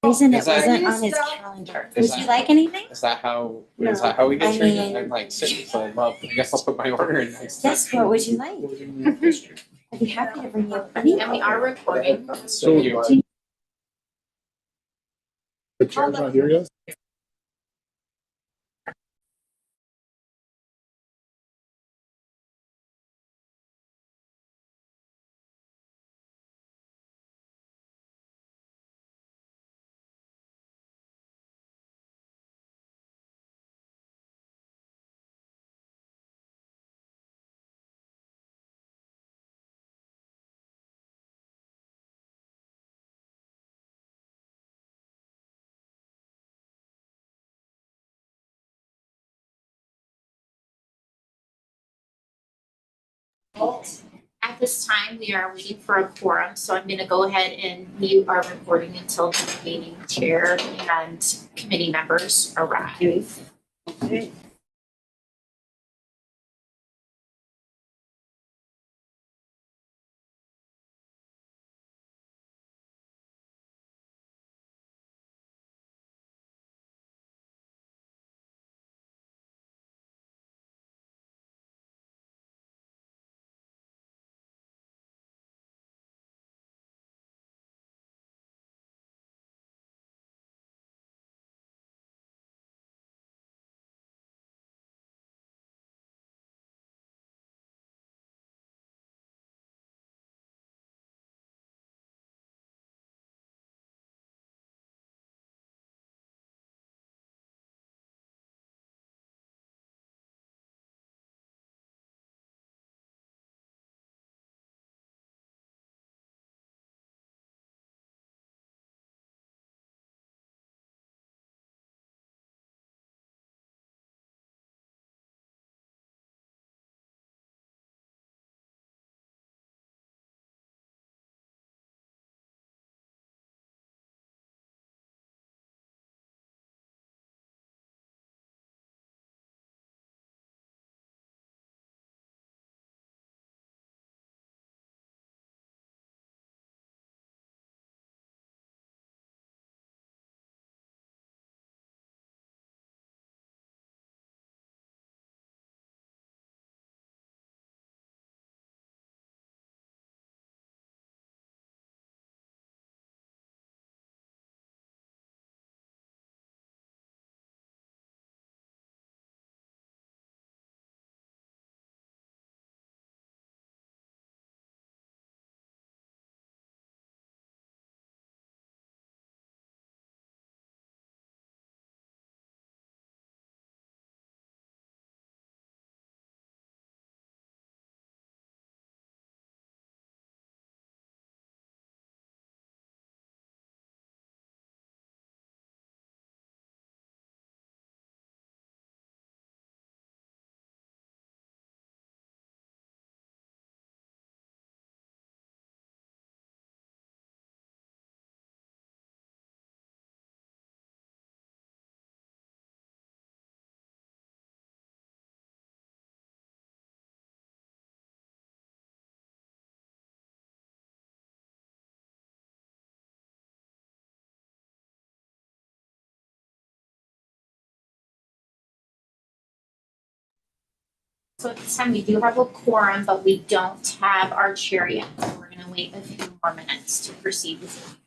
reason it Is that- wasn't on his calendar. Is Would that- you like anything? Is that how No. we get I treated? mean- I'm like sitting, so well, I guess I'll put my order in next time. Yes, what would you like? I'd be happy to bring you anything. And we are recording. So you. The chair's not here yet? At this time, we are waiting for a quorum, so I'm gonna go ahead and mute our recording until the meeting chair and committee members arrive. Okay. So at this time, we do have a quorum, but we don't have our chair yet, so we're gonna wait a few more minutes to proceed with it.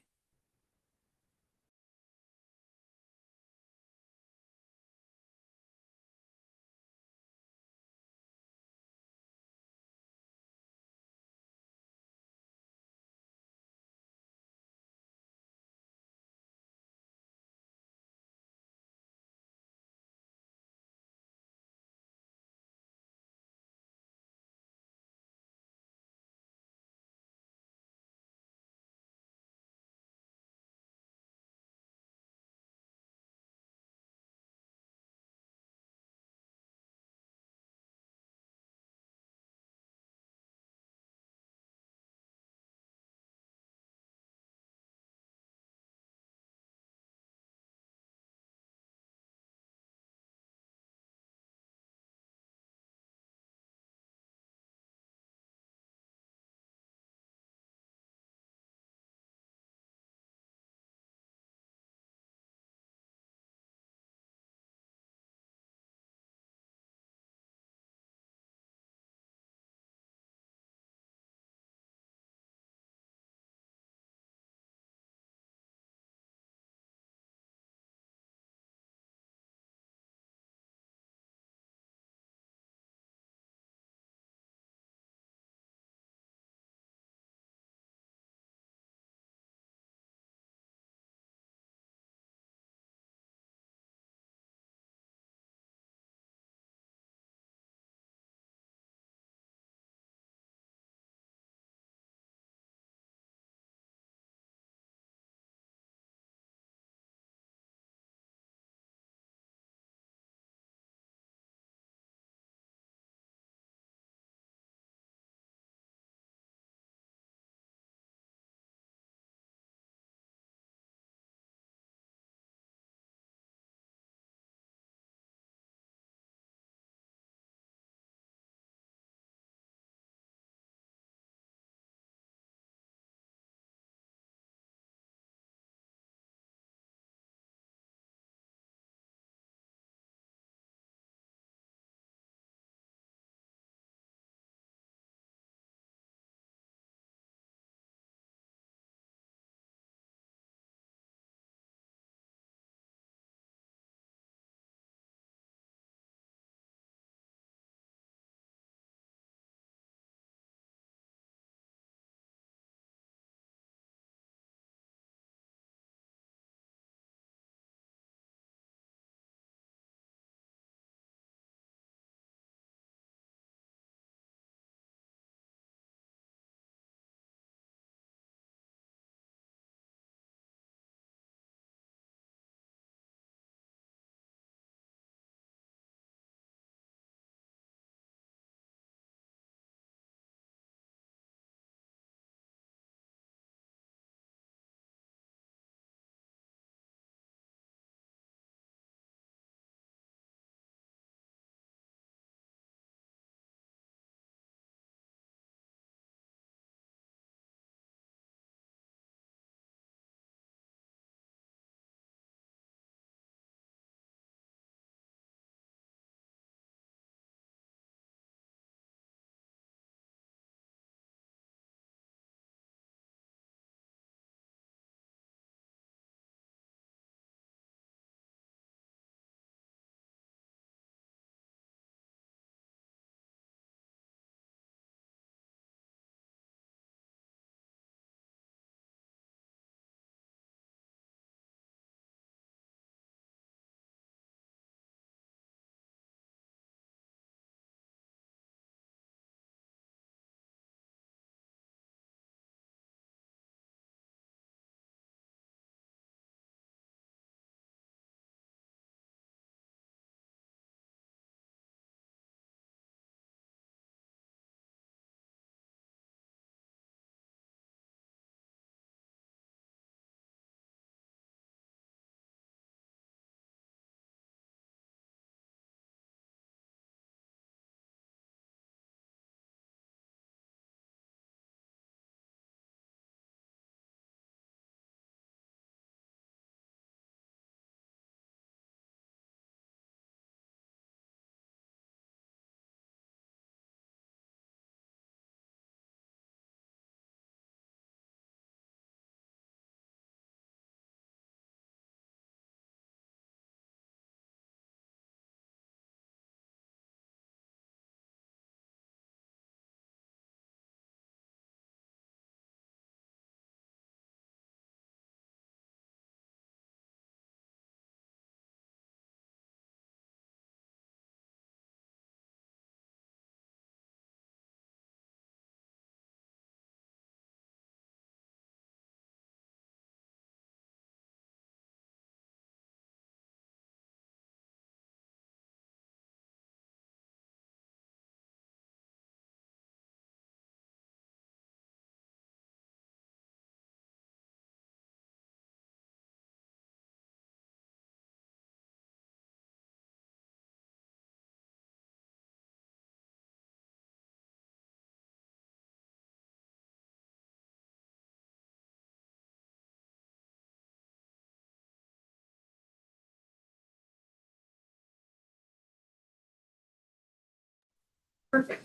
Perfect.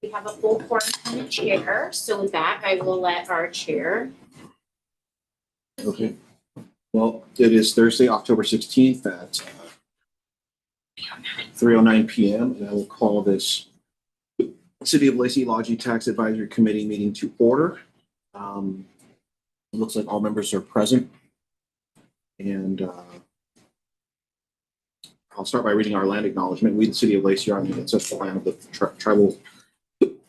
We have a full quorum and a chair, so with that, I will let our chair. Okay. Well, it is Thursday, October 16th at 3:09 p.m. and I will call this City of Lacey Lodging Tax Advisory Committee meeting to order. It looks like all members are present. And I'll start by reading our land acknowledgement. We, the City of Lacey, are on the ancestral land of the tribal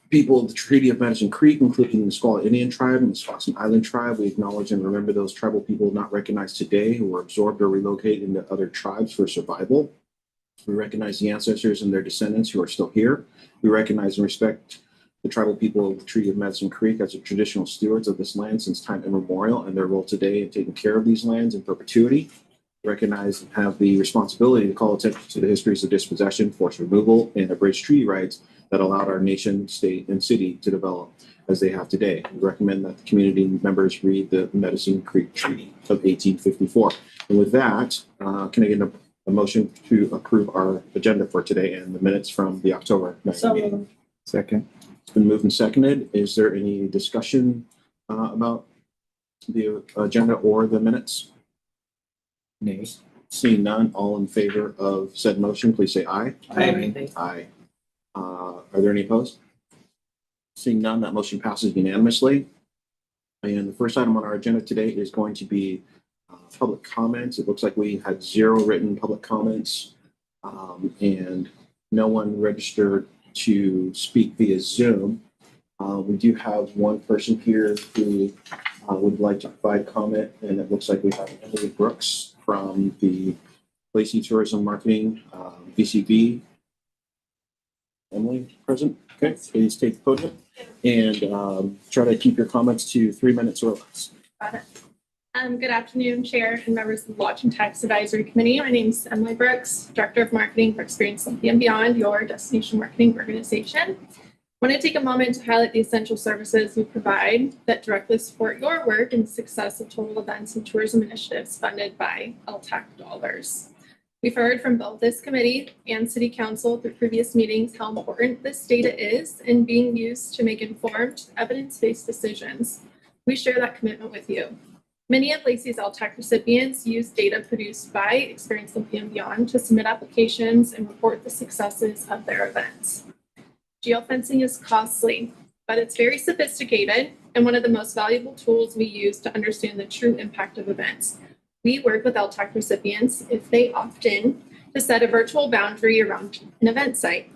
people of the Treaty of Medicine Creek, including the Nisqually Indian Tribe and the Squaxin Island Tribe. We acknowledge and remember those tribal people not recognized today who were absorbed or relocated into other tribes for survival. We recognize the ancestors and their descendants who are still here. We recognize and respect the tribal people of the Treaty of Medicine Creek as the traditional stewards of this land since time immemorial, and their role today in taking care of these lands in perpetuity. We recognize and have the responsibility to call attention to the histories of dispossession, forced removal, and abridged treaty rights that allowed our nation, state, and city to develop as they have today. We recommend that the community members read the Medicine Creek Treaty of 1854. And with that, can I get a motion to approve our agenda for today and the minutes from the October 9th meeting? Second. It's been moved and seconded. Is there any discussion about the agenda or the minutes? Nay. Seeing none, all in favor of said motion, please say aye. Aye. Aye. Are there any opposed? Seeing none, that motion passes unanimously. And the first item on our agenda today is going to be public comments. It looks like we had 0 written public comments and no one registered to speak via Zoom. We do have one person here who would like to provide comment, and it looks like we have Emily Brooks from the Lacey Tourism Marketing VCB. Emily, present. Okay, please take the podium and try to keep your comments to 3 minutes or less. Got it. Good afternoon, Chair and members of the Lodging Tax Advisory Committee. My name is Emily Brooks, Director of Marketing for Experience Olympia and Beyond, your destination marketing organization. I want to take a moment to highlight the essential services we provide that directly support your work and the success of total events and tourism initiatives funded by LTAC dollars. We've heard from both this committee and City Council through previous meetings how important this data is in being used to make informed, evidence-based decisions. We share that commitment with you. Many of Lacey's LTAC recipients use data produced by Experience Olympia and Beyond to submit applications and report the successes of their events. Geofencing is costly, but it's very sophisticated and one of the most valuable tools we use to understand the true impact of events. We work with LTAC recipients, if they opt in, to set a virtual boundary around an event site.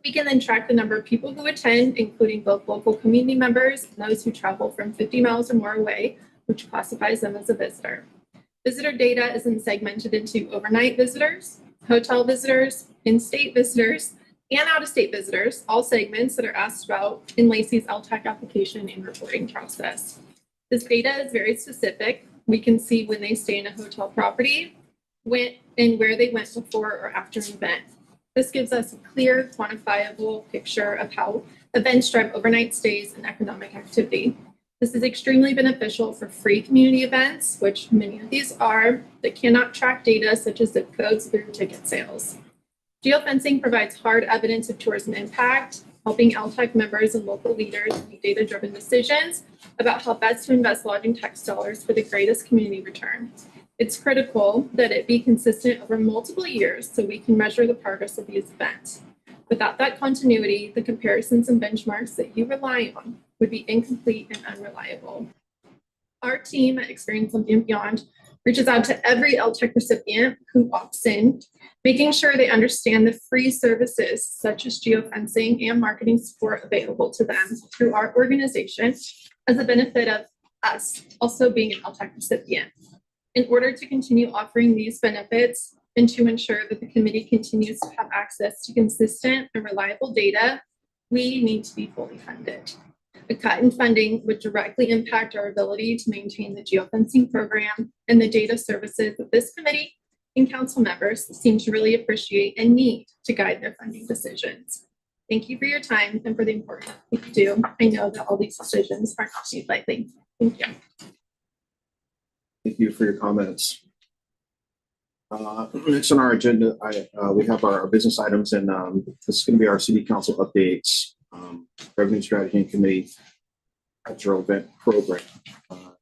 We can then track the number of people who attend, including both local community members and those who travel from 50 miles or more away, which classifies them as a visitor. Visitor data is then segmented into overnight visitors, hotel visitors, in-state visitors, and out-of-state visitors, all segments that are asked about in Lacey's LTAC application and reporting process. This data is very specific. We can see when they stay in a hotel property, when and where they went before or after an event. This gives us a clear, quantifiable picture of how events drive overnight stays and economic activity. This is extremely beneficial for free community events, which many of these are, that cannot track data such as zip codes through ticket sales. Geofencing provides hard evidence of tourism impact, helping LTAC members and local leaders make data-driven decisions about how best to invest lodging tax dollars for the greatest community return. It's critical that it be consistent over multiple years so we can measure the progress of these events. Without that continuity, the comparisons and benchmarks that you rely on would be incomplete and unreliable. Our team at Experience Olympia and Beyond reaches out to every LTAC recipient who opts in, making sure they understand the free services such as geofencing and marketing support available to them through our organization as a benefit of us also being an LTAC recipient. In order to continue offering these benefits and to ensure that the committee continues to have access to consistent and reliable data, we need to be fully funded. A cut in funding would directly impact our ability to maintain the geofencing program and the data services that this committee and council members seem to really appreciate and need to guide their funding decisions. Thank you for your time and for the important work you do. I know that all these decisions are not made lightly. Thank you. Thank you for your comments. Next on our agenda, we have our business items, and this is going to be our city council updates, revenue strategy and committee, cultural event program.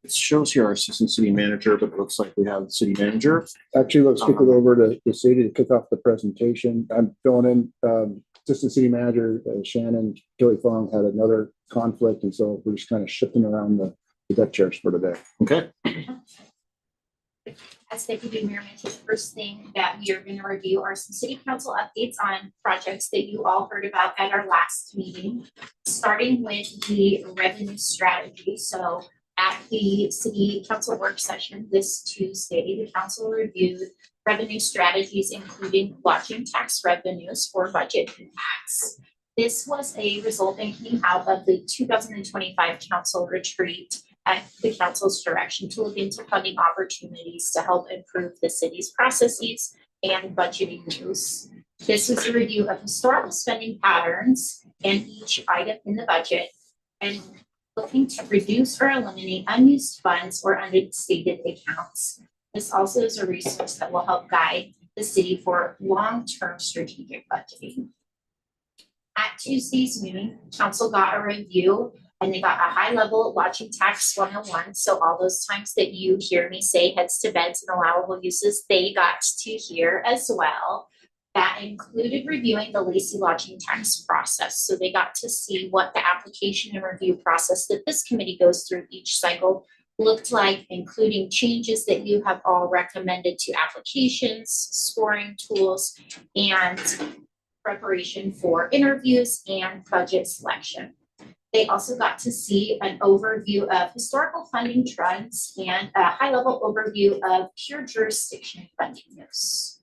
It shows here our assistant city manager, but it looks like we have the city manager. Actually, let's kick it over to the city to kick off the presentation. I'm filling in, assistant city manager Shannon Kelly Fong had another conflict, and so we're just kind of shifting around the deck chairs for today. Okay. As Deputy Mayor mentioned, the first thing that we are going to review are some city council updates on projects that you all heard about at our last meeting, starting with the revenue strategy. So at the city council work session this Tuesday, the council reviewed revenue strategies, including lodging tax revenues for budget impacts. This was a result that came out of the 2025 council retreat at the council's direction to look into funding opportunities to help improve the city's processes and budgeting use. This was a review of historical spending patterns and each item in the budget and looking to reduce or eliminate unused funds or understated accounts. This also is a resource that will help guide the city for long-term strategic budgeting. At Tuesday's meeting, council got a review and they got a high-level lodging tax 101. So all those times that you hear me say heads to beds and allowable uses, they got to hear as well. That included reviewing the Lacey lodging tax process. So they got to see what the application and review process that this committee goes through each cycle looked like, including changes that you have all recommended to applications, scoring tools, and preparation for interviews and budget selection. They also got to see an overview of historical funding trends and a high-level overview of pure jurisdiction funding use.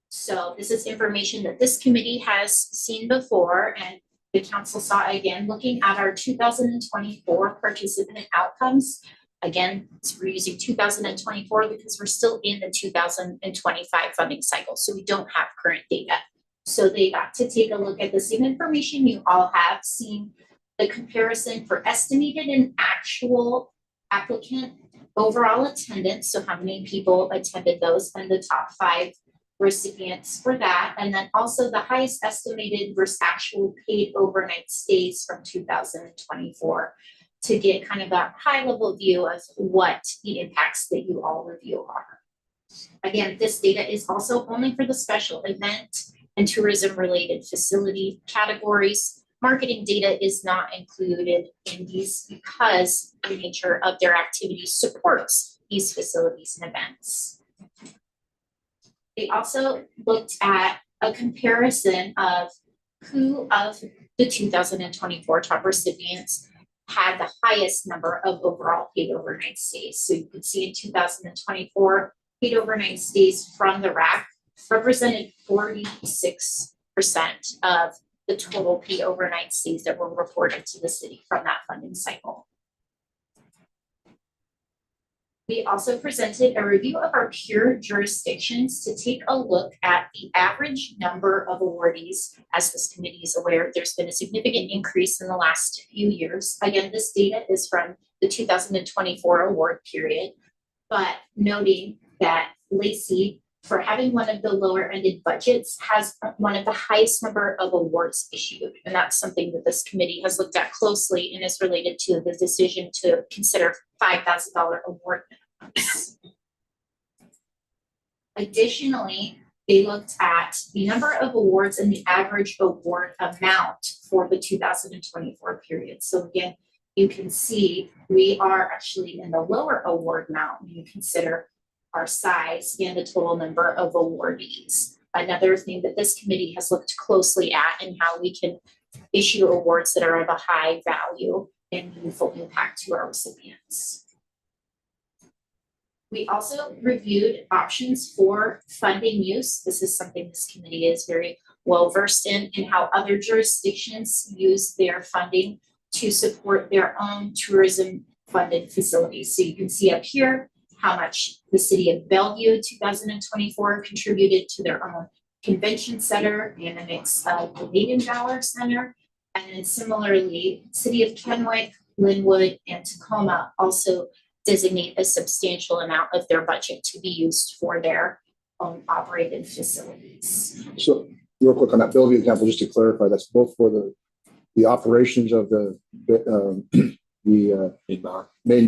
So this is information that this committee has seen before and the council saw again, looking at our 2024 participant outcomes. Again, we're using 2024 because we're still in the 2025 funding cycle, so we don't have current data. So they got to take a look at the same information you all have seen, the comparison for estimated and actual applicant overall attendance. So how many people attended those and the top 5 recipients for that. And then also the highest estimated versus actual paid overnight stays from 2024 to get kind of a high level view of what the impacts that you all review are. Again, this data is also only for the special event and tourism related facility categories. Marketing data is not included in these because the nature of their activity supports these facilities and events. They also looked at a comparison of who of the 2024 top recipients had the highest number of overall paid overnight stays. So you could see in 2024, paid overnight stays from the RAC represented 46% of the total paid overnight stays that were reported to the city from that funding cycle. We also presented a review of our pure jurisdictions to take a look at the average number of awardees. As this committee is aware, there's been a significant increase in the last few years. Again, this data is from the 2024 award period, but noting that Lacey, for having one of the lower ended budgets, has one of the highest number of awards issued. And that's something that this committee has looked at closely and is related to the decision to consider $5,000 award minimums. Additionally, they looked at the number of awards and the average award amount for the 2024 period. So again, you can see we are actually in the lower award amount when you consider our size and the total number of awardees. Another thing that this committee has looked closely at and how we can issue awards that are of a high value and meaningful impact to our recipients. We also reviewed options for funding use. This is something this committee is very well versed in how other jurisdictions use their funding to support their own tourism funded facilities. So you can see up here how much the city of Bellevue 2024 contributed to their own convention center and a mix of the Canadian Dollar Center. And then similarly, city of Kennewick, Linwood, and Tacoma also designate a substantial amount of their budget to be used for their owned operated facilities. So real quick on that Bellevue example, just to clarify, that's both for the operations of the main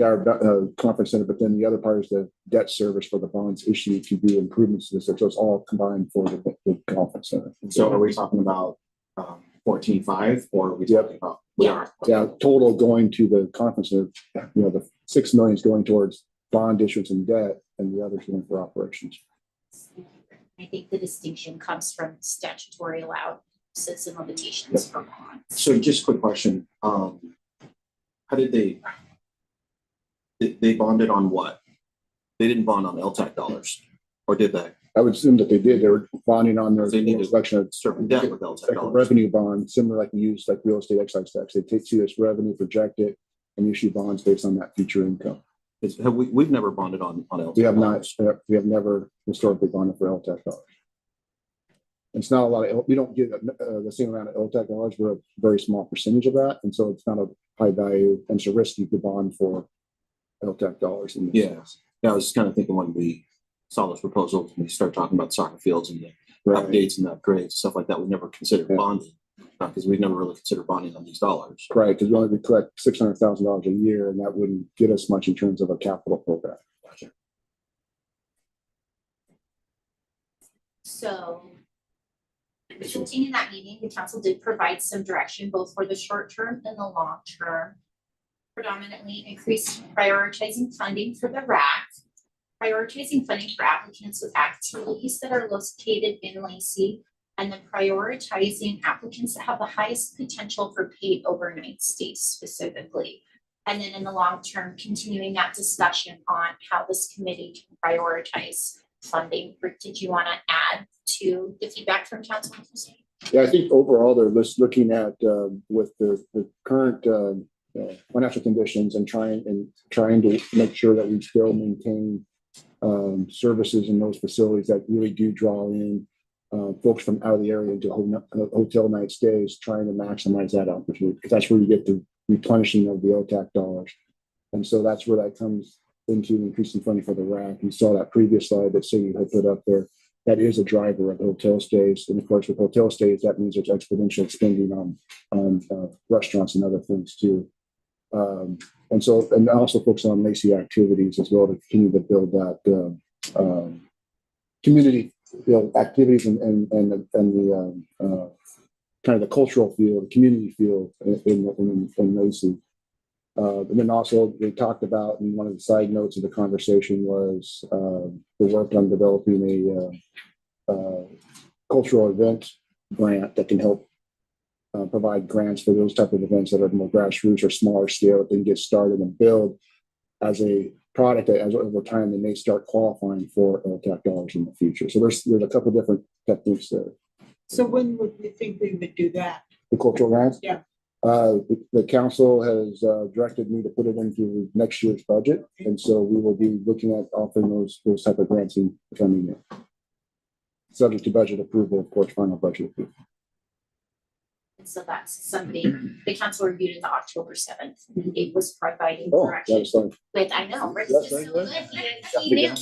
conference center, but then the other part is the debt service for the bonds issued to do improvements to this. So it's all combined for the conference center. So are we talking about 14.5 or are we talking about? We Yeah. are. Yeah, total going to the conference center, the 6 million is going towards bond issuance and debt, and the others going for operations. I think the distinction comes from statutory allowed uses and limitations for bonds. So just a quick question. How did they bonded on what? They didn't bond on LTAC dollars, or did they? I would assume that they did. They were bonding on their They needed selection of certain debt with LTAC like a dollars. revenue bond, similar like you use like real estate excise tax. They see this revenue, project it, and issue bonds based on that future income. We've never bonded on LTAC. We have not. dollars. We have never historically bonded for LTAC dollars. It's not a lot of. We don't get the same amount of LTAC dollars. We're a very small percentage of that, and so it's not a high value and it's a risky to bond for LTAC dollars. In this Yeah. sense. Yeah, I was just kind of thinking when we saw this proposal, when we started talking about soccer fields and the Right. updates and the upgrades, stuff like that, we never considered Yeah. bonding because we've never really considered bonding on these dollars. Right, because we only collect $600,000 a year, and that wouldn't get us much in terms of a capital program. Gotcha. So resulting in that meeting, the council did provide some direction both for the short term and the long term. Predominantly increased prioritizing funding for the RAC, prioritizing funding for applicants with activities that are located in Lacey, and then prioritizing applicants that have the highest potential for paid overnight stays specifically. And then in the long term, continuing that discussion on how this committee can prioritize funding. Or did you want to add to the feedback from council? Yeah, I think overall they're just looking at with the current financial conditions and trying to make sure that we still maintain services in those facilities that really do draw in folks from out of the area into hotel night stays, trying to maximize that opportunity because that's where you get the replenishing of the LTAC dollars. And so that's where that comes into increasing funding for the RAC. You saw that previous slide that Sadie had put up there. That is a driver of hotel stays. And of course, with hotel stays, that means there's exponential spending on restaurants and other things too. And also focus on Lacey activities as well to continue to build that community activities and the kind of the cultural feel, the community feel in Lacey. And then also they talked about, and one of the side notes of the conversation was the work on developing a cultural event grant that can help provide grants for those type of events that are more grassroots or smaller scale that can get started and build as a product that as over time they may start qualifying for LTAC dollars in the future. So there's a couple of different techniques there. So when would we think we would do that? The cultural grants? Yeah. The council has directed me to put it into next year's budget. And so we will be looking at offering those type of grants in the coming year. Subject to budget approval, of course, final budget approval. And so that's something the council reviewed in the October 7th. It was providing Oh, direction that's fine. with, I know, Rick That's is so right, good. He knew,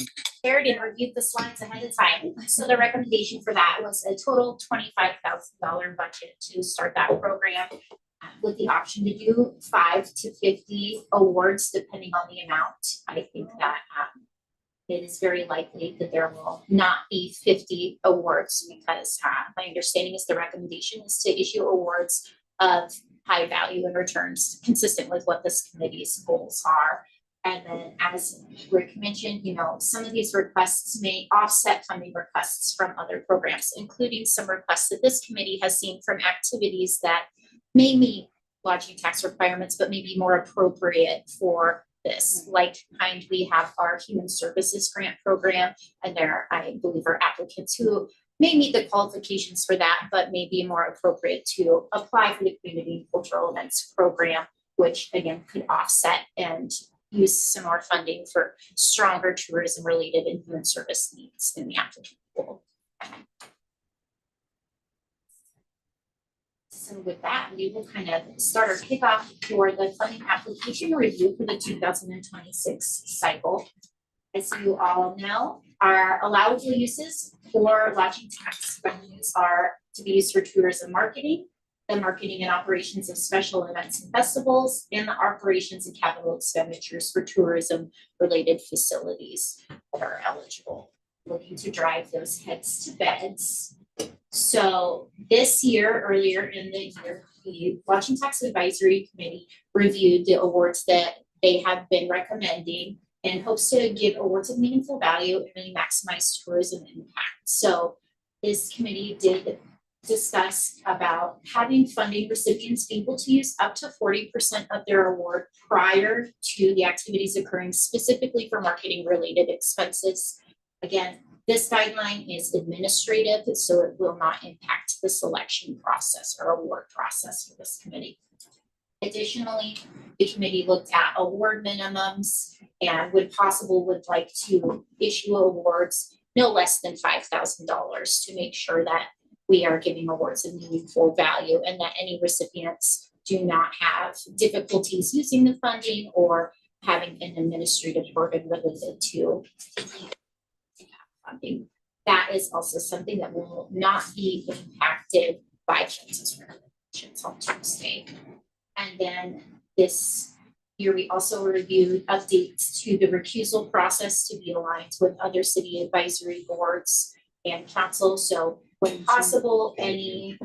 shared and reviewed the slides ahead of time. So the recommendation for that was a total $25,000 budget to start that program with the option to do 5 to 50 awards depending on the amount. I think that it is very likely that there will not be 50 awards because my understanding is the recommendation is to issue awards of high value and returns consistent with what this committee's goals are. And then as Rick mentioned, some of these requests may offset funding requests from other programs, including some requests that this committee has seen from activities that may meet lodging tax requirements, but may be more appropriate for this. Like kind, we have our human services grant program, and there, I believe, are applicants who may meet the qualifications for that, but may be more appropriate to apply for the community cultural events program, which again could offset and use some more funding for stronger tourism related and human service needs in the applicant pool. So with that, we will kind of start our kickoff for the funding application review for the 2026 cycle. As you all know, Our allowable uses for lodging tax revenues are to be used for tourism marketing, the marketing and operations of special events and festivals, and the operations and capital expenditures for tourism related facilities that are eligible. Looking to drive those heads to beds. So this year, earlier in the year, the Lodging Tax Advisory Committee reviewed the awards that they have been recommending and hopes to give awards of meaningful value and really maximize tourism impact. So this committee did discuss about having funding recipients be able to use up to 40% of their award prior to the activities occurring specifically for marketing related expenses. Again, this guideline is administrative, so it will not impact the selection process or award process for this committee. Additionally, the committee looked at award minimums and would like to issue awards no less than $5,000 to make sure that we are giving awards of meaningful value and that any recipients do not have difficulties using the funding or having an administrative burden related to funding. That is also something that will not be impacted by census regulations on Tuesday. And then this year, we also reviewed updates to the recusal process to be aligned with other city advisory boards and council. So when possible, any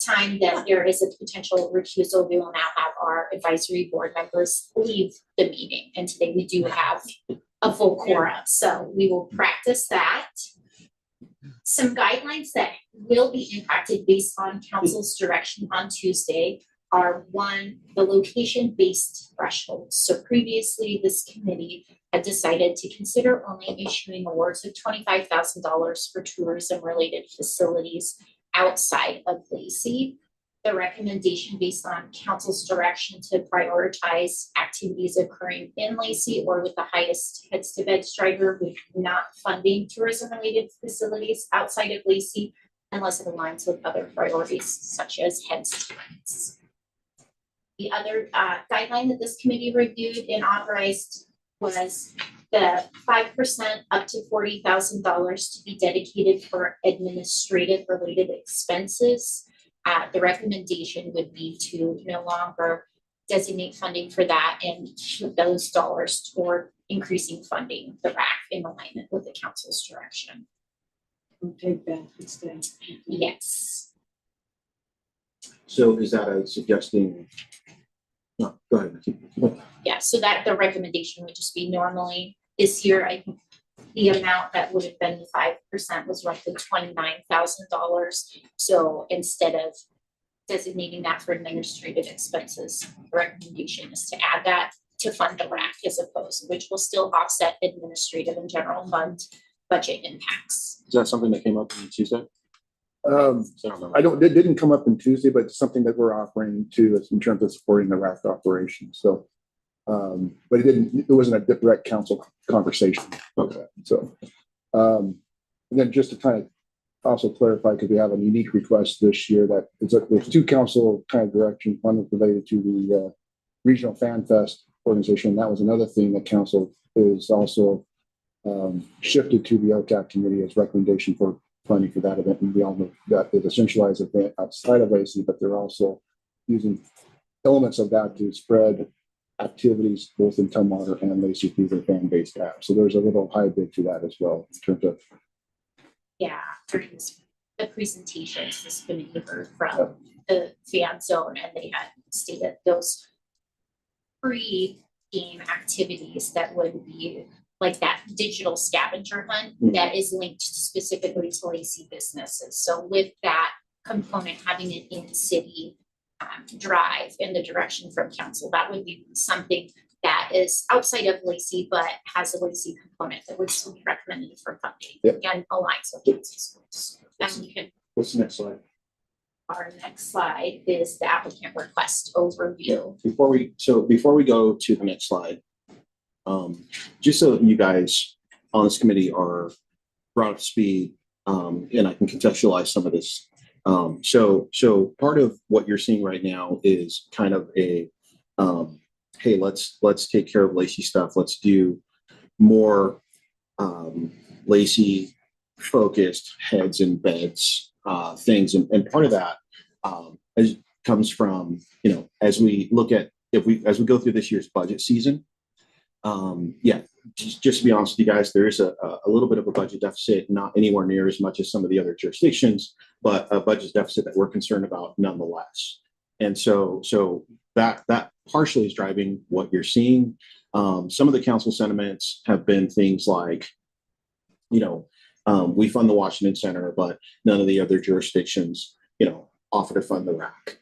time that there is a potential recusal, we will now have our advisory board members leave the meeting. And today we do have a full quorum, so we will practice that. Some guidelines that will be impacted based on council's direction on Tuesday are one, the location-based thresholds. So previously, this committee had decided to consider only issuing awards of $25,000 for tourism-related facilities outside of Lacey. The recommendation based on council's direction to prioritize activities occurring in Lacey or with the highest heads to beds driver with not funding tourism-related facilities outside of Lacey unless it aligns with other priorities such as heads to beds. The other guideline that this committee reviewed and authorized was the 5% up to $40,000 to be dedicated for administrative related expenses. The recommendation would be to no longer designate funding for that and shoot those dollars toward increasing funding the RAC in alignment with the council's direction. We'll take that instead. Yes. So is that a suggesting? No, go ahead. Yeah, so that the recommendation would just be normally this year, I think the amount that would have been the 5% was roughly $29,000. So instead of designating that for administrative expenses, the recommendation is to add that to fund the RAC as opposed, which will still offset administrative and general fund budget impacts. Is that something that came up on Tuesday? It didn't come up on Tuesday, but it's something that we're offering to us in terms of supporting the RAC operation. So, but it wasn't a direct council conversation. Okay. So, and then just to kind of also clarify, because we have a unique request this year that there's two council kind of direction. One was related to the Regional Fan Fest organization. That was another thing that council is also shifted to the LTAC committee as recommendation for funding for that event. And we all know that is a centralized event outside of Lacey, but they're also using elements of that to spread activities both in Tumwater and Lacey through their fan-based app. So there's a little hybrid to that as well in terms of. Yeah, during the presentations, this committee heard from the fan zone, and they had stated those pre-game activities that would be like that digital scavenger hunt that is linked specifically to Lacey businesses. So with that component, having an in-city drive in the direction from council, that would be something that is outside of Lacey, but has a Lacey component that would still be recommended for funding. Yep. And aligns with council's goals. And we can, What's the next slide? our next slide is the applicant request overview. Before we go to the next slide, just so that you guys on this committee are brought up to speed, and I can contextualize some of this. So part of what you're seeing right now is kind of a, hey, let's take care of Lacey stuff. Let's do more Lacey focused heads and beds things, and part of that comes from, you know, as we look at as we go through this year's budget season. Yeah, just to be honest with you guys, there is a little bit of a budget deficit, not anywhere near as much as some of the other jurisdictions, but a budget deficit that we're concerned about nonetheless. And so that partially is driving what you're seeing. Some of the council sentiments have been things like, you know, we fund the Washington Center, but none of the other jurisdictions, you know, offer to fund the RAC,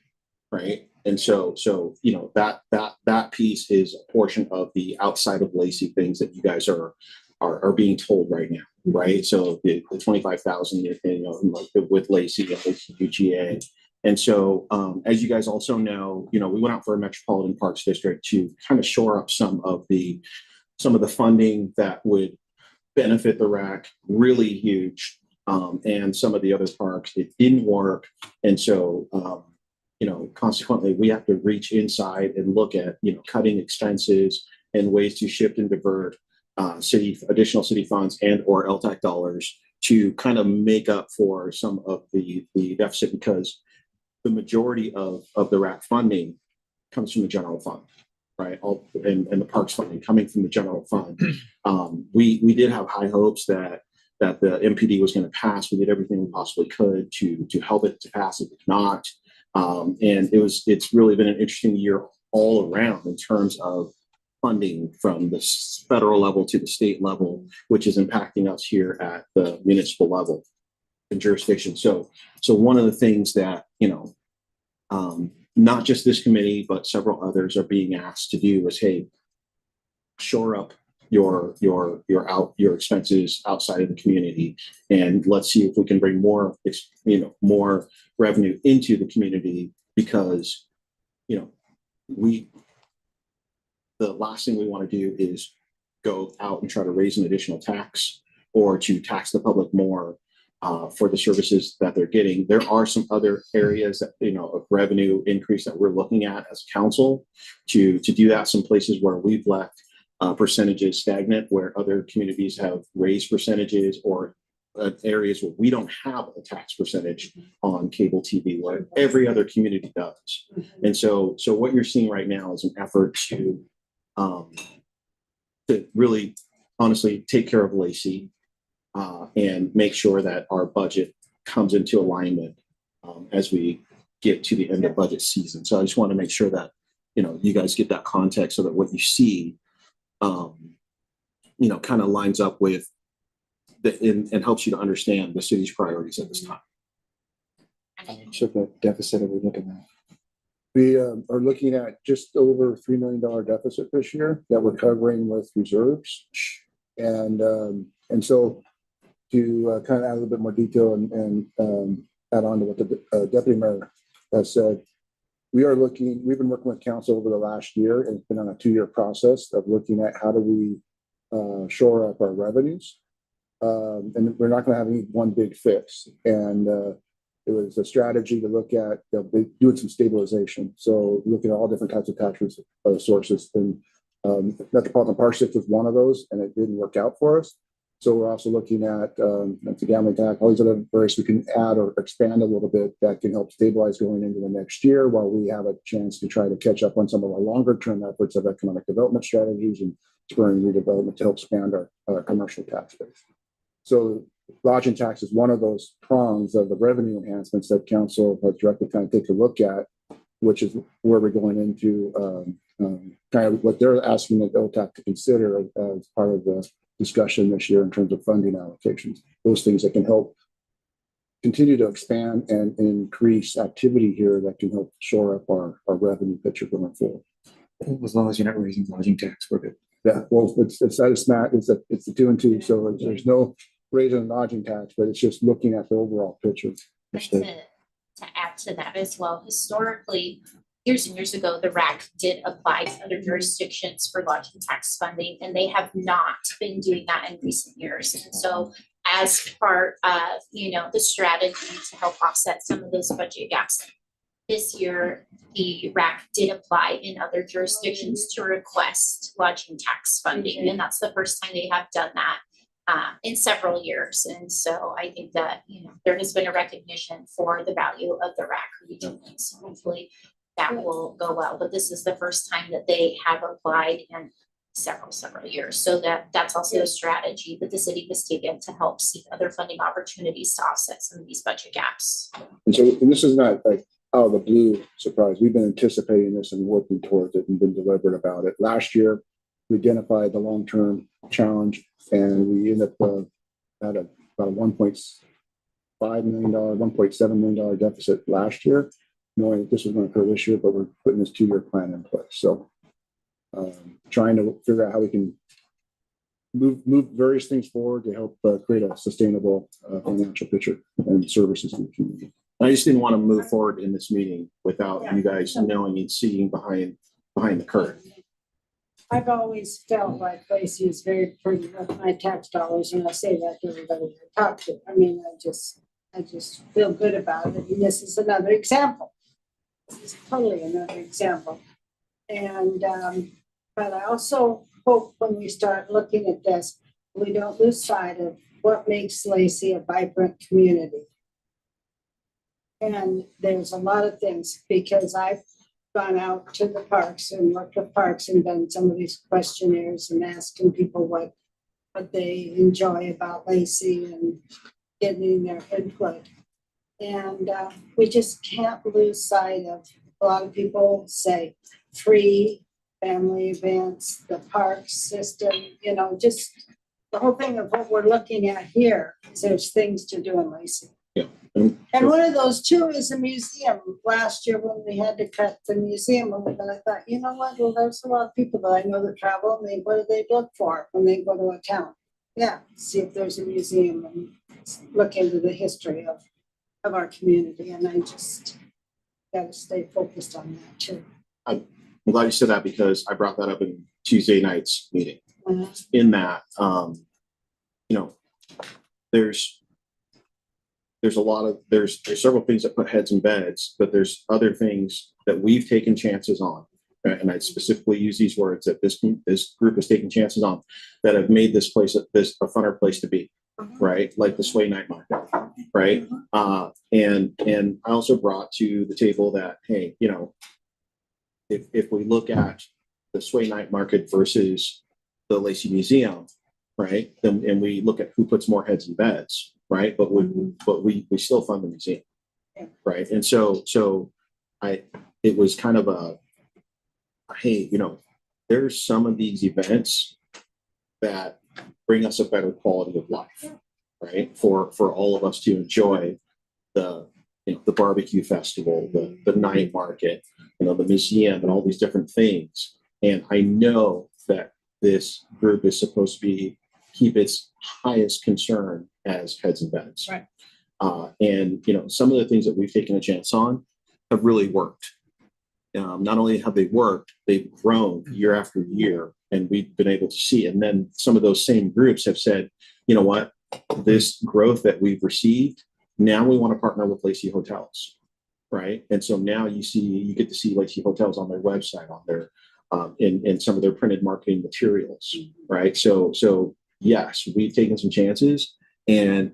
right? And so you know, that piece is a portion of the outside of Lacey things that you guys are being told right now, right? So the 25,000, you know, with Lacey and with UGA. And so, as you guys also know, you know, we went out for a Metropolitan Parks District to kind of shore up some of the funding that would benefit the RAC, really huge. And some of the other parks, it didn't work. And so, you know, consequently, we have to reach inside and look at, you know, cutting expenses and ways to shift and divert additional city funds and or LTAC dollars to kind of make up for some of the deficit, because the majority of the RAC funding comes from the general fund, right? And the parks funding coming from the general fund. We did have high hopes that the MPD was going to pass. We did everything we possibly could to help it to pass. It did not. And it's really been an interesting year all around in terms of funding from the federal level to the state level, which is impacting us here at the municipal level and jurisdiction. So one of the things that, you know, not just this committee, but several others are being asked to do is, hey, shore up your expenses outside of the community, and let's see if we can bring more revenue into the community, because, you know, the last thing we want to do is go out and try to raise an additional tax or to tax the public more for the services that they're getting. There are some other areas that, you know, of revenue increase that we're looking at as council to do that. Some places where we've left percentages stagnant, where other communities have raised percentages, or areas where we don't have a tax percentage on cable TV, where every other community does. And so what you're seeing right now is an effort to really honestly take care of Lacey and make sure that our budget comes into alignment as we get to the end of budget season. So I just want to make sure that, you know, you guys get that context so that what you see, you know, kind of lines up with and helps you to understand the city's priorities at this time. So the deficit that we're looking at. We are looking at just over $3 million deficit this year that we're covering with reserves. And so to kind of add a little bit more detail and add on to what the deputy mayor has said, we've been working with council over the last year, and it's been on a 2-year process of looking at how do we shore up our revenues. And we're not going to have any one big fix. And it was a strategy to look at doing some stabilization. So looking at all different types of tax sources. And Metropolitan Parks was one of those, and it didn't work out for us. So we're also looking at the gambling tax, all these other various we can add or expand a little bit that can help stabilize going into the next year, while we have a chance to try to catch up on some of our longer term efforts of economic development strategies and spurring redevelopment to help expand our commercial tax base. So lodging tax is one of those prongs of the revenue enhancements that council has directly kind of take a look at, which is where we're going into kind of what they're asking the LTAC to consider as part of the discussion this year in terms of funding allocations. Those things that can help continue to expand and increase activity here that can help shore up our revenue picture going forward. As long as you're not raising lodging tax, we're good. Yeah, well, it's the 2 and 2. So there's no raising lodging tax, but it's just looking at the overall picture. To add to that as well, historically, years and years ago, the RAC did apply to other jurisdictions for lodging tax funding, and they have not been doing that in recent years. And so as part of, you know, the strategy to help offset some of those budget gaps, this year, the RAC did apply in other jurisdictions to request lodging tax funding, and that's the first time they have done that. in several years. And so I think that, there has been a recognition for the value of the RAC region. And so hopefully that will go well. But this is the first time that they have applied in several years. So that's also a strategy that the city has taken to help seek other funding opportunities to offset some of these budget gaps. And this is not like out of the blue surprise. We've been anticipating this and working towards it and been deliberate about it. Last year, we identified the long-term challenge, and we ended up at about a $1.5 million, $1.7 million deficit last year, knowing that this was going to occur this year, but we're putting this 2-year plan in place. So trying to figure out how we can move various things forward to help create a sustainable financial picture and services in the community. I just didn't want to move forward in this meeting without you guys knowing and seeing behind the curtain. I've always felt like Lacey is very pretty with my tax dollars, and I say that to everybody I talk to. I mean, I just feel good about it. And this is another example. This is totally another example. And but I also hope when we start looking at this, we don't lose sight of what makes Lacey a vibrant community. And there's a lot of things, because I've gone out to the parks and looked at parks and done some of these questionnaires and asking people what they enjoy about Lacey and getting their input. And we just can't lose sight of, a lot of people say, free family events, the park system, just the whole thing of what we're looking at here is there's things to do in Lacey. Yeah. And one of those too is a museum. Last year when we had to cut the museum, and I thought, you know what? Well, there's a lot of people that I know that travel, and what do they look for when they go to a town? Yeah, see if there's a museum and look into the history of our community. And I just got to stay focused on that too. I'm glad you said that, because I brought that up in Tuesday night's meeting. In that, there's several things that put heads in beds, but there's other things that we've taken chances on. And I specifically use these words, that this group has taken chances on, that have made this place a funner place to be, right? Like the Sway Night Market, right? And I also brought to the table that, hey, if we look at the Sway Night Market versus the Lacey Museum, right? And we look at who puts more heads in beds, right? But we still fund the museum, right? And so it was kind of a, hey, there's some of these events that bring us a better quality of life, right? For all of us to enjoy the barbecue festival, the night market, the museum, and all these different things. And I know that this group is supposed to keep its highest concern as heads and beds. Right. And some of the things that we've taken a chance on have really worked. Not only have they worked, they've grown year after year, and we've been able to see. And then some of those same groups have said, you know what, this growth that we've received, now we want to partner with Lacey Hotels, right? And so now you get to see Lacey Hotels on their website, on their in some of their printed marketing materials, right? So yes, we've taken some chances, and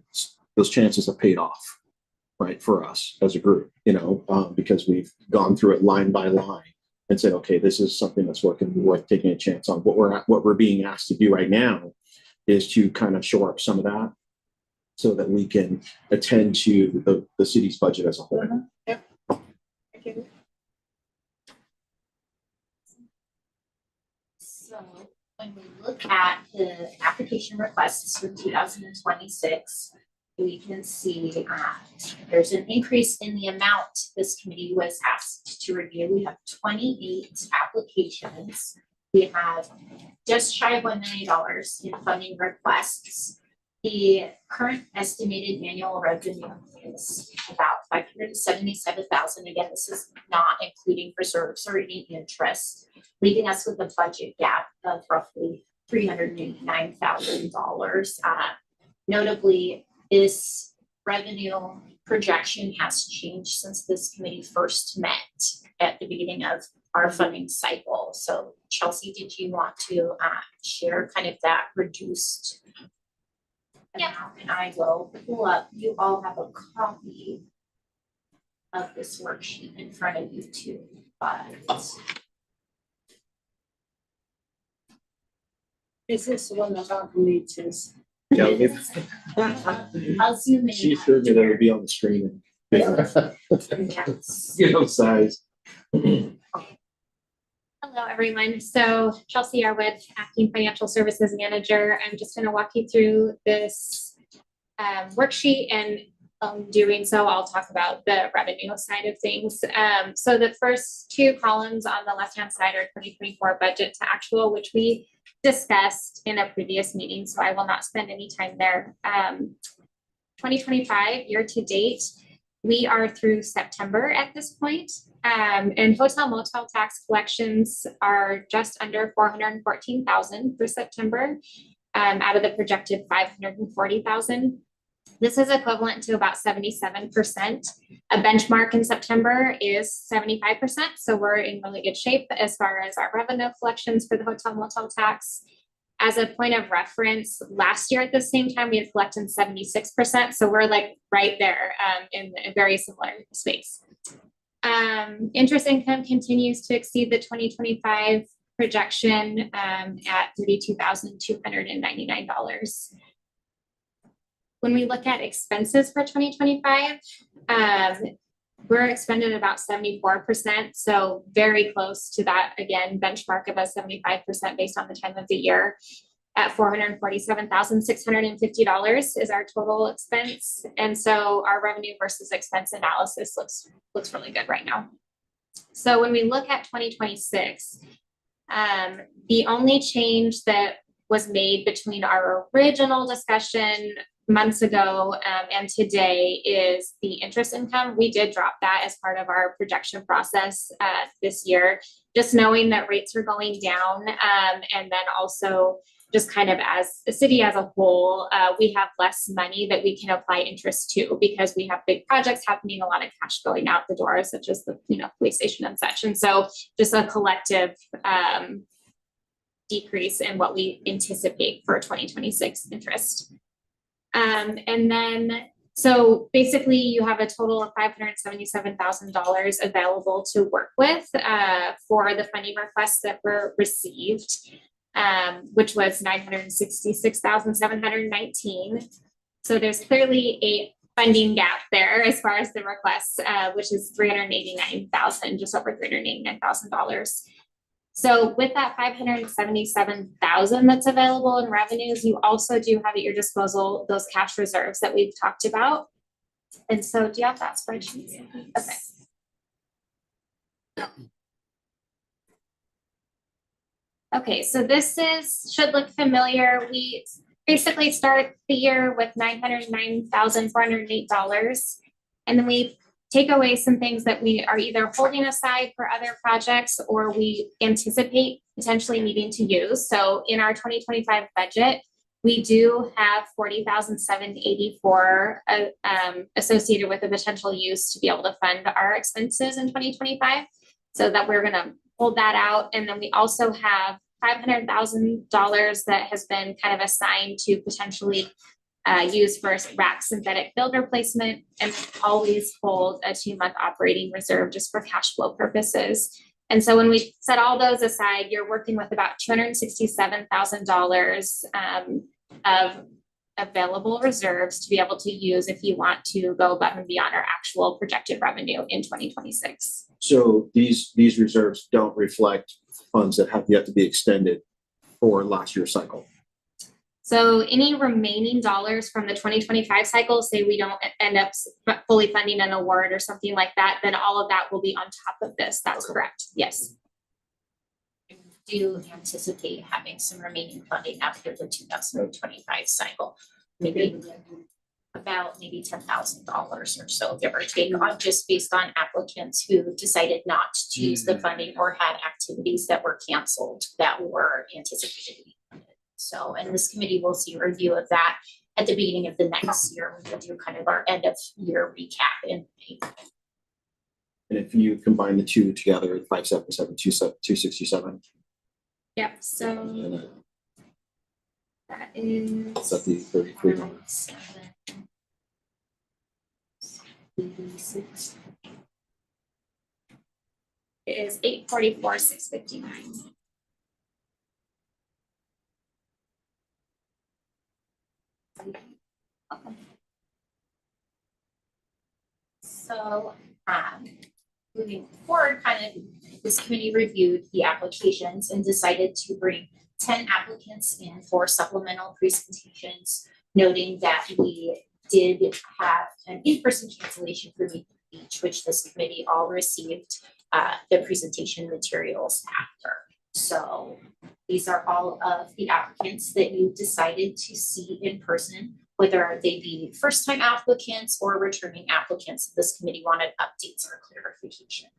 those chances have paid off, right, for us as a group, because we've gone through it line by line and said, okay, this is something that's worth taking a chance on. What we're being asked to do right now is to kind of shore up some of that, so that we can attend to the city's budget as a whole. Yep. Okay. So when we look at the application requests for 2026, we can see there's an increase in the amount this committee was asked to review. We have 28 applications. We have just shy of $1 million in funding requests. The current estimated annual revenue is about $577,000. Again, this is not including reserves or any interest, leaving us with a budget gap of roughly $389,000. Notably, this revenue projection has changed since this committee first met at the beginning of our funding cycle. So Chelsea, did you want to share kind of that reduced amount, and I will pull up, you all have a copy of this worksheet in front of you too, but Is this the one that Malcolm needs his? Yeah, maybe. I'll zoom in. She showed me that it would be on the screen. Yes. You know, size. Hello, everyone. So Chelsea Arwood, Acting Financial Services Manager. I'm just going to walk you through this worksheet, and doing so, I'll talk about the revenue side of things. So the first two columns on the left-hand side are 2024 budget to actual, which we discussed in a previous meeting, so I will not spend any time there. 2025 year to date, we are through September at this point. And hotel motel tax collections are just under 414,000 for September, out of the projected 540,000. This is equivalent to about 77%. A benchmark in September is 75%. So we're in really good shape as far as our revenue collections for the hotel motel tax. As a point of reference, last year at the same time, we had collected 76%. So we're like right there in a very similar space. Interest income continues to exceed the 2025 projection at $32,299. When we look at expenses for 2025, we're expended about 74%. So very close to that, again, benchmark of a 75% based on the time of the year. At $447,650 is our total expense. And so our revenue versus expense analysis looks really good right now. So when we look at 2026, the only change that was made between our original discussion months ago and today is the interest income. We did drop that as part of our projection process this year, just knowing that rates are going down, and then also just kind of as a city as a whole, we have less money that we can apply interest to because we have big projects happening, a lot of cash going out the door, such as the police station and such. And so just a collective decrease in what we anticipate for 2026 interest. And then, so basically you have a total of $577,000 available to work with for the funding requests that were received, which was $966,719. So there's clearly a funding gap there as far as the requests, which is $389,000, just over $389,000. So with that $577,000 that's available in revenues, you also do have at your disposal those cash reserves that we've talked about. And so do you have that spreadsheet? Okay. Okay, so this should look familiar. We basically start the year with $909,408, and then we take away some things that we are either holding aside for other projects or we anticipate potentially needing to use. So in our 2025 budget, we do have $40,784 associated with a potential use to be able to fund our expenses in 2025. So that we're going to hold that out. And then we also have $500,000 that has been kind of assigned to potentially used for rack synthetic build replacement, and always hold a 2-month operating reserve just for cash flow purposes. And so when we set all those aside, you're working with about $267,000 of available reserves to be able to use if you want to go above and beyond our actual projected revenue in 2026. So these reserves don't reflect funds that have yet to be extended for last year's cycle. So any remaining dollars from the 2025 cycle, say we don't end up fully funding an award or something like that, then all of that will be on top of this. That's correct. Yes. I do anticipate having some remaining funding after the 2025 cycle, maybe about $10,000 or so, give or take, on just based on applicants who decided not to use the funding or had activities that were canceled that were anticipated to be funded. So, and this committee will see a review of that at the beginning of the next year. We'll do kind of our end of year recap in April. And if you combine the two together, 577, 267. Yep. So That is. Is that the 33 number? 86. It is 844,659. So, moving forward, kind of, this committee reviewed the applications and decided to bring 10 applicants in for supplemental presentations, noting that we did have an in-person cancellation for meet the beach, which this committee all received the presentation materials after. So these are all of the applicants that you decided to see in person, whether they be first-time applicants or returning applicants. This committee wanted updates or clarification.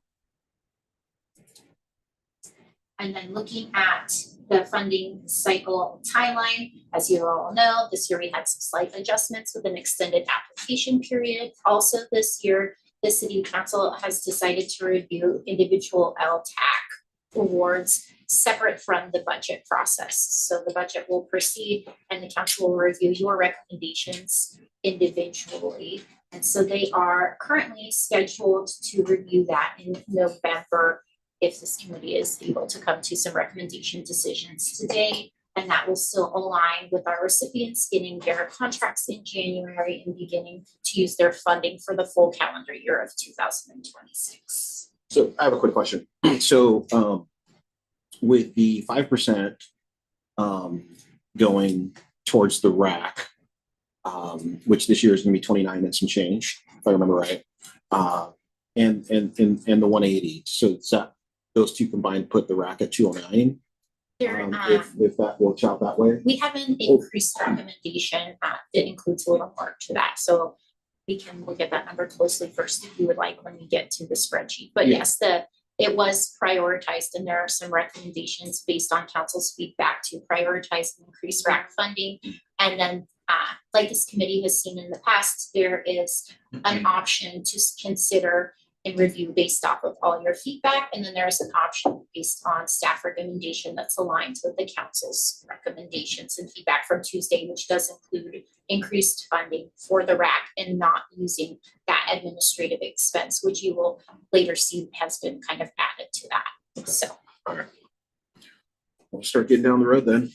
And then looking at the funding cycle timeline, as you all know, this year we had some slight adjustments with an extended application period. Also this year, the City Council has decided to review individual LTAC awards separate from the budget process. So the budget will proceed and the council will review your recommendations individually. And so they are currently scheduled to review that in November if this committee is able to come to some recommendation decisions today. And that will still align with our recipients getting their contracts in January and beginning to use their funding for the full calendar year of 2026. So I have a quick question. So with the 5% going towards the rack, which this year is going to be 29 and some change, if I remember right, and the 180. So it's that those two combined put the rack at 209. If that works out that way. We have an increased recommendation that includes a little more to that. So we can look at that number closely first if you would like when we get to the spreadsheet. But yes, it was prioritized and there are some recommendations based on council's feedback to prioritize and increase RAC funding. And then like this committee has seen in the past, there is an option to consider and review based off of all your feedback. And then there's an option based on staff recommendation that's aligned with the council's recommendations and feedback from Tuesday, which does include increased funding for the RAC and not using that administrative expense, which you will later see has been kind of added to that. So We'll start getting down the road then.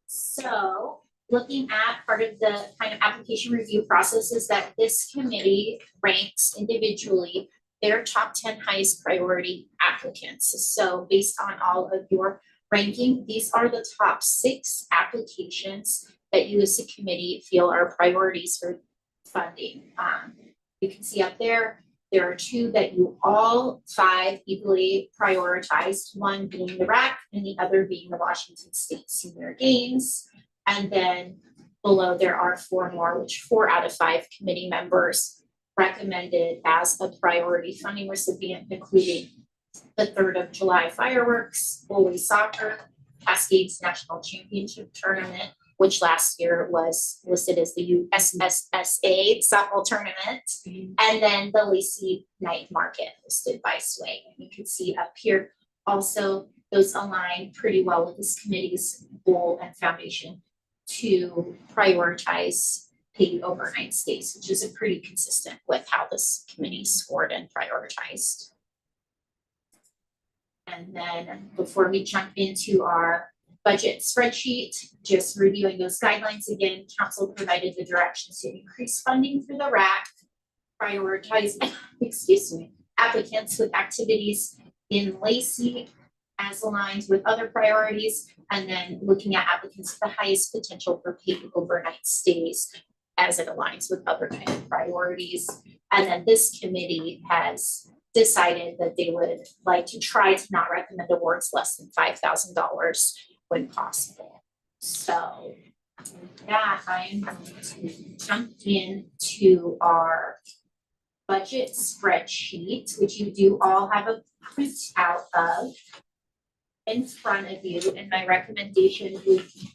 So looking at part of the kind of application review process is that this committee ranks individually their top 10 highest priority applicants. So based on all of your ranking, these are the top 6 applications that you as a committee feel are priorities for funding. You can see up there are 2 that you all 5 equally prioritized, one being the RAC and the other being the Washington State Senior Games. And then below there are 4 more, which 4 out of 5 committee members recommended as a priority funding recipient, including the 3rd of July fireworks, Always Soccer, Cascades National Championship Tournament, which last year was listed as the USSSA softball tournament, and then the Lacey Night Market listed by Sway. And you can see up here also those align pretty well with this committee's goal and foundation to prioritize paid overnight stays, which is pretty consistent with how this committee scored and prioritized. And then before we jump into our budget spreadsheet, just reviewing those guidelines again, council provided the directions to increase funding for the RAC, prioritize, applicants with activities in Lacey as aligned with other priorities, and then looking at applicants with the highest potential for paid overnight stays as it aligns with other kind of priorities. And then this committee has decided that they would like to try to not recommend awards less than $5,000 when possible. So yeah, I'm going to jump into our budget spreadsheet, which you do all have a printout of in front of you, and my recommendation would be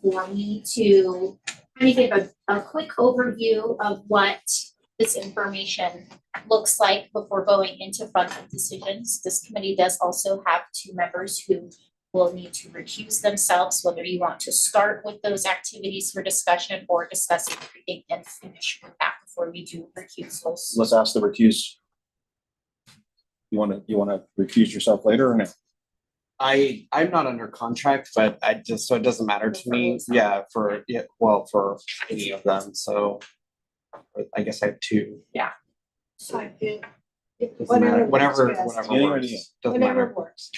for me to kind of give a quick overview of what this information looks like before going into funding decisions. This committee does also have 2 members who will need to recuse themselves, whether you want to start with those activities for discussion or discuss everything and finish with that before we do recusals. Let's ask the recuse. You wanna recuse yourself later or no? I'm not under contract, but so it doesn't matter to me. Yeah, for any of them. So I guess I have two. So I feel. Doesn't matter. Whatever works best. Any works. idea? Doesn't Whatever matter. works.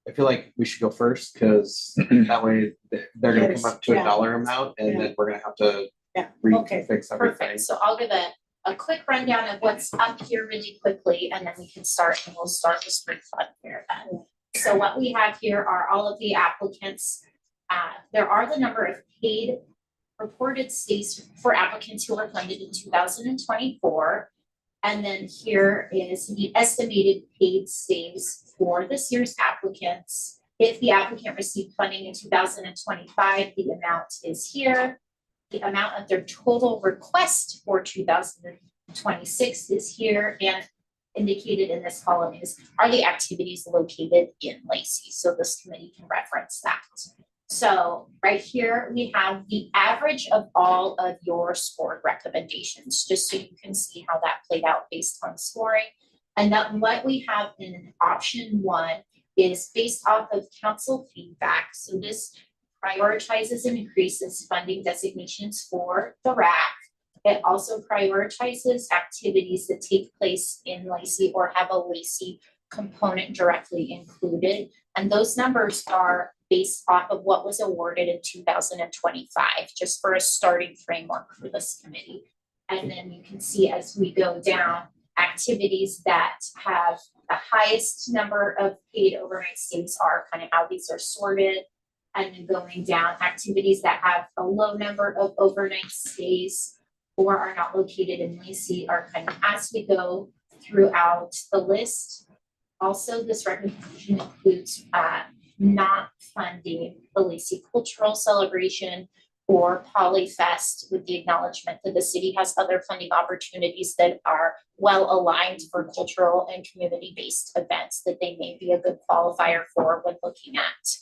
I feel like we should go first because that way they're gonna Yes, come up to a yeah. dollar amount and Yeah. then we're gonna have to Yeah, okay. fix everything. Perfect, so I'll give a quick rundown of what's up here really quickly, and then we can start, and we'll start with street fun fair then. So what we have here are all of the applicants. There are the number of paid reported stays for applicants who are funded in 2024. And then here is the estimated paid stays for this year's applicants. If the applicant received funding in 2025, the amount is here. The amount of their total request for 2026 is here, and indicated in this column are the activities located in Lacey. So this committee can reference that. So right here, we have the average of all of your scored recommendations, just so you can see how that played out based on scoring. And then what we have in option 1 is based off of council feedback. So this prioritizes and increases funding designations for the RAC. It also prioritizes activities that take place in Lacey or have a Lacey component directly included. And those numbers are based off of what was awarded in 2025, just for a starting framework for this committee. And then you can see as we go down, activities that have the highest number of paid overnight stays are kind of how these are sorted. And then going down, activities that have a low number of overnight stays or are not located in Lacey are kind of as we go throughout the list. Also, this recommendation includes not funding the Lacey Cultural Celebration or Polyfest, with the acknowledgement that the city has other funding opportunities that are well aligned for cultural and community-based events that they may be a good qualifier for when looking at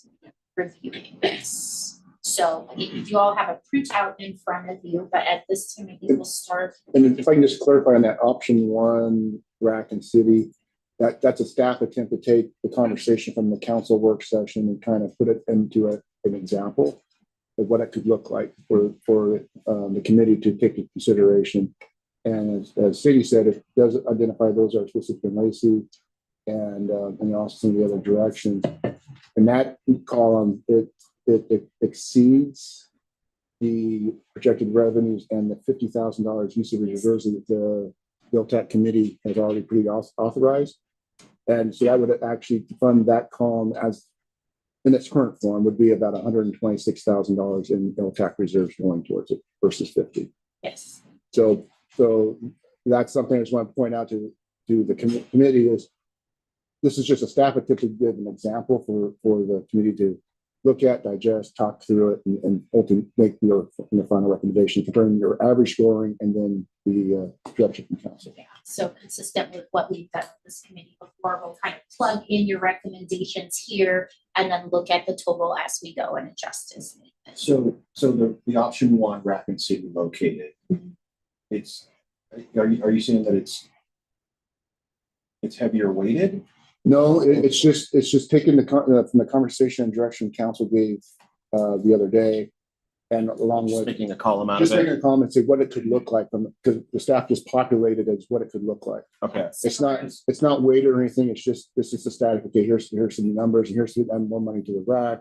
reviewing this. So you all have a printout in front of you, but at this time, we'll start. And if I can just clarify on that option 1, RAC and city, that's a staff attempt to take the conversation from the council work session and kind of put it into an example of what it could look like for the committee to take into consideration. And as City said, it does identify those are specific in Lacey and also some of the other directions. In that column, it exceeds the projected revenues and the $50,000 use of reserves that the LTAC committee has already pre-authorized. And so I would actually fund that column as in its current form would be about $126,000 in LTAC reserves going towards it versus 50. Yes. So that's something I just want to point out to the committee is this is just a staff attempt to give an example for the committee to look at, digest, talk through it, and ultimately make your final recommendation, comparing your average scoring and then the direction from council. Yeah, so consistent with what we've done with this committee before, we'll kind of plug in your recommendations here and then look at the total as we go and adjust as needed. So the option 1 RAC and city located. It's are you saying that it's heavier weighted? No, it's just taking from the conversation and direction council gave the other day, and along Just with making a column out just of making it. a comment, say what it could look like because the staff just populated as what it could look like. Okay. It's not weighted or anything. It's just a static. Okay, here's some numbers, and here's more money to the RAC.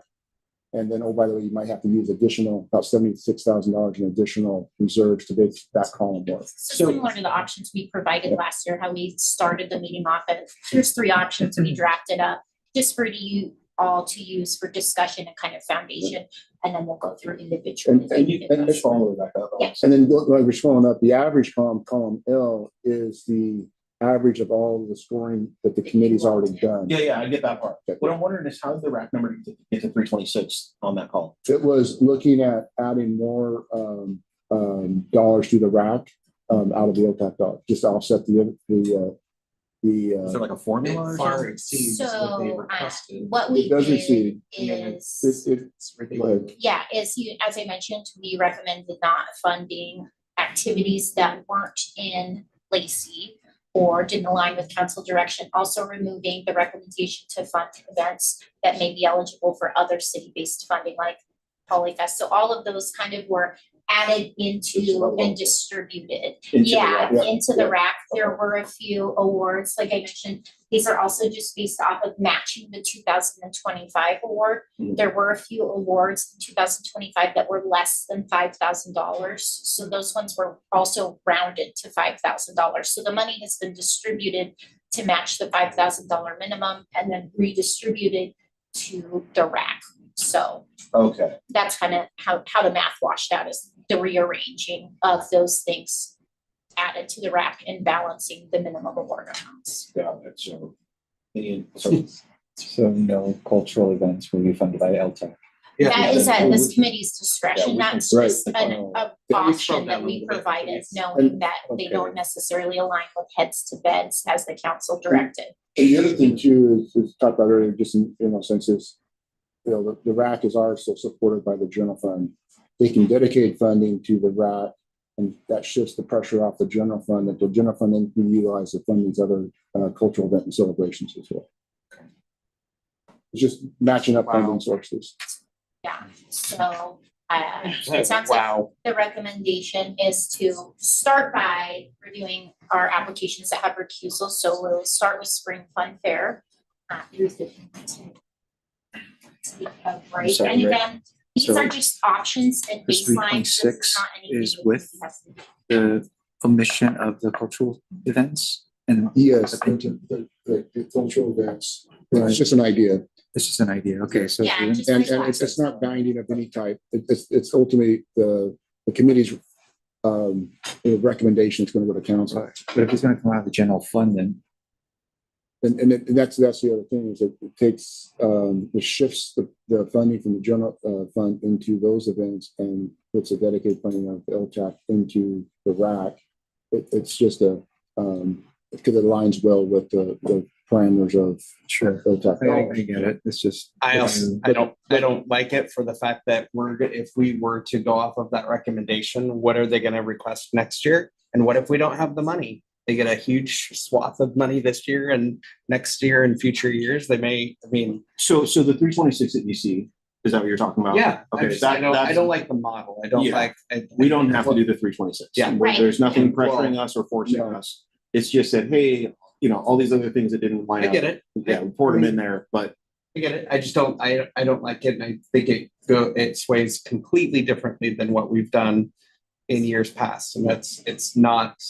And then, oh, by the way, you might have to use additional about $76,000 in additional reserves to make that column work. So similar to the options we provided last year, how we started the meeting off of, here's 3 options we drafted up just for you all to use for discussion and kind of foundation, and then we'll go through individually. And Just follow it back up. Yes. And then we're following up. The average column L is the average of all the scoring that the committee's already done. Yeah, I get that part. Okay. What I'm wondering is how did the RAC number get to 326 on that column? It was looking at adding more dollars to the RAC out of the LTAC dollar, just to offset the Is there like a formula or It far something? exceeds what they requested. What we It does did exceed. is. It's Go ridiculous. ahead. Yeah, as I mentioned, we recommended not funding activities that weren't in Lacey or didn't align with council direction, also removing the recommendation to fund events that may be eligible for other city-based funding like Polyfest. So all of those kind of were added into and distributed. Into the Yeah, rack. into the rack. There were a few awards, like I mentioned, these are also just based off of matching the 2025 award. There were a few awards in 2025 that were less than $5,000. So those ones were also rounded to $5,000. So the money has been distributed to match the $5,000 minimum and then redistributed to the rack. So Okay. that's kind of how the math washed out, is the rearranging of those things added to the rack and balancing the minimum award amounts. Got it. So, So no cultural events will be funded by LTAC. Yeah. That is at this we- committee's discretion, we can- that's right. just a option that we provided, knowing that they Okay. don't necessarily align with heads to beds as the council directed. And the other thing too is talked about earlier, just in sense is, the RAC is also supported by the general fund. They can dedicate funding to the RAC, and that shifts the pressure off the general fund, that the general fund then can utilize the funding's other cultural event and celebrations as well. It's just matching up funding sources. Yeah, so it sounds like Wow. the recommendation is to start by reviewing our applications that have recusal. So we'll start with Spring Fun Fair. Through the break, sorry, and Rick. again, these So are just options and this baselines. This 326 not anything is that with has to be- The omission of the cultural events, and Yes, the cultural events. It's just an idea. this is an idea. Okay, so. Yeah, just- And it's not binding of any type. It's ultimately the committee's recommendation is going to go to council. But if it's gonna come out of the general fund, then And that's the other thing, is it takes, it shifts the funding from the general fund into those events and puts a dedicated funding of LTAC into the RAC. It's just because it aligns well with the parameters of sure, LTAC. I get it. It's just. I also, I don't like it for the fact that if we were to go off of that recommendation, what are they gonna request next year? And what if we don't have the money? They get a huge swath of money this year, and next year and future years, they may, So the 326 that you see, is that what you're talking about? yeah. Okay, I don't like the model. I don't Yeah. like. We don't have to do the 326. Yeah. Right. There's nothing Well, pressuring us or forcing no. us. It's just that, hey, all these other things that didn't line I up. get it. Yeah, we poured them in there, but I get it. I just don't, I don't like it. And I think it sways completely differently than what we've done in years past. And it's not,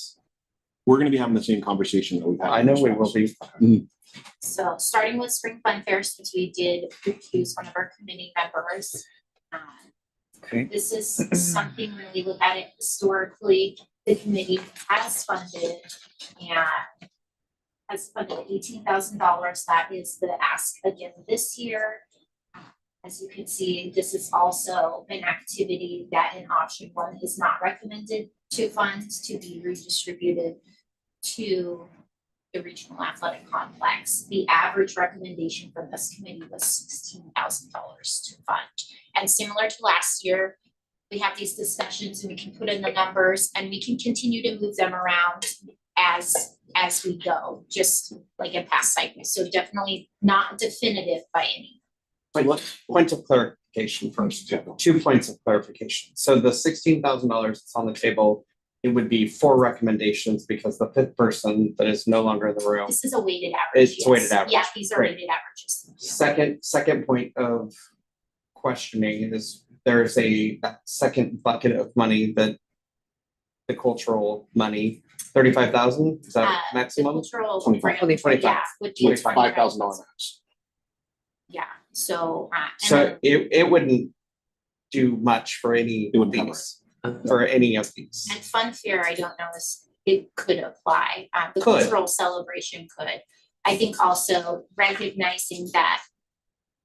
we're gonna be having the same conversation that we've had. I know we will be. So starting with Spring Fun Fair, since we did recuse one of our committee members. Okay. This is something when we look at it historically, the committee has funded and has funded $18,000. That is the ask again this year. As you can see, this is also an activity that in option one is not recommended to fund, to be redistributed to the regional athletic complex. The average recommendation from this committee was $16,000 to fund. And similar to last year, we have these discussions and we can put in the numbers and we can continue to move them around as we go, just like in past cycles. So definitely not definitive by any. Point of clarification first, 2 points of clarification. So the $16,000 that's on the table, it would be 4 recommendations because the 5th person that is no longer in the room. This is a weighted average. It's a weighted yes. average. Yeah, these are Great. weighted averages. Second point of questioning is there's that second bucket of money that the cultural money, 35,000, is that The maximum? cultural 25. grant, 25. yeah, would be it's $5,000 $25,000. max. Yeah, so, and So then it wouldn't do much for any It of wouldn't cover these, for any of these. and Fun Fair, I don't know, it could apply, the Could. cultural celebration could. I think also recognizing that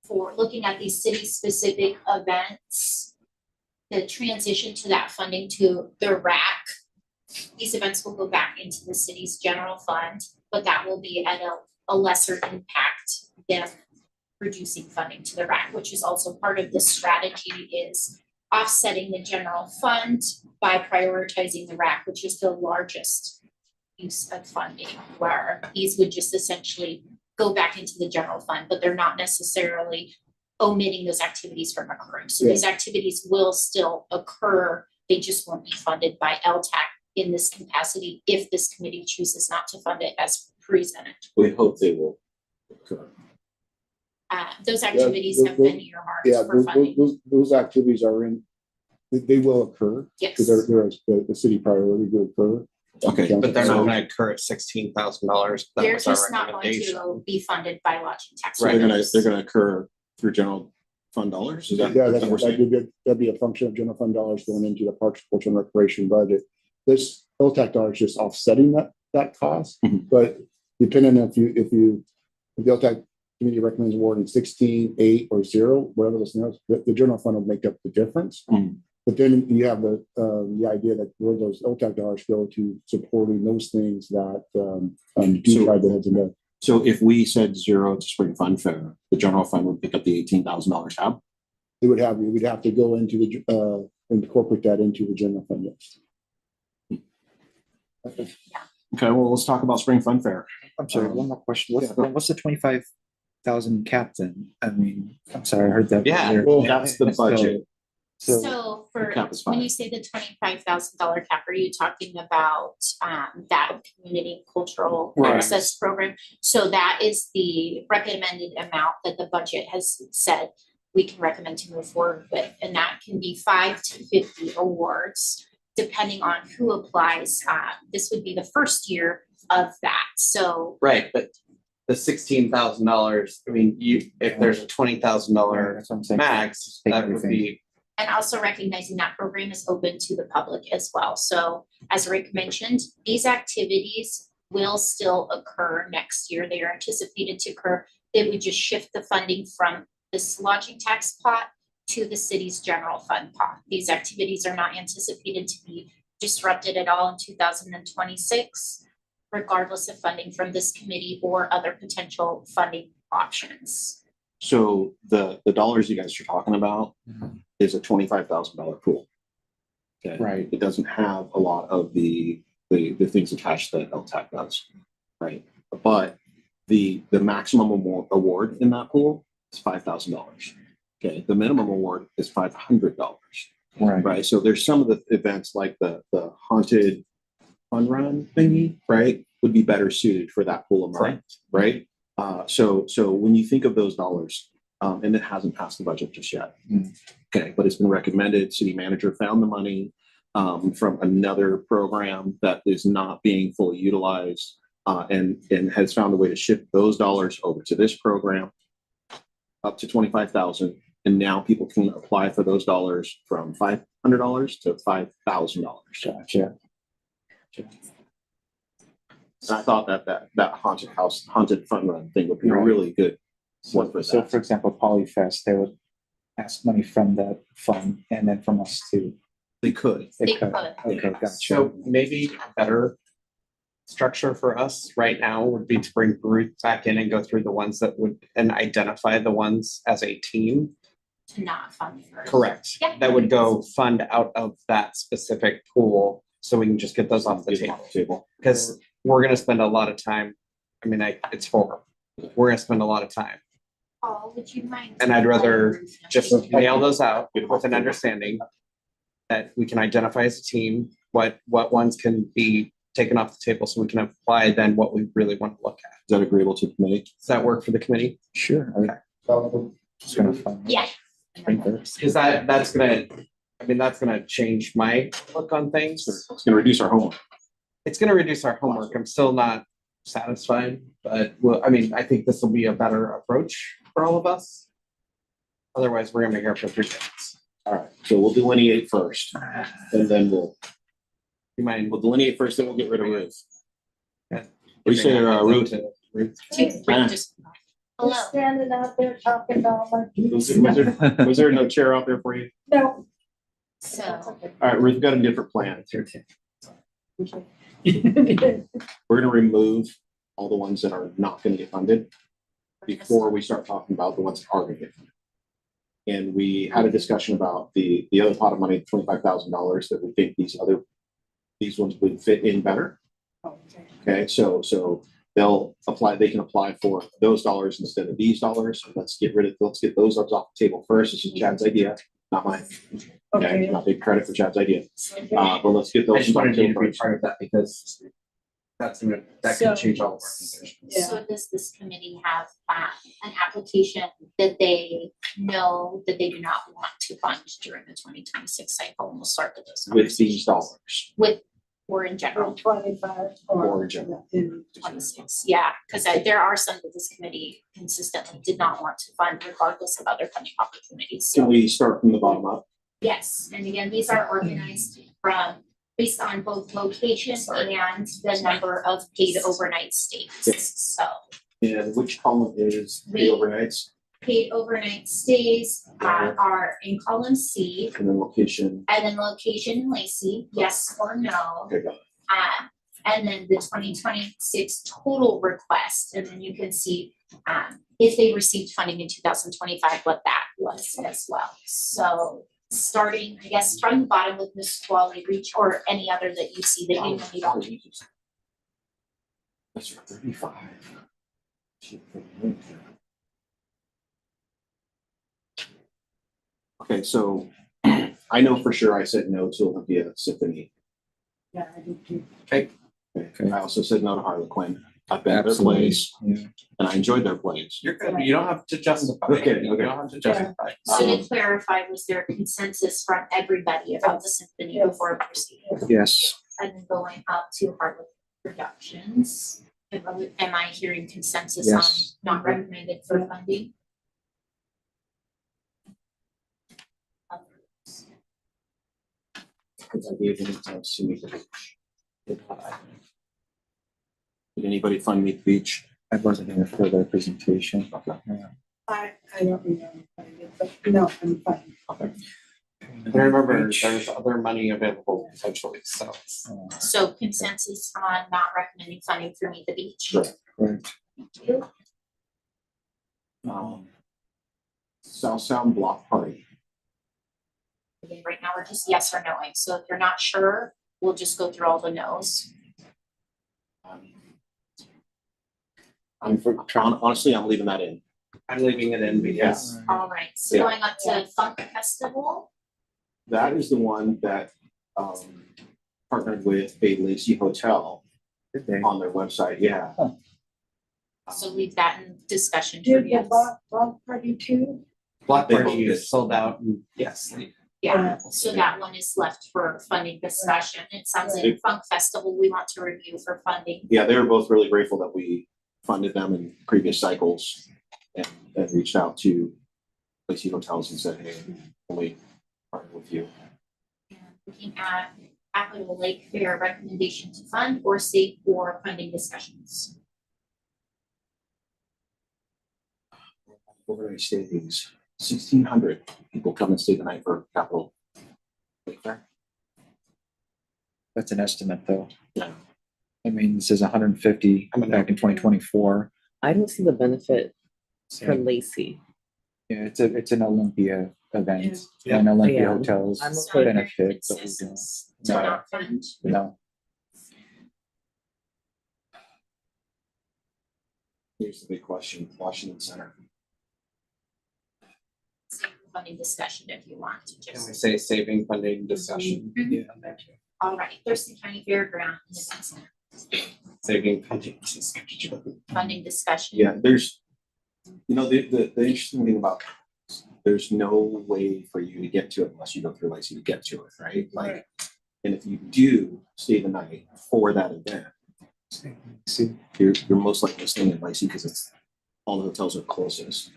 for looking at these city-specific events, the transition to that funding to the RAC, these events will go back into the city's general fund. but that will be at a lesser impact than reducing funding to the RAC, which is also part of the strategy is offsetting the general fund by prioritizing the RAC, which is the largest use of funding, where these would just essentially go back into the general fund, but they're not necessarily omitting those activities from occurring. So these activities will still occur. They just won't be funded by LTAC in this capacity if this committee chooses not to fund it as presented. We hope they will occur. Those activities have been earmarked Yeah, for funding. those activities are in, they will occur. Yes. Because the city priority will occur. Okay, But they're not gonna occur at $16,000. That They're was our just not going recommendation. to be funded by lodging tax. So revenues. they're gonna occur through general fund dollars? Is that Yeah, what we're saying? that'd be a function of general fund dollars going into the Parks, Culture and Recreation budget. This LTAC dollar is just offsetting that cost, Mhm. but depending on if the LTAC committee recommends awarding 16, 8, or 0, whatever the scenarios, the general fund will make up the difference. Mhm. But then you have the idea that where those LTAC dollars go to supporting those things that do try to heads in the. So if we said 0 to spring fun fair, the general fund would pick up the $18,000 tab? We'd have to go into the incorporate that into the general fund. Yes. Okay, well, let's talk about spring fun fair. I'm sorry, one more question. What's the 25,000 cap then? I mean, I'm sorry, I heard that. Yeah, earlier. well, that's the budget. So, So for, The cap is when fine. you say the $25,000 cap, are you talking about that community cultural Right. access program? So that is the recommended amount that the budget has said we can recommend to move forward with. And that can be 5 to 50 awards, depending on who applies. This would be the first year of that. So Right, but the $16,000, I mean, if there's a $20,000 that's what I'm saying. max, Take that would everything. be, and also recognizing that program is open to the public as well. So as Rick mentioned, these activities will still occur next year. They are anticipated to occur. They would just shift the funding from this lodging tax pot to the city's general fund pot. These activities are not anticipated to be disrupted at all in 2026, regardless of funding from this committee or other potential funding options. So the dollars you guys are talking about is a $25,000 pool. Okay. Right. It doesn't have a lot of the things attached that LTAC does, right? But the maximum award in that pool is $5,000. Okay, the minimum award is $500. Right. Right, so there's some of the events like the haunted fun run thingy, right, would be better suited for that pool of money, right? So when you think of those dollars, and it hasn't passed the budget just yet, okay, but it's been recommended. City manager found the money from another program that is not being fully utilized, and has found a way to shift those dollars over to this program, up to 25,000. And now people can apply for those dollars from $500 to $5,000. Gotcha. And I thought that haunted fun run thing would be a Right. really good one So, for so that. for example, Polyfest, they would ask money from that fund and then from us too. They could. They could. could. Okay, gotcha. so maybe a better structure for us right now would be to bring Ruth back in and go through the ones that would, and identify the ones as a team. To not fund first. Correct. Yeah. That would go fund out of that specific pool, so we can just get those off the Get them table. Because we're gonna spend a lot of time, I mean, it's horrible. We're gonna spend a lot of time, Paul, would you mind? and I'd rather just Thank you. nail those out with an understanding that we can identify as a team, what ones can be taken off the table, so we can apply then what we really want to look at. Is that agreeable to the committee? Does that work for the committee? Sure. Just gonna find. Yeah. Because that's gonna change my look on things. It's going to reduce our homework. It's gonna reduce our homework. I'm still not satisfied, but well, I mean, I think this will be a better approach for all of us. Otherwise, we're gonna be here for 3 minutes. All right, so we'll delineate first, and then we'll delineate first, then we'll get rid of Ruth. What do you say, Ruth? Ruth? Hello. Standing out there talking all like. Was there no chair out there for you? No. So, All right, Ruth, we've got a different plan. We're going to remove all the ones that are not gonna get funded before we start talking about the ones that are gonna get funded. And we had a discussion about the other pot of money, $25,000, that we think these ones would fit in better. Okay. Okay, so they can apply for those dollars instead of these dollars. Let's get those off the table first. This is Chad's idea, not mine. Okay, Okay. not big credit for Chad's idea. Okay. But let's get I those. just wanted you to off the be table part of that because that So- could change all of our decisions. Yeah. So does this committee have an application that they know that they do not want to fund during the 2026 cycle? And we'll start with those. With these conversations. dollars. Or in general. 25 Or in general. in 26, yeah, because there are some that this committee consistently did not want to fund regardless of other funding opportunities. Can So, we start from the bottom up? yes, and again, these are organized based on both location and the number of paid overnight stays. So And which column is the overnights paid overnight stays are in column C, and then location? and then location in Lacey, yes or no. Okay, got it. And then the 2026 total request, and then you can see if they received funding in 2025, what that was as well. So starting, I guess, from the bottom with Nisqually Reach or any other that you see that you know you don't. That's 35. Okay, so I know for sure I said no to Olympia Symphony. Yeah, I do too. Okay. I also said no to Harlequin. I've been to their Absolutely. plays Yeah. and I enjoyed their plays. You're good. You don't have to justify. it. Okay, You okay. don't have to justify. it. So to clarify, was there contemporary from everybody about the symphony Yes. before proceeding? Yes, And then going up to Harlequin Productions? Am I hearing consensus Yes. on not recommended for funding? Because I gave them to Meet the Beach. Did anybody fund Meet the Beach? I wasn't here for the presentation. Okay. Yeah. I don't remember, but no, I'm fine. And remember, there's other money available potentially, so. So consensus on not recommending funding for Meet the Beach? Sure. Right. Thank you. South Sound Block Party. Again, right now, we're just yes or noing, so if you're not sure, we'll just go through all the no's. Honestly, I'm leaving that in. I'm leaving it in because All right, so Yeah. going up to Funk Festival, That is the one that partnered with a Lacey Hotel Good day. on their website, yeah. so leave that in discussion for Did the yes. block party too? Block They Party both is sold out and yes. Yeah, so that one is left for funding discussion. It sounds like Funk Festival, we want to review for funding. Yeah, they were both really grateful that we funded them in previous cycles and reached out to Lacey Hotels and said, hey, can we partner with you? And looking at Capital Lake Fair recommendation to fund or save for funding discussions. Overnight stays, 1,600 people come and stay the night for Capital Lake Fair. That's an estimate though. Yeah. I mean, this is 150 I'm gonna- back in 2024. I don't see the benefit for Yeah, Lacey. it's an Olympia event Yeah. and Olympia Yeah. hotels I'm So okay. benefit, but we don't. consensus to No. not fund. No, Here's the big question, Washington Center. Save for funding discussion if you want to Can we just. say saving funding discussion? All right, Thurston County Fairground Event Center, Saving funding discussion. funding discussion. Yeah, there's, the interesting thing about there's no way for you to get to it unless you go through Lacey to get to it, right? Like, and if you do stay the night for that event, see, you're most likely staying in Lacey because it's all the hotels are closest.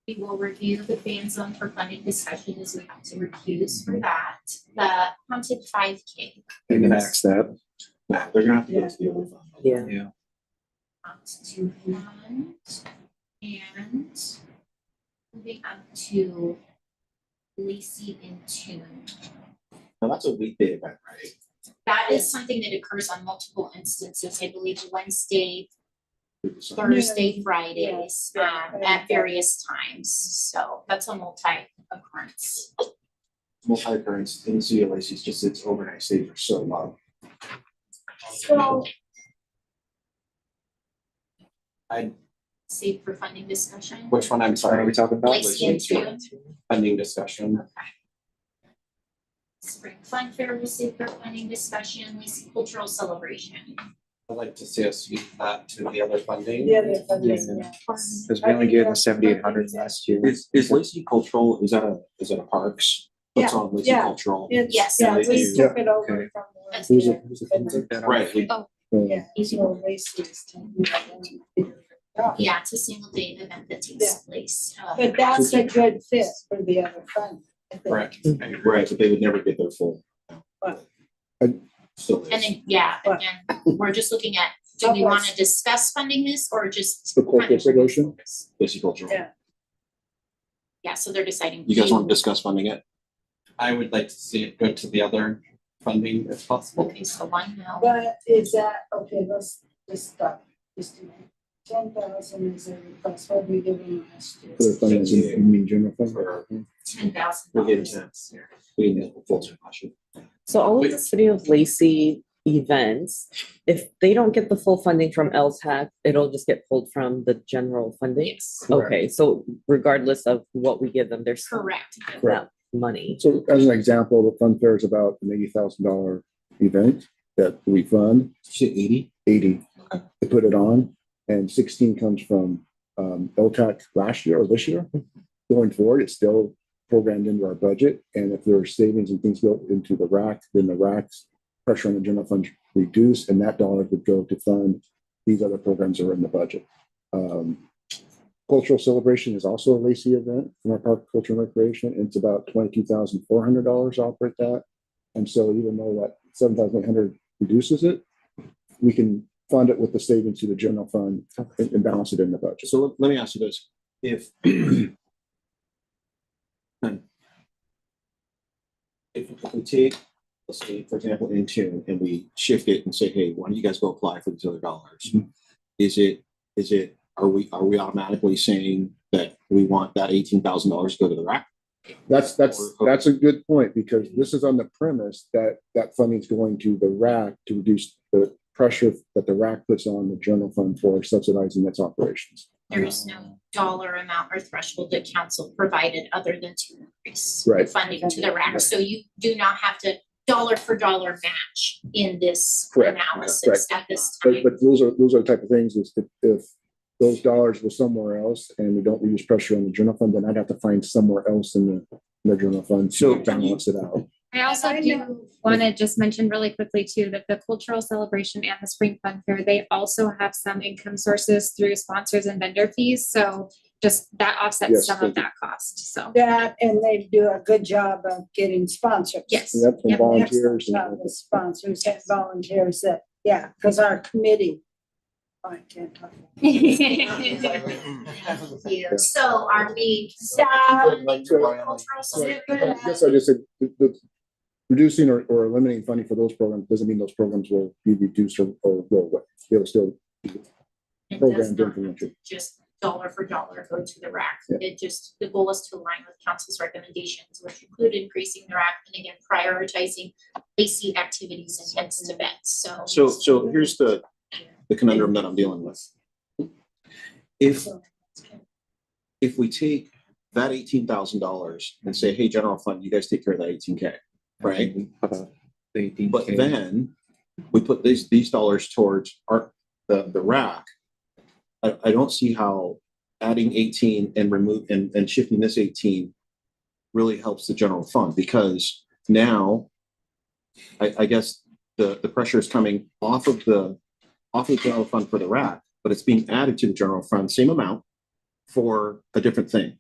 We will review the fan zone for funding discussion as we have to recuse for that. The haunted 5K. they can ask that. Nah, they're gonna have to go to the other fund. Yeah. Yeah. To fund and moving up to Lacey in Tune. Now, that's a weekday event, right? That is something that occurs on multiple instances. I believe Wednesday Thursday, Fridays, Yeah. at various times. So that's a multi-occurrence. Multi-occurrence in the city of Lacey, it's just its overnight stays are so low. So, Save for funding discussion. Which one? I'm What are sorry. we talking about? Lacey and June. Funding discussion. Spring Fun Fair will save for funding discussion, Lacey Cultural Celebration. I'd like to see us use that to the other funding. the other funding, Yeah. yeah. Because we only gave them 7,800 last year. Is Lacey Cultural, is that a parks? What's on Lacey Yeah. Cultural? It's, Yes. yeah, we Yeah. took it over Okay. from the. That's Who's rest it? of Who's it? it. Take that off. Right, we- Yeah, so Lacey's taking it. Yeah, it's a single day event that Yeah. takes place. But that's a good fit for the other fund. I think. Correct. right, but they would never get their full. What? Still And is. then, yeah, What? again, we're just looking at, do we want to discuss funding this or just? The cultural celebration? Lacey Cultural. Yeah. Yeah, so they're deciding. You guys want to discuss funding it? I would like to see it go to the other funding if possible. Okay, so one no. But is that, okay, let's just stop, just a minute. 10,000 is a request, what we given last year? For the funding, you mean general fund? Or $10,000. we'll get into that. We need a full discussion. So all of the City of Lacey events, if they don't get the full funding from LTAC, it'll just get pulled from the general funding? Yes. Okay, so regardless of what we give them, there's still Correct. that money. So as an example, the fun fair is about an $80,000 event that we fund, Did you say 80? 80 to put it on, and 16 comes from LTAC last year or this year. Going forward, it's still programmed into our budget, and if there are savings and things go into the rack, then the rack's pressure on the general fund reduce, and that dollar would go to fund these other programs that are in the budget. Cultural celebration is also a Lacey event from our Park Culture and Recreation. It's about $22,400 to operate that. And so even though that 7,800 reduces it, we can fund it with the savings to the general fund and balance it in the budget. So let me ask you this. If if we take, let's say, for example, Intune, and we shift it and say, hey, why don't you guys go apply for these other dollars? Is it, are we automatically saying that we want that $18,000 to go to the rack? That's a good point, because this is on the premise that that funding is going to the rack to reduce the pressure that the rack puts on the general fund for subsidizing its operations. There is no dollar amount or threshold that council provided other than to increase Right. funding to the rack. So you do not have to dollar for dollar match in this Correct. analysis at this But time. those are the type of things is if those dollars were somewhere else and we don't reduce pressure on the general fund, then I'd have to find somewhere else in the general fund to balance it out. I also I do know- want to just mention really quickly too, that the cultural celebration and the spring fun fair, they also have some income sources through sponsors and vendor fees. So just that offsets Yes, some thank of that cost. So. That, and they do a good job of getting sponsors. Yes. Yep, and Yep. volunteers. Excellent job with sponsors and volunteers that, yeah, because our committee, I can't talk. Thank you. So are we? Stop. funding cultural I celebration? guess I just said the reducing or eliminating funding for those programs doesn't mean those programs will be reduced or go away. They'll still It does programs not have implemented. to just dollar for dollar go to the rack. Yeah. It just, the goal is to align with council's recommendations, which include increasing the rack and again, prioritizing Lacey activities and hence events. So here's the conundrum that I'm dealing with. If we take that $18,000 and say, hey, general fund, you guys take care of that 18K, right? About the 18K. But then we put these dollars towards the rack. I don't see how adding 18 and shifting this 18 really helps the general fund, because now I guess the pressure is coming off of the general fund for the rack, but it's being added to the general fund, same amount, for a different thing.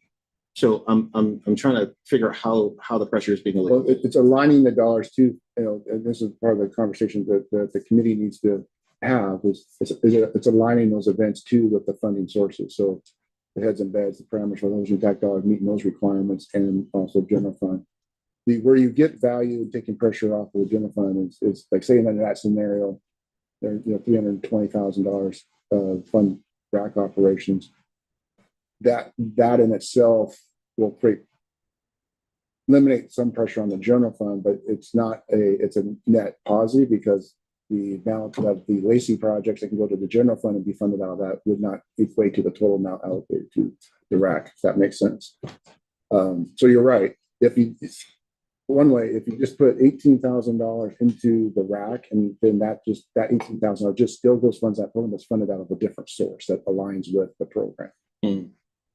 So I'm trying to figure out how the pressure is being Well, alleviated. it's aligning the dollars to, and this is part of the conversation that the committee needs to have it's aligning those events to with the funding sources. So the heads and beds, the parameters for those tax dollars, meeting those requirements, and also general fund. Where you get value and taking pressure off of the general fund is like saying in that scenario, there $320,000 fund rack operations. That in itself will eliminate some pressure on the general fund, but it's a net positive because the amount of the Lacey projects that can go to the general fund and be funded out of that would not equate to the total amount allocated to the rack, if that makes sense. So you're right. If you just put $18,000 into the rack, and then that $18,000 just still goes funds that program that's funded out of a different source that aligns with the program.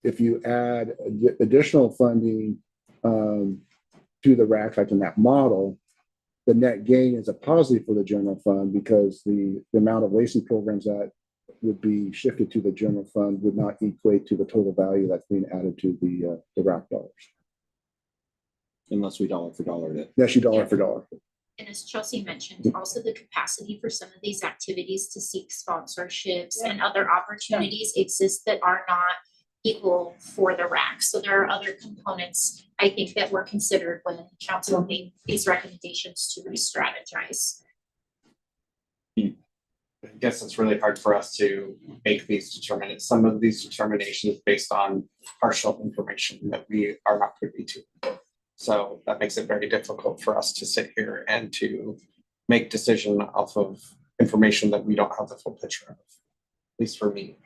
If you add additional funding to the rack, like in that model, the net gain is a positive for the general fund because the amount of Lacey programs that would be shifted to the general fund would not equate to the total value that's being added to the rack dollars. Unless we dollar for dollar it. Yes, you dollar for dollar. And as Chelsea mentioned, also the capacity for some of these activities to seek sponsorships and other opportunities exist that are not equal for the rack. So there are other components, I think, that were considered when council made these recommendations to re-strategize. I guess it's really hard for us to make some of these determinations based on partial information that we are not privy to. So that makes it very difficult for us to sit here and to make decision off of information that we don't have the full picture of, at least for me.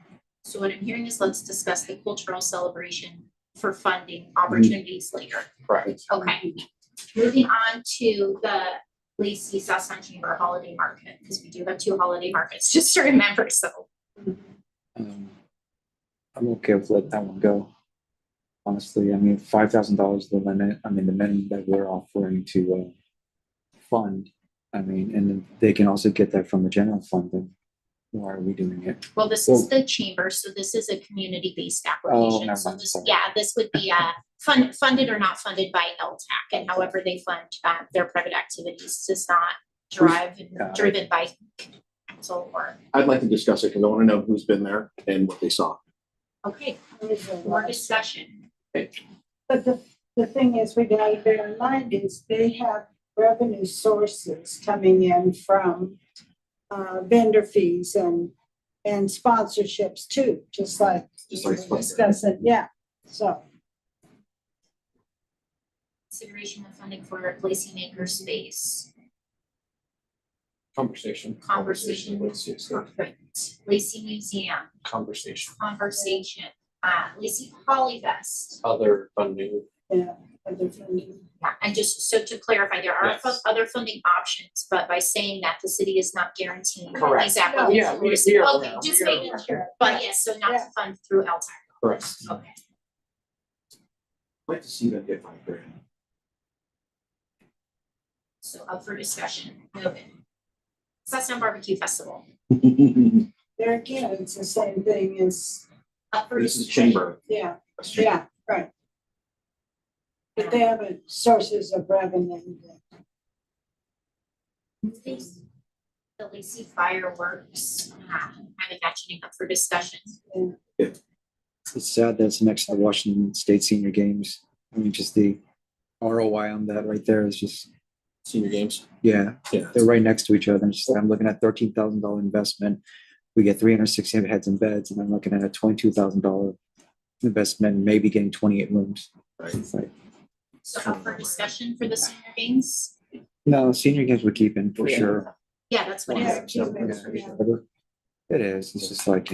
So what I'm hearing is let's discuss the cultural celebration for funding opportunities later. Correct. Okay, moving on to the Lacey South Sun Chamber Holiday Market, because we do have 2 holiday markets, just to remember, so. I'm okay with letting that one go. Honestly, I mean, $5,000 is the limit. I mean, the minimum that we're offering to fund. I mean, and then they can also get that from the general fund. Then why are we doing it? Well, this is the chamber, so this is a community-based application. never So mind, this, sorry. this would be funded or not funded by LTAC, and however they fund their private activities is not driven by council or. I'd like to discuss it because I want to know who's been there and what they saw. Okay, more discussion. But the thing is, we gotta bear in mind is they have revenue sources coming in from vendor fees and sponsorships too, just like we were discussing, yeah, so. Consideration of funding for Lacey Maker Space. Conversation. Perfect. Lacey Museum, Conversation. Lacey Polyfest. Other funding. Yeah, other funding. Yeah, and just so to clarify, there are Yes. other funding options, but by saying that, the city is not guaranteeing Correct. these applications. Yeah, we are Okay, aware. just We are making aware. sure, but yes, so not to fund through LTAC. Correct. Okay. I'd like to see them get $5,000. So up for discussion, moving. Southtown Barbecue Festival, There again, it's the same thing as, up for This is discussion. chamber. yeah, right. But they have sources of revenue. Moving. The Lacey fireworks, I'm imagining up for discussion. It's sad that it's next to the Washington State Senior Games. I mean, just the ROI on that right there is just, Senior games. yeah, Yeah. they're right next to each other. It's just, I'm looking at $13,000 investment. We get 360 heads and beds, and I'm looking at a $22,000 investment, maybe getting 28 rooms. Right. It's like, So up for discussion for the senior games? no, senior games we're keeping for Yeah. sure. Yeah, that's what it Yeah, is. It is. It's just like,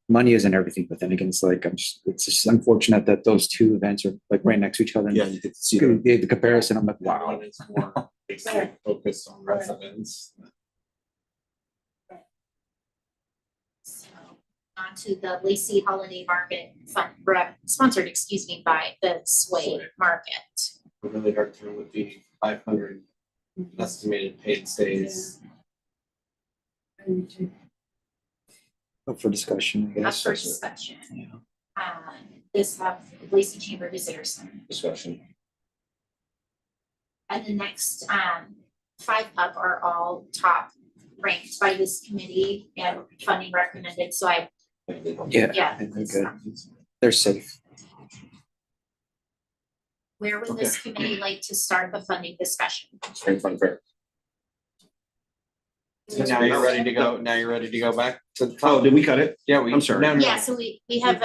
money isn't everything, but then again, it's like, it's just unfortunate that those 2 events are like right next to each other. And Yeah, you get to see them. the comparison, I'm like, wow. One is more basically focused on residents. So on to the Lacey Holiday Market sponsored, by the Sway Market. A really hard term would be 500 estimated paid stays. Up for discussion, I Up guess. for discussion. Yeah. This have Lacey Chamber Visitor Center. Discussion. And the next 5 up are all top ranked by this committee and funding recommended, so I, Yeah, yeah. they're good. They're safe. Where would this committee like to start the funding discussion? Spring Fun Fair. So now you're ready to go, now you're ready to go back to the Oh, top? did we cut it? Yeah, we. I'm sorry. No, no, Yeah, no. so we have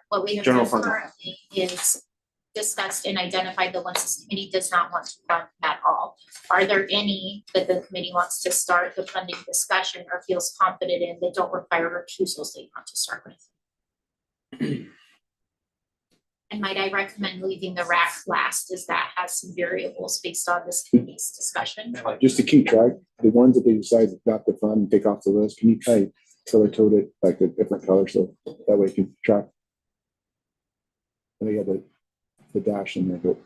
what we have General done fund. currently is discussed and identified the ones this committee does not want to fund at all. Are there any that the committee wants to start the funding discussion or feels confident in that don't require recusals they want to start with? And might I recommend leaving the RAC last, as that has some variables based on this committee's discussion? Just to keep track, the ones that they decide not to fund, take off the list, can you kind of color code it like a different color, so that way you can track? And they have the dash in there, but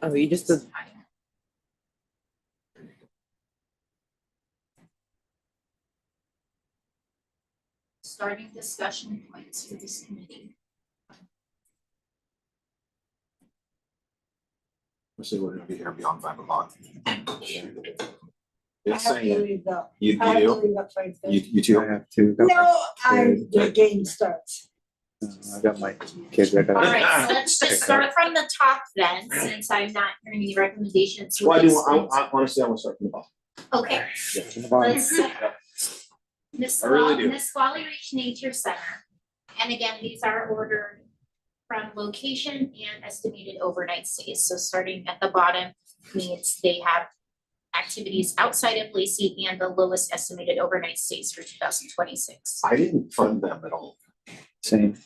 Oh, you just did, Starting discussion points for this committee. Let's say we're gonna be here beyond 5 o'clock. I It's have to saying, leave though. you I have to do, leave at 5:30. you I two. have to. No, the game starts. I got my kids. I got. All right, so let's just start from the top then, since I'm not hearing any recommendations. Well, I honestly, I want to start from the bottom. Okay, Yeah. let's, I really do. Nisqually Reach Nature Center. And again, these are ordered from location and estimated overnight stays. So starting at the bottom means they have activities outside of Lacey and the lowest estimated overnight stays for 2026. I didn't fund them at all. Same.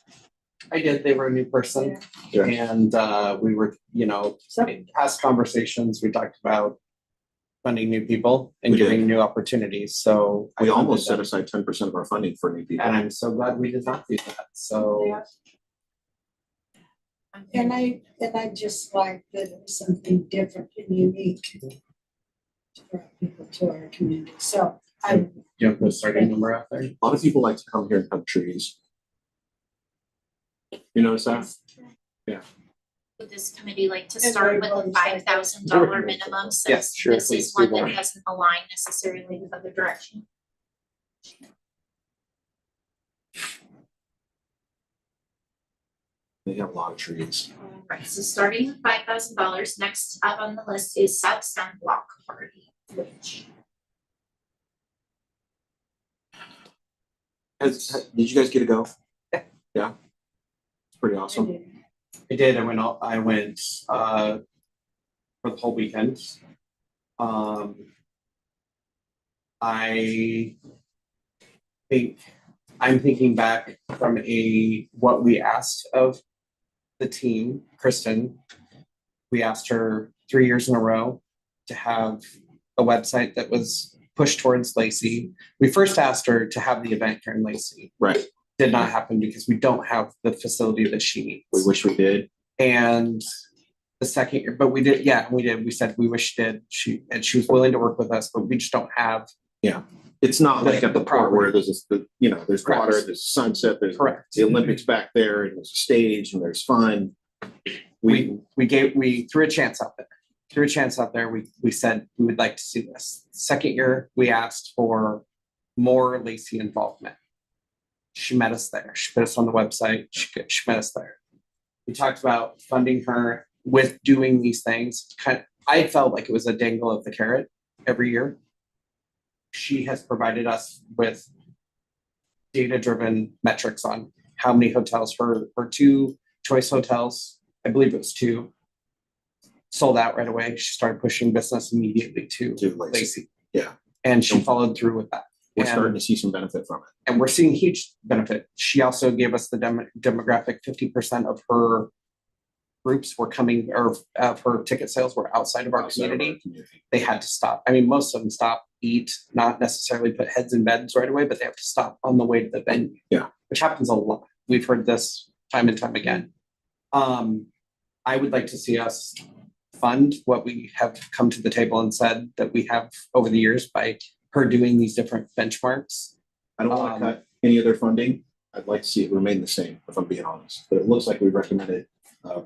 I did, they were a new person, Yeah. and we were, in past conversations, we talked about funding new people and We did. giving new opportunities, so. I We almost set funded aside 10% of our funding for new them, people. And I'm so glad we did not do that, so. Yeah. And I just like that it was something different and unique to bring people to our community. So I, You have the starting number out there? A lot of people like to come here and cut trees. You notice that? Would this committee like to And start with a everybody's like- $5,000 minimum, Yes, since sure, this please is do one that that. doesn't align necessarily with other direction? They have a lot of trees. Right, so starting with $5,000, next up on the list is South Sun Block Party, which Did you guys get to go? Yeah. Yeah. It's pretty awesome. I did, I went for the whole weekend. I think, I'm thinking back from what we asked of the team, Kristen. We asked her 3 years in a row to have a website that was pushed towards Lacey. We first asked her to have the event here in Lacey. Right. Did not happen because we don't have the facility that she needs. We wish we did. And the second year, but we did, yeah, we did. We said we wish she did. She was willing to work with us, but we just don't have. It's not like at the part where property. there's this, there's Correct. water, there's sunset, there's Correct. the Olympics back there, and there's a stage, and there's fun. We threw a chance out there. We said we would like to see this. Second year, we asked for more Lacey involvement. She met us there. She put us on the website. She met us there. We talked about funding her with doing these things. I felt like it was a dangle of the carrot every year. She has provided us with data-driven metrics on how many hotels, her 2 choice hotels, I believe it was 2, sold out right away. She started pushing business immediately to To Lacey. Lacey. Yeah. And she followed through with that. We're And- starting to see some benefit from it. And we're seeing huge benefit. She also gave us the demographic, 50% of her groups were coming, or of her ticket sales were outside of our Outside of our community. community. They had to stop. I mean, most of them stop, eat, not necessarily put heads in beds right away, but they have to stop on the way to the venue. Yeah. Which happens a lot. We've heard this time and time again. I would like to see us fund what we have come to the table and said that we have over the years by her doing these different benchmarks. I don't want to Um, cut any other funding. I'd like to see it remain the same, if I'm being honest. But it looks like we recommended a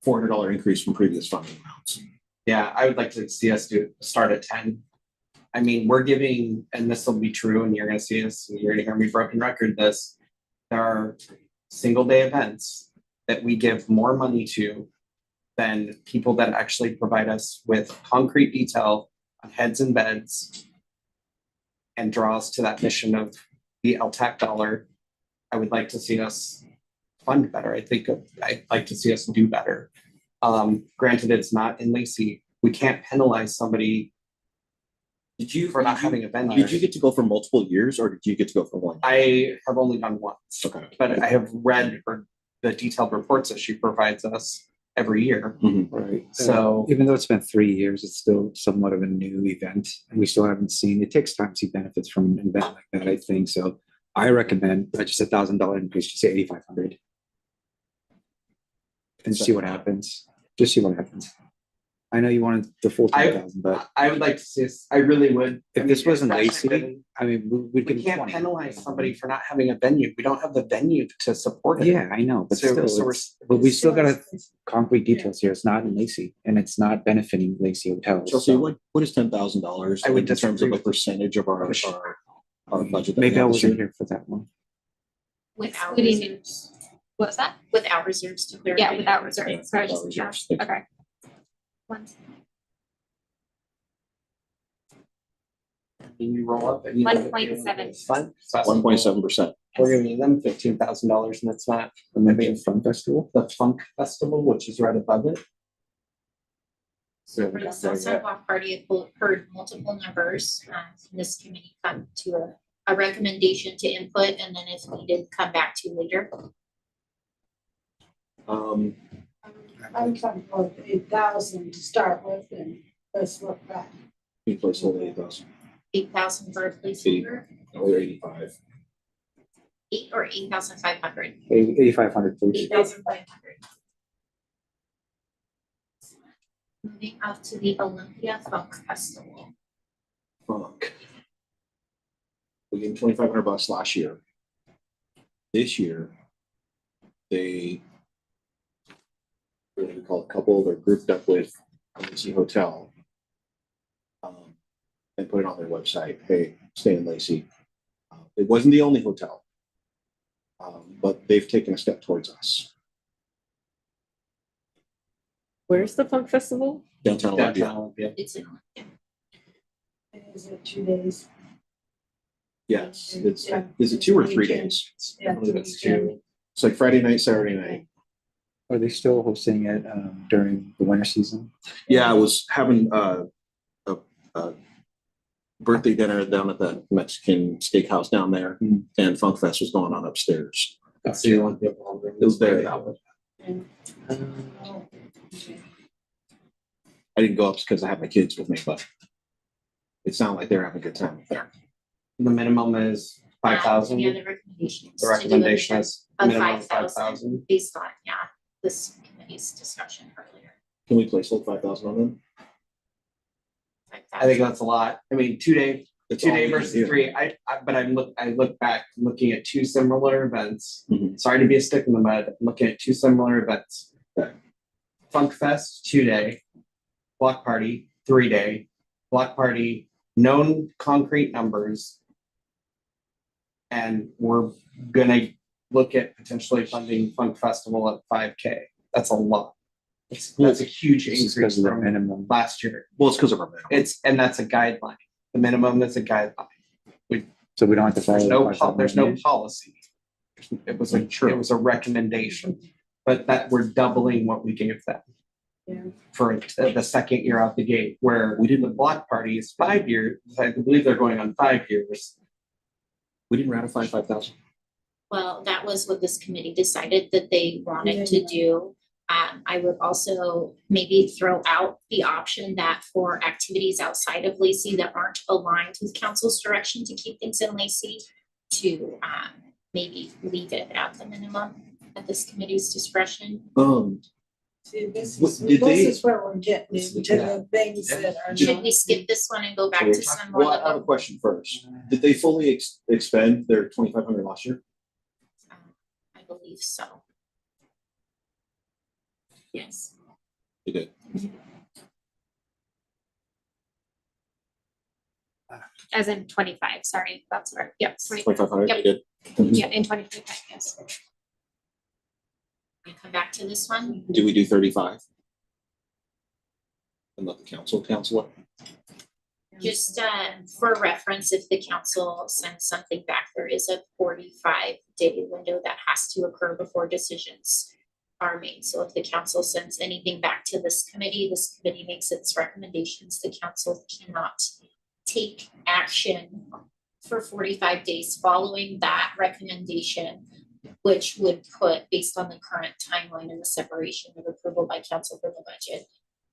$400 increase from previous funding amounts. Yeah, I would like to see us start at 10. I mean, we're giving, and this will be true, and you're gonna see us, and you're gonna hear me broken record this. There are single day events that we give more money to than people that actually provide us with concrete detail on heads and beds and draw us to that mission of the LTAC dollar. I would like to see us fund better. I'd like to see us do better. Granted, it's not in Lacey. We can't penalize somebody for not having a venue. Did you get to go for multiple years or did you get to go for one? I have only done once, Okay. but I have read the detailed reports that she provides us every year. Right. So- even though it's been 3 years, it's still somewhat of a new event, and we still haven't seen. It takes time to see benefits from an event like that, I think. So I recommend just $1,000 increase to say 8,500, and see what happens. Just see what happens. I know you wanted the full 10,000, but I would like to see us. I really would. if this wasn't especially Lacey, given- I mean, we'd give we them can't 20. penalize somebody for not having a venue. We don't have the venue to support it. Yeah, I know, but So- still, so we're- but we still got concrete details here. It's not in Lacey, and it's not benefiting Lacey hotels. Chelsea, so what is $10,000 I would in terms of disagree a percentage of our budget? that we maybe I have this wasn't year? here for that one. Without Excluding- reserves, What's that? without reserves to clear. Yeah, without reserve. Yeah, Sorry, without just, yeah, reserves. Thank you. okay. One, You roll up and you. 1.7. Fun. So 1.7%. We're giving them $15,000 and it's not And then the fun festival. the Funk Festival, which is right above it. So for the Southside Block Party, I've heard multiple numbers, from this committee come to a recommendation to input, and then if needed, come back to later. Um, I'm comfortable with 8,000 to start with, and let's look back. we place hold 8,000 8,000 for a placeholder, or 85. 8 or 8,500. 8,500, please. 8,500. Moving up to the Olympia Funk Festival. Fuck. We gave them $2,500 last year. This year, they what do we call it, couple, they're grouped up with Lacey Hotel. And put it on their website, hey, stay in Lacey. It wasn't the only hotel. But they've taken a step towards us. Where's the Funk Festival? Downtown Olympia. Downtown Olympia. It's in, Is it 2 days? Yes, it's, is it 2 or 3 days? I believe it's two. It's like Friday night, Saturday night. Are they still hosting it during the winter season? Yeah, I was having a birthday dinner down at the Mexican steakhouse down there, and Funk Fest was going on upstairs. It's the Olympia Ballroom. It was there. Oh, I didn't go up because I have my kids with me, but it sounded like they're having a good time. The minimum is 5,000. Yeah, the recommendation is The to do a recommendation is of minimum 5,000 based on, this committee's discussion earlier. Can we place hold 5,000 on them? I think that's a lot. I mean, 2 day, It's 2 all day we versus can do. 3. I look back looking at 2 similar events. Mhm. Sorry to be a stick in the mud, looking at 2 similar events. Okay. Funk Fest, 2 day, block party, 3 day, block party, known concrete numbers. And we're gonna look at potentially funding Funk Festival at 5K. That's a lot. That's a huge This is because increase of the from minimum. last year. Well, it's because of our minimum. And that's a guideline. The minimum is a guideline. So we don't have to follow. There's no policy. It was a recommendation, but that we're doubling what we gave them. Yeah. For the second year out the gate, where we did the block party is 5 years. I believe they're going on 5 years. We didn't ratify 5,000. Well, that was what this committee decided that they wanted to do. I would also maybe throw out the option that for activities outside of Lacey that aren't aligned with council's direction to keep things in Lacey, to maybe leave it at the minimum at this committee's discretion. See, this What- is, did they- this is where we're getting into the things that are. Should not- we skip this one and go back to some more Well, I have a question first. Did they fully expend their 2,500 last year? I believe so. Yes. They did. as in 25, sorry, that's right, yep, 25, 2,500, they Yep. did. yeah, in 2025, yes. We come back to this one. Do we do 35? And let the council it. Just for reference, if the council sends something back, there is a 45-day window that has to occur before decisions are made. So if the council sends anything back to this committee makes its recommendations. The council cannot take action for 45 days following that recommendation, which would put, based on the current timeline and the separation of approval by council for the budget,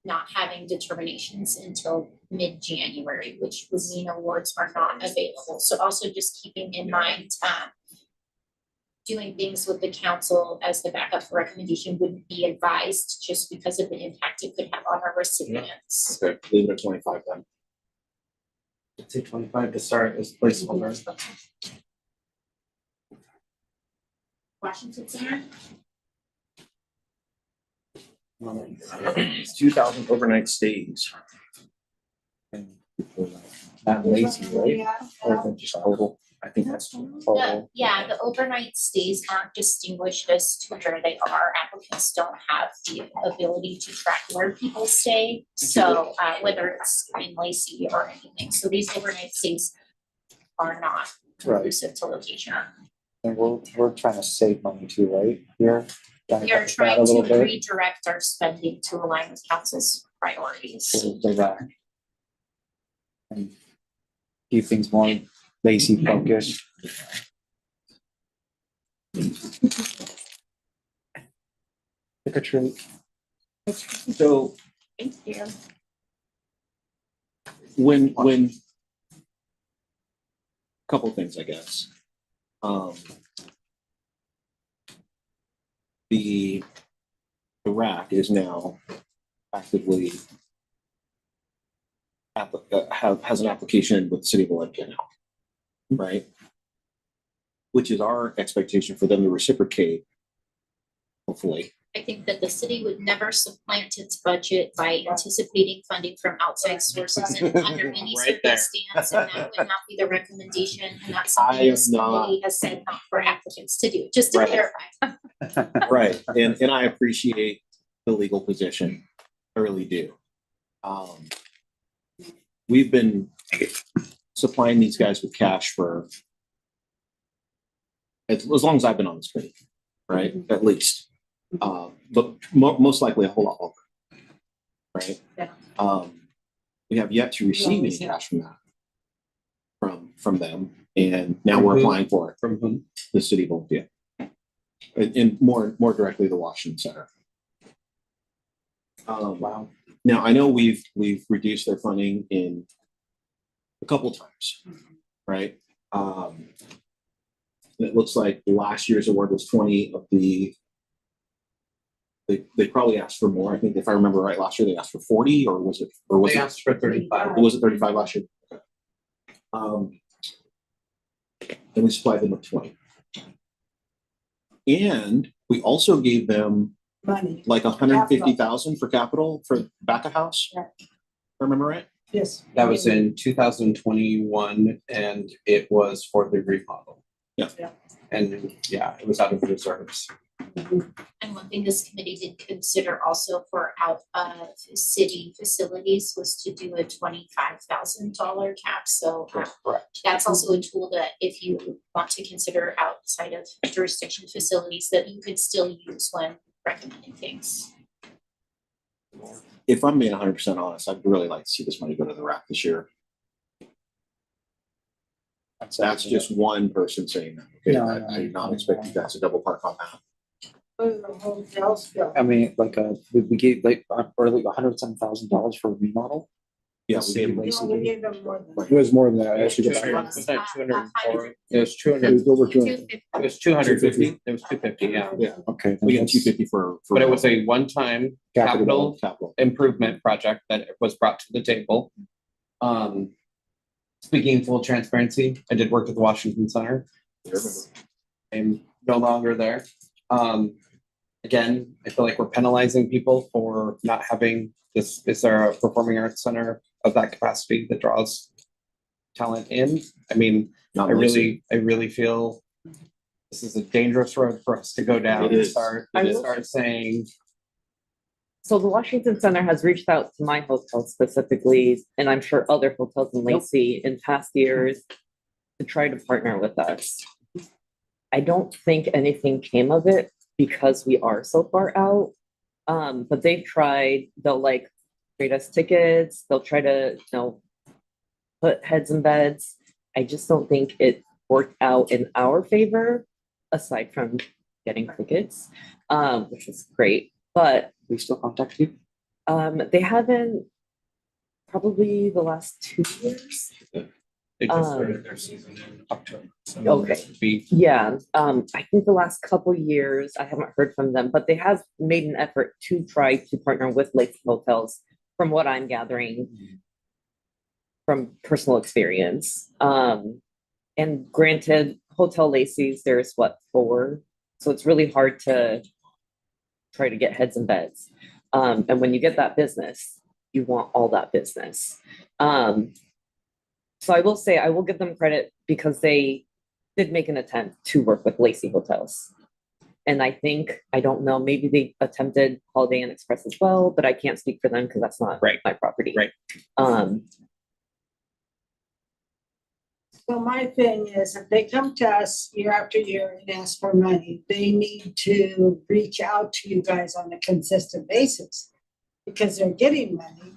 not having determinations until mid-January, which would mean awards are not available. So also just keeping in mind, doing things with the council as the backup for recommendation wouldn't be advised just because of the impact it could have on our recipients. Okay, leave it at 25 then. I'd say 25 to start as placeholder. Washington Center? It's 2,000 overnight stays. Not lazy, right? Or is it just total? I think that's Total. The overnight stays aren't distinguished as to where they are. Applicants don't have the ability to track where people stay. So whether it's in Lacey or anything, so these overnight stays are not conducive to location. And we're trying to save money too, right? Here. We are trying to redirect our spending to align with council's priorities. The rack. And keep things more lazy focused. Trick or treat. so Thank you. when couple things, I guess. The rack is now actively has an application with the city of Olympia now, right? Which is our expectation for them to reciprocate, hopefully. I think that the city would never supplant its budget by anticipating funding from outside sources and under any Right there. circumstance, and that would not be the recommendation, and that's I something am this not- committee has said not for applicants to do, just to Right. clarify. Right, and I appreciate the legal position, I really do. We've been supplying these guys with cash for as long as I've been on this committee, right, at least. But most likely a whole lot longer, right? Yeah. We have yet to receive any cash from that, from them, and now we're applying for it From whom? the city of Olympia. And more directly the Washington Center. Wow. Now I know we've reduced their funding in a couple times, right? It looks like last year's award was 20 of the. They probably asked for more. I think if I remember right, last year they asked for 40, or was it? They asked for 35. Was it 35 last year? Okay. And we supplied them with 20. And we also gave them Money, like 150,000 for capital for back of house. Yeah. If I remember right? yes. That was in 2021 and it was for the remodel. Yeah. Yeah. And yeah, it was out of reserves. And one thing this committee did consider also for out of city facilities was to do a $25,000 cap, so Correct. that's also a tool that if you want to consider outside of jurisdiction facilities that you could still use when recommending things. If I'm being 100% honest, I'd really like to see this money go to the rack this year. That's just one person saying that. Okay, No, I did not expect you guys to double park on that. Where the hotels go. I mean, like, we gave like early $107,000 for a remodel. Yeah, we gave them No, we give them more than. It was more than that. I actually got. 200. It Was that 204? It was was 200. over 200. It was 250. It was 250, yeah. Yeah, Okay. we get 250 for. But it was a one-time capital capital. improvement project that was brought to the table. Speaking full transparency, I did work at the Washington Center. I remember. I'm no longer there. Again, I feel like we're penalizing people for not having this. Is there a performing arts center of that capacity that draws talent in? I mean, Not I Lacey. really feel this is a dangerous road for us to go down It and is. start I will- start saying So the Washington Center has reached out to my hotel specifically, and I'm sure other hotels in Lacey in past years to try to partner with us. I don't think anything came of it because we are so far out. But they've tried, they'll like trade us tickets, they'll try to, put heads in beds. I just don't think it worked out in our favor, aside from getting tickets, which is great. But We still contact you? they haven't probably the last 2 years. They just started their season in October. So Okay. this would be Yeah, I think the last couple years I haven't heard from them, but they have made an effort to try to partner with Lake Hotels, from what I'm gathering from personal experience. And granted, Hotel Lacey's, there's what, 4? So it's really hard to try to get heads in beds. And when you get that business, you want all that business. So I will say, I will give them credit because they did make an attempt to work with Lacey Hotels. And I think, I don't know, maybe they attempted Holiday Inn Express as well, but I can't speak for them because that's not Right. my property. Right. So my thing is, if they come to us year after year and ask for money, they need to reach out to you guys on a consistent basis. Because they're getting money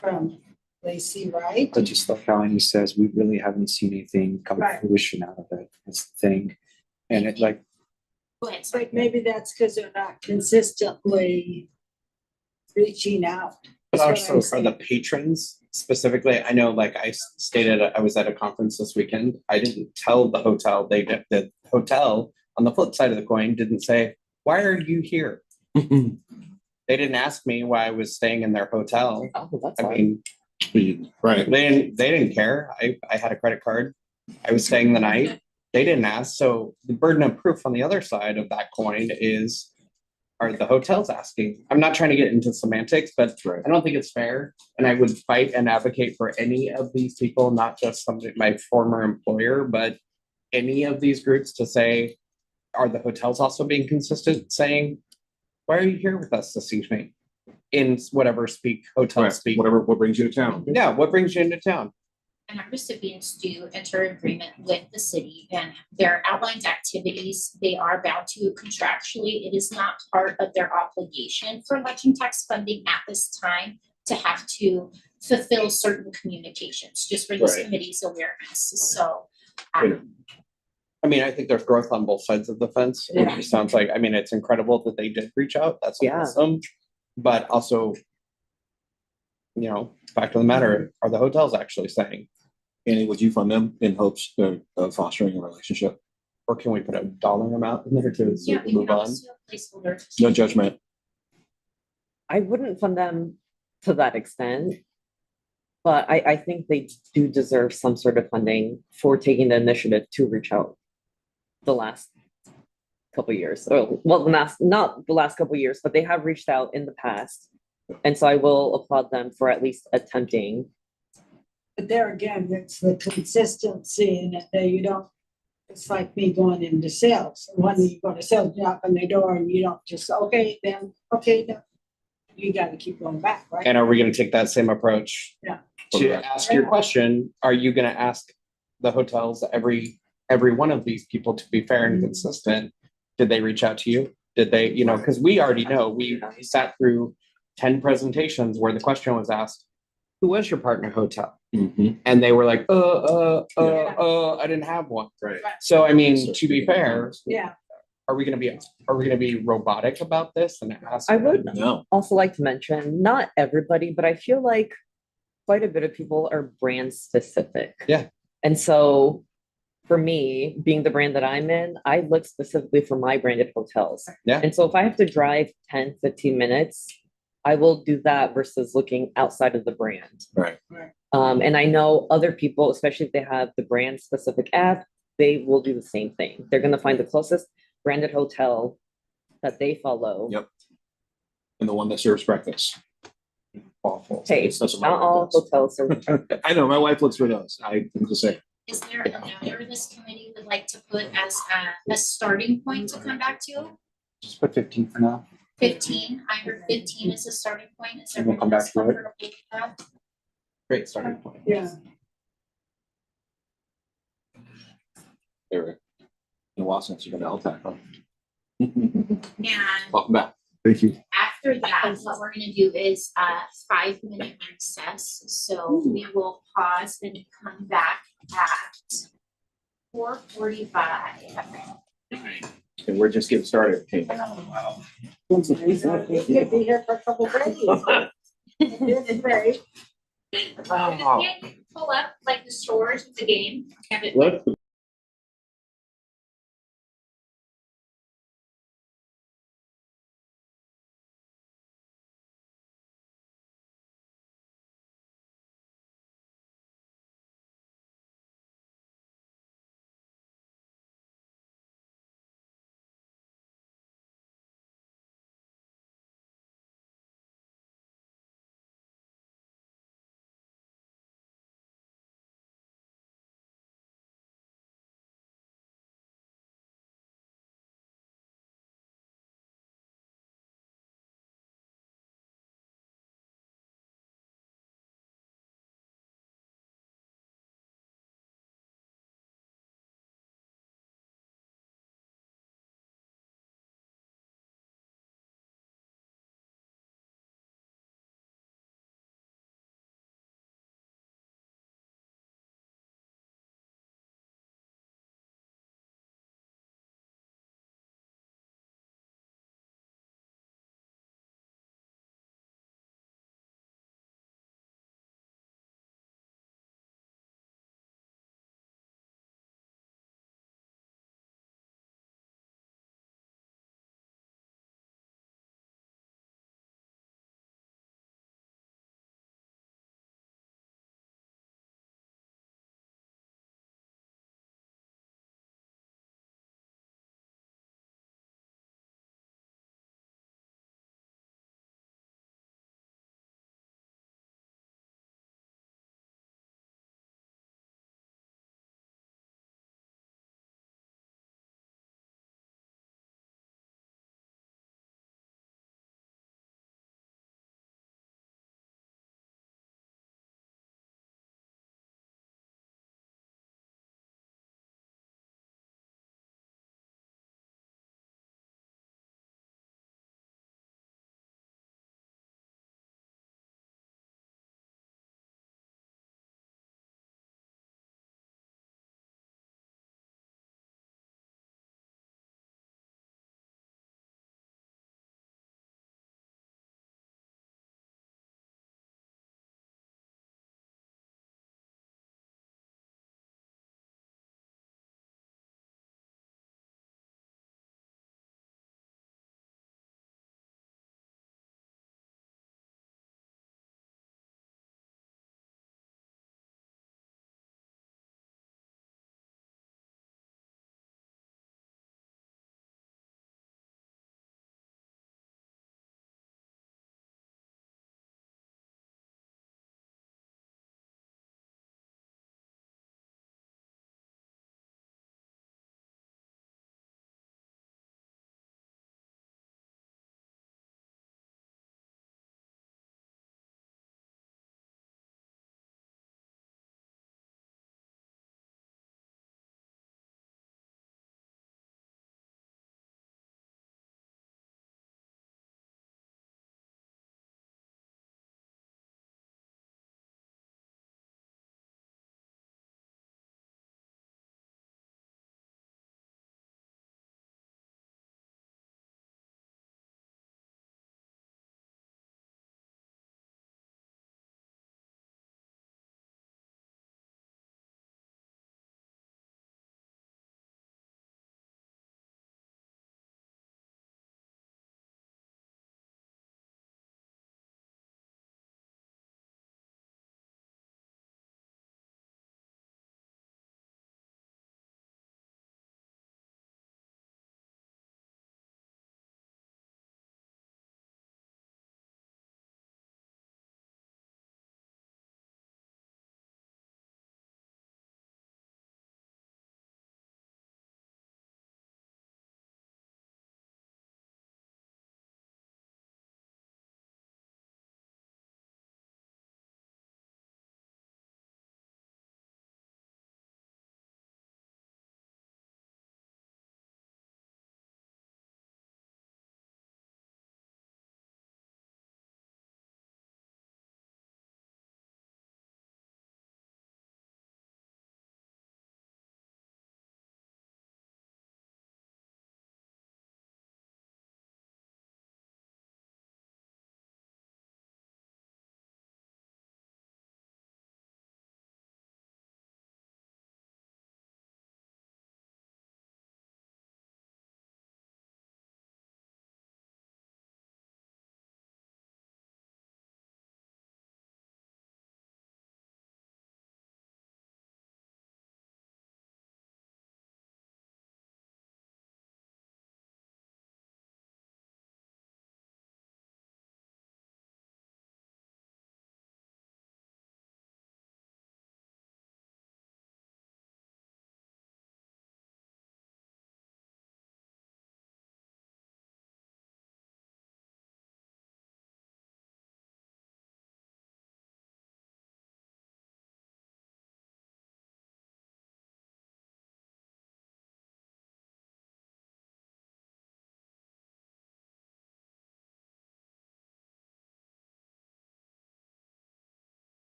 from Lacey, right? But just like how Annie says, we really haven't seen anything come to Right. fruition out of it. That's the thing. And it like, Go ahead, It's sorry. like maybe that's because they're not consistently reaching out. But That's what also I'm for saying. the patrons specifically, I know, like I stated, I was at a conference this weekend. I didn't tell the hotel, the hotel on the flip side of the coin didn't say, why are you here? They didn't ask me why I was staying in their hotel. Oh, that's I odd. mean, Right. they didn't care. I had a credit card. I was staying the night. They didn't ask. So the burden of proof on the other side of that coin is, are the hotels asking? I'm not trying to get into semantics, but Right. I don't think it's fair. And I would fight and advocate for any of these people, not just somebody, my former employer, but any of these groups to say, are the hotels also being consistent saying, why are you here with us this evening? In whatever hotel Right. speak. Whatever, what brings you to town? Yeah, what brings you into town? And our recipients do enter agreement with the city and their outlined activities, they are bound to contractually. It is not part of their obligation for lodging tax funding at this time to have to fulfill certain communications, just for this Right. committee's awareness. So Yeah. I mean, I think there's growth on both sides of the fence. It just sounds like, I mean, it's incredible that they did reach out. That's Yeah. awesome. But also, fact of the matter, are the hotels actually saying, Annie, would you fund them in hopes of fostering a relationship? or can we put a dollar amount in there to yeah, we move can on? also placeholder. No judgment. I wouldn't fund them to that extent. But I think they do deserve some sort of funding for taking the initiative to reach out the last couple years. Well, not the last couple years, but they have reached out in the past. And so I will applaud them for at least attempting. But there again, it's the consistency in it that you don't, it's like me going into sales. When you go to sales, you knock on the door and you don't just, okay, then. You gotta keep going back, right? And are we gonna take that same approach? Yeah. To ask your question, are you gonna ask the hotels, every one of these people to be fair and consistent? Did they reach out to you? Did they, because we already know, we sat through 10 presentations where the question was asked, who was your partner hotel? Mhm. And they were like, I didn't have one. Right. So, I mean, to be fair, Yeah, are we gonna be robotic about this and ask? I would No. also like to mention, not everybody, but I feel like quite a bit of people are brand specific. Yeah. And so for me, being the brand that I'm in, I look specifically for my branded hotels. Yeah. And so if I have to drive 10, 15 minutes, I will do that versus looking outside of the brand. Right. And I know other people, especially if they have the brand specific app, they will do the same thing. They're going to find the closest branded hotel that they follow. Yep. And the one that serves breakfast. Awful. Hey, That's what my not all wife does. hotels are. I know, my wife looks for those. I'm just saying. Is there a number this committee would like to put as a starting point to come back to? just put 15 for now. 15. I heard 15 is the starting point. Is And we'll come everyone else back to it. comfortable with that? Great starting point. Yeah. There. In a while since you've been to LTAC, huh? And Welcome back. Thank you. after that, what we're gonna do is a 5-minute recess. So we will pause and come back at 4:45. And we're just getting started. Okay. You could be here for a couple of days. It's great. Just can't pull up like the stores with the game. Have it What?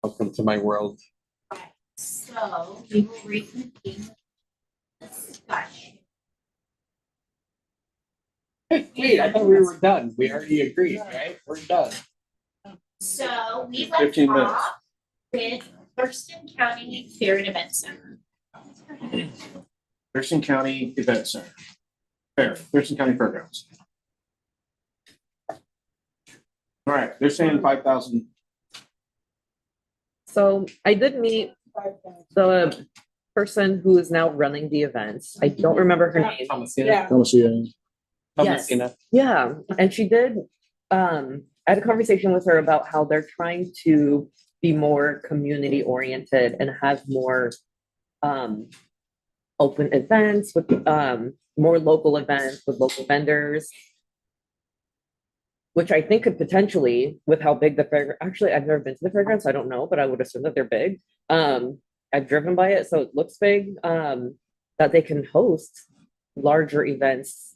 Welcome to my world. Right, so we will reconvene discussion. Wait, I thought we were done. We already agreed, right? We're done. So we left 15 minutes. off with Thurston County Fair and Event Center. Thurston County Event Center. Thurston County Fairgrounds. All right, they're saying 5,000. So I did meet the person who is now running the events. I don't remember her name. Yeah. Thomasina. Yes. Yeah, and she did, I had a conversation with her about how they're trying to be more community oriented and have more open events with more local events with local vendors. Which I think could potentially, with how big the fair, actually, I've never been to the fairgrounds, so I don't know, but I would assume that they're big. I've driven by it, so it looks big, that they can host larger events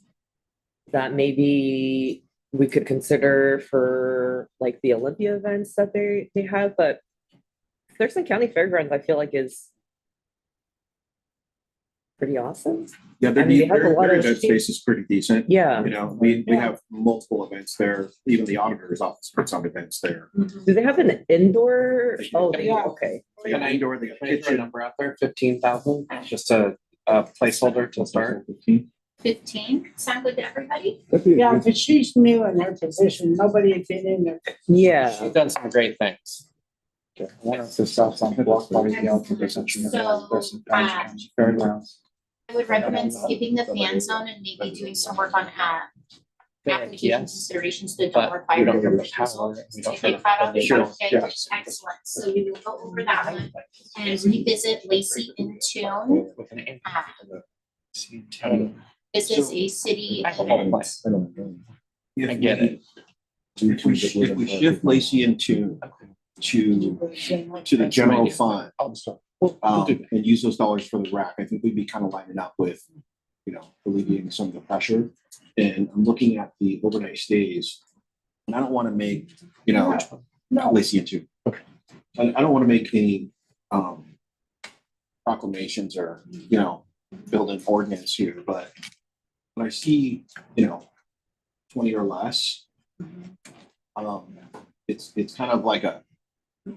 that maybe we could consider for like the Olympia events that they have, but Thurston County Fairgrounds, I feel like is pretty awesome. Yeah, I mean, they have a lot their of- event space is pretty decent. Yeah. You know, we have multiple events there. Even the auditor's office puts on events there. Do they have an indoor? They do. Oh, they do, Yeah. okay. They got indoor, they got Can I throw a kitchen. number out there? 15,000, just a placeholder to start. 15, sound good to everybody? Yeah, but she's new in her position. Nobody had been in there. Yeah. You've done some great things. One of the stops on block party, the Alpha Century. Fairgrounds. I would recommend skipping the fan zone and maybe doing some work on application Yes, considerations that but don't require we don't have the proposal. power, we don't Take have that off the- the Sure, okay, yes. excellent, so we will go over that one and revisit Lacey in Tune. With an impact. This is a city I have a whole event. plan. If I get we- it. If we shift Lacey into to the general fund, and use those dollars for the rack, I think we'd be kind of lining up with, you know, alleviating some of the pressure. And I'm looking at the overnight stays, and I don't want to make, you know, Lacey into. Okay. I don't want to make any proclamations or, you know, build an ordinance here, but when I see, you know, 20 or less, it's kind of like a,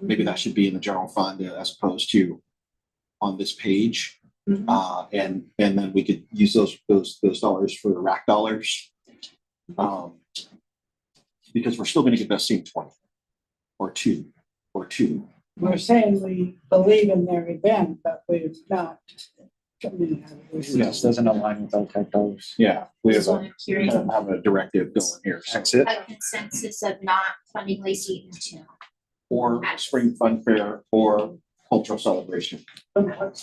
maybe that should be in the general fund as opposed to on this page. And then we could use those dollars for the rack dollars. Because we're still gonna get that same 20 or two. We're saying we believe in their event, but we've not. Yes, doesn't align with LTAC dollars. Yeah, we have So a, I'm curious, have a directive going here. So- a consensus of not funding Lacey in Tune. Or spring fun fair or cultural celebration, because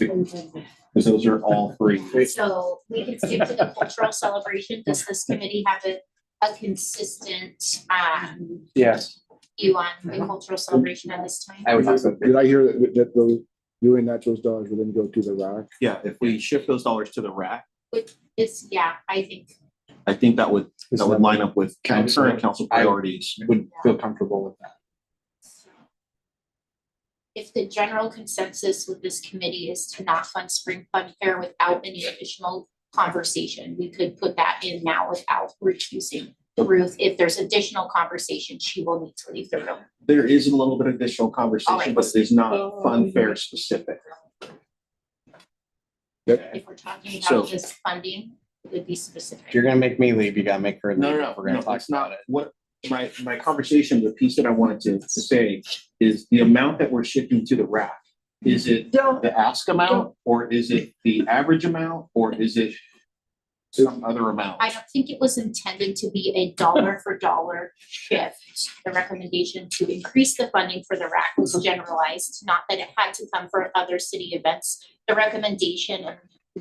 those are all free. So we can stick to the cultural celebration. Does this committee have a consistent Yes. view on the cultural celebration at this time? I would also. Did I hear that those, doing that, those dollars would then go to the rack? Yeah, if we shift those dollars to the rack, It's, yeah, I think that would line up with current council priorities. Would feel comfortable with that. if the general consensus with this committee is to not fund spring fun fair without any additional conversation, we could put that in now without recusing Ruth. If there's additional conversation, she will need to leave the room. There is a little bit of additional conversation, Alright. but it is not fun fair specific. If we're talking So- about just funding, it would be specific. If you're gonna make me leave, you gotta make her leave. No, We're gonna talk that's not about it. what my conversation, the piece that I wanted to say is the amount that we're shifting to the rack. Is it Don't, the ask amount, or is it the average amount, or is it some other amount? I don't think it was intended to be a dollar for dollar shift. The recommendation to increase the funding for the RAC was generalized, not that it had to come for other city events. The recommendation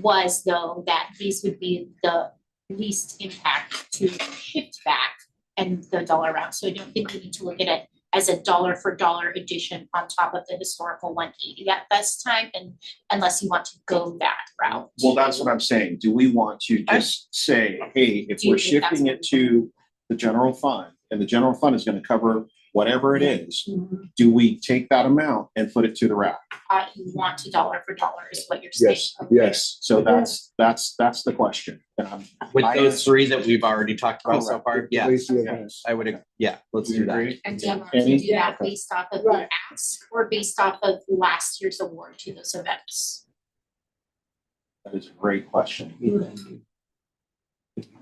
was though that these would be the least impact to shift back and the dollar amount. So I don't think we need to look at it as a dollar for dollar addition on top of the historical 180 at this time, and unless you want to go that route. Well, that's what I'm saying. Do we want to just say, hey, if Do you we're think that's shifting what it to the general fund, and the general fund is gonna cover whatever it is, Mhm. do we take that amount and put it to the rack? You want to dollar for dollar is what you're saying. Yes, Okay. yes. So that's the question. And With I those answer- three that we've already talked about so Correct. far, yeah, Lacey events. I would, yeah, let's do that. And do you want Any? to do that based off of the Right. ask or based off of last year's award to those events? That is a great question.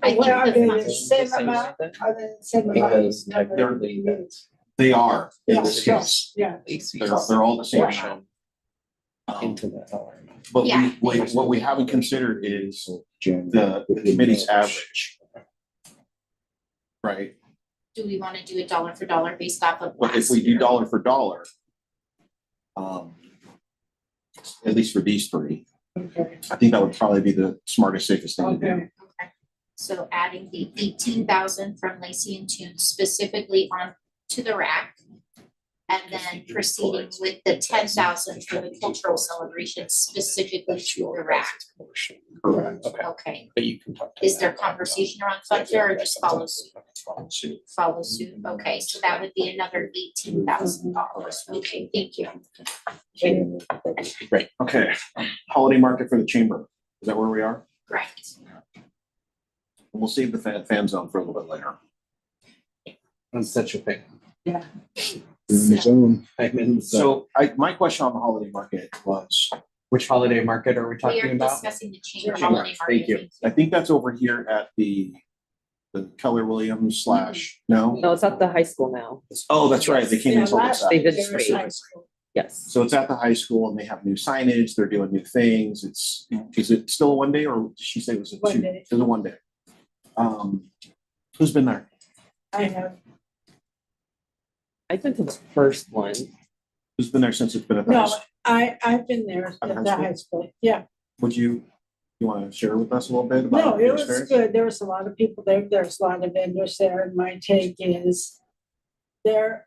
I think Well, are the they fun- the same amount? Are they the same amount? Because Number technically of that's They are in Yeah, this so, case. yeah. They're all the same Yeah. amount. Into that dollar amount. But Yeah. what we haven't considered is January. the committee's average. Right? Do we want to do a dollar for dollar based off of But if last we do year? dollar for dollar, at least for these three, Okay, I think that would probably be the smartest, safest thing to do. okay. Okay, so adding the 18,000 from Lacey and Tune specifically on to the rack. And then proceeding with the 10,000 for the cultural celebration specifically to the rack. Correct. Okay, but you can talk to Is there that. conversation around funfair or just follow suit? Follow suit, okay, so that would be another $18,000. Okay, thank you. Great. Okay, holiday market for the chamber. Is that where we are? Correct. We'll save the fan zone for a little bit later. I'm such a fan. In the zone. I'm in, So my question on the holiday market was, which holiday market are we We talking are about? discussing the chamber Chamber, holiday thank you. market. I think that's over here at the Keller Williams / no? No, it's at the high school now. Oh, that's right. They came Yeah, and told us last that. They did year was straight. high school. Yes. So it's at the high school and they have new signage, they're doing new things. Is it still a 1 day or did she say it was a 2? 1 day. It was a 1 day. Who's been there? I have, I've been to the first one. Who's been there since it's been at the high no, school? I've been there At the at the high school, yeah. Would you want to share with us a little bit about? No, it your was experience? good. There was a lot of people there. There's a lot of vendors there. And my take is there,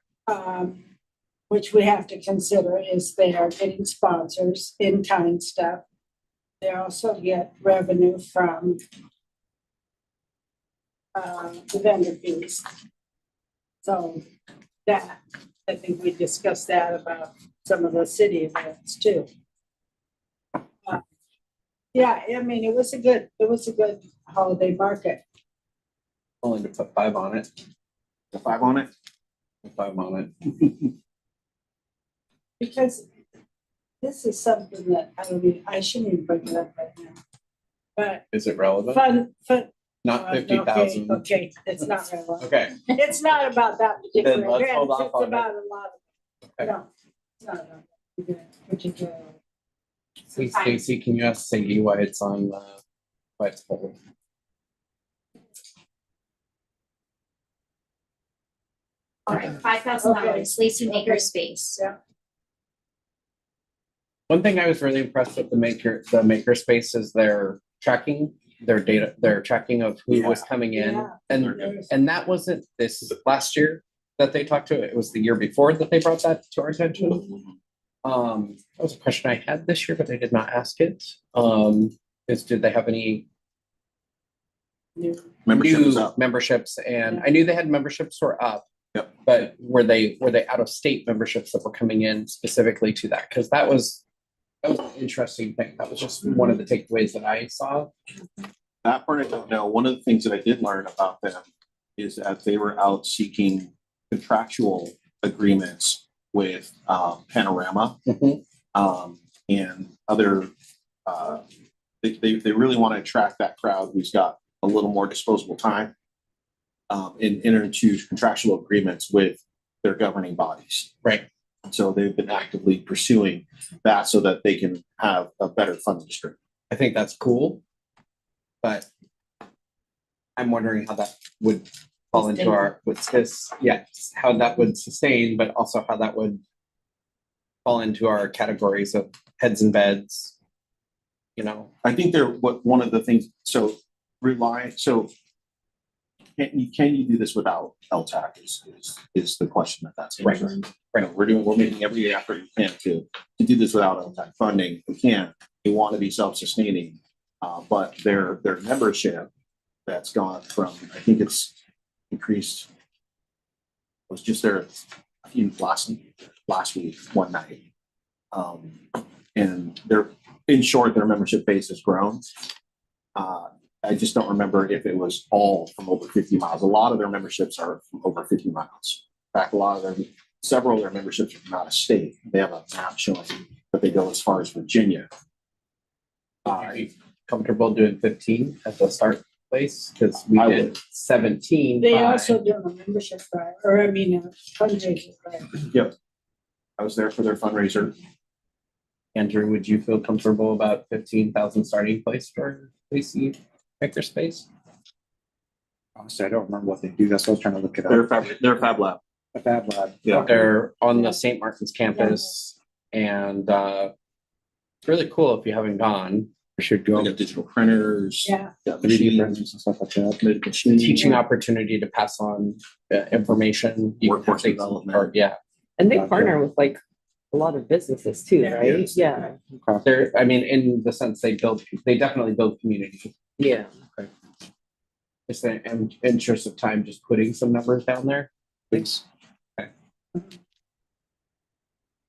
which we have to consider is they are getting sponsors, in-kind stuff. They also get revenue from the vendor fees. So that, I think we discussed that about some of the city events too. Yeah, I mean, it was a good holiday market. Willing to put 5 on it. The 5 on it? 5 on it. Because this is something that I shouldn't even bring it up right now. But Is it relevant? fun. Not 50,000. Okay, it's not relevant. Okay, It's not about that particular Then let's event, hold off it's on it. about a lot of, Okay. no, it's not about that particular. see, Stacy, can you ask Sadie why it's on, why it's hold? All right, $5,000, Lacey Makerspace. Yeah. One thing I was really impressed with the makerspace is their tracking, their data, their tracking of who was coming in. Yeah. And that wasn't this last year that they talked to, it was the year before that they brought that to our attention. That was a question I had this year, but I did not ask it. Did they have any Membership is new up. memberships? And I knew they had memberships were up. Yep. But were they out of state memberships that were coming in specifically to that? Because that was an interesting thing. That was just one of the takeaways that I saw. That part I don't know. One of the things that I did learn about them is that they were out seeking contractual agreements with Panorama and other. They really want to attract that crowd who's got a little more disposable time and enter into contractual agreements with their governing bodies. Right. So they've been actively pursuing that so that they can have a better funding stream. I think that's cool. But I'm wondering how that would fall into our, how that would sustain, but also how that would fall into our categories of heads and beds, you know? I think one of the things, can you do this without LTAC is the question that's Right. answering. Right. We're making every effort we can to do this without LTAC funding. We can't. We want to be self-sustaining, but their membership that's gone from, I think it's increased. was just there last week, one night. And in short, their membership base has grown. I just don't remember if it was all from over 50 miles. A lot of their memberships are from over 50 miles. In fact, several of their memberships are from out of state. They have a map showing that they go as far as Virginia. Are you comfortable doing 15 at the start place? Because we I did would. 17. They by- also do a membership drive, or I mean, a fundraiser drive. I was there for their fundraiser. Andrew, would you feel comfortable about 15,000 starting place for Lacey Makerspace? Honestly, I don't remember what they do. That's why I was trying to look it Their up. Fab Lab. A Fab Lab. Yeah. They're on the St. Martin's campus, and it's really cool if you haven't gone. We should They go. got digital printers. Yeah. Got 3D machines, printers and stuff like that. The machines. teaching opportunity to pass on information. You can Workforce take- development. or- Yeah, And they Gotcha. partner with like a lot of businesses too, Yeah. right? Yes. Yeah, Okay. they're, I mean, in the sense they definitely build community. yeah. Just in interest of time, just putting some numbers down there. Thanks.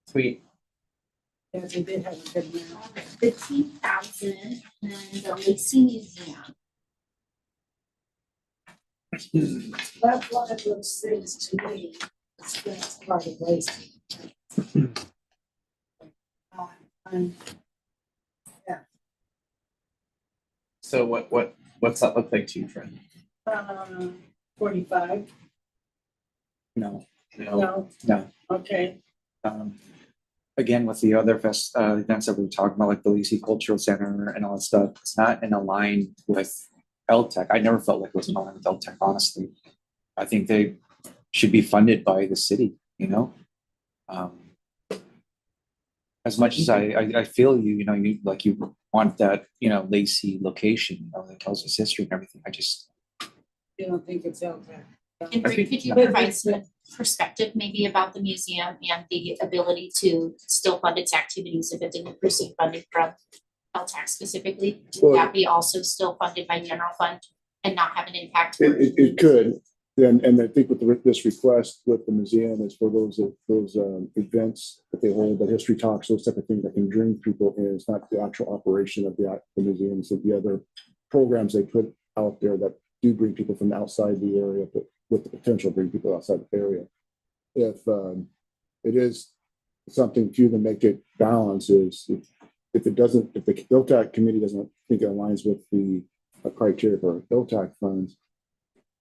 Sweet. Yeah, they did have a good amount. 15,000 and then the Lacey Museum. That's one of those things to me, that's part of Lacey. And So what's that look like to you, friend? 45, No. no, No. okay, Again, with the other events that we were talking about, like the Lacey Cultural Center and all that stuff, it's not in a line with LTAC. I never felt like it was in line with LTAC, honestly. I think they should be funded by the city, you know? As much as I feel you know, you want that, Lacey location, that tells us history and everything. I just, you don't think it's out there. And Rick, could you provide some perspective maybe about the museum and the ability to still fund its activities if it didn't receive funding from LTAC specifically? Well- Would that be also still funded by general fund and not have an impact? It could, and I think with this request with the museum is for those events that they hold, the history talks, those type of things that can bring people in. It's not the actual operation of the museum, so the other programs they put out there that do bring people from outside the area, but with the potential to bring people outside the area. If it is something to even make it balance is if the LTAC committee doesn't think it aligns with the criteria for LTAC funds,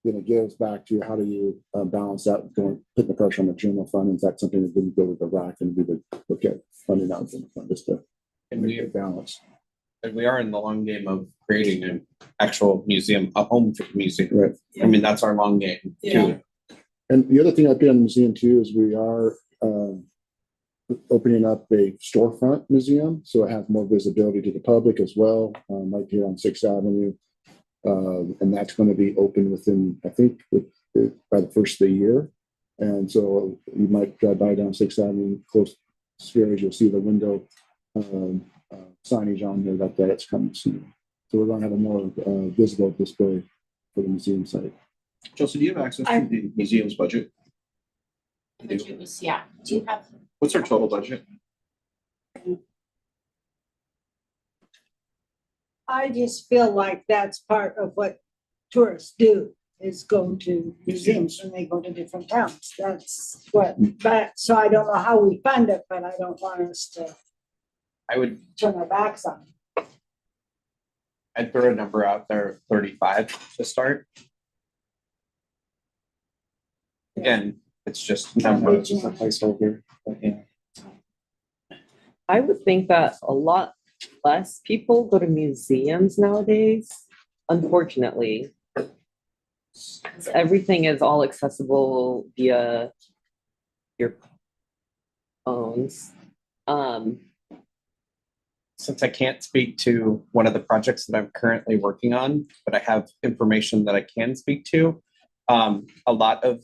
then it gives back to how do you balance that, putting the pressure on the general fund. Is that something that didn't go with the RAC and we would look at funding out general fund just to make it balance? And we are in the long game of creating an actual museum, a home for the museum. Right. I mean, that's our long game too. And the other thing I've been in the museum too is we are opening up a storefront museum, so it has more visibility to the public as well, right here on 6th Avenue. And that's going to be open within, I think, by the first of the year. And so you might drive by down 6th Avenue, close stairs, you'll see the window signage on there that it's coming soon. So we're going to have a more visible display for the museum site. Chelsea, do you have access to the museum's budget? Budget was, yeah, do you have? What's our total budget? I just feel like that's part of what tourists do, is go to museums when they go to different towns. That's what, but, so I don't know how we fund it, but I don't want us to I would, turn our backs on it. I'd throw a number out there, 35 to start. Again, it's just numbers. just a placeholder, but yeah. I would think that a lot less people go to museums nowadays, unfortunately. Everything is all accessible via your phones. Since I can't speak to one of the projects that I'm currently working on, but I have information that I can speak to. A lot of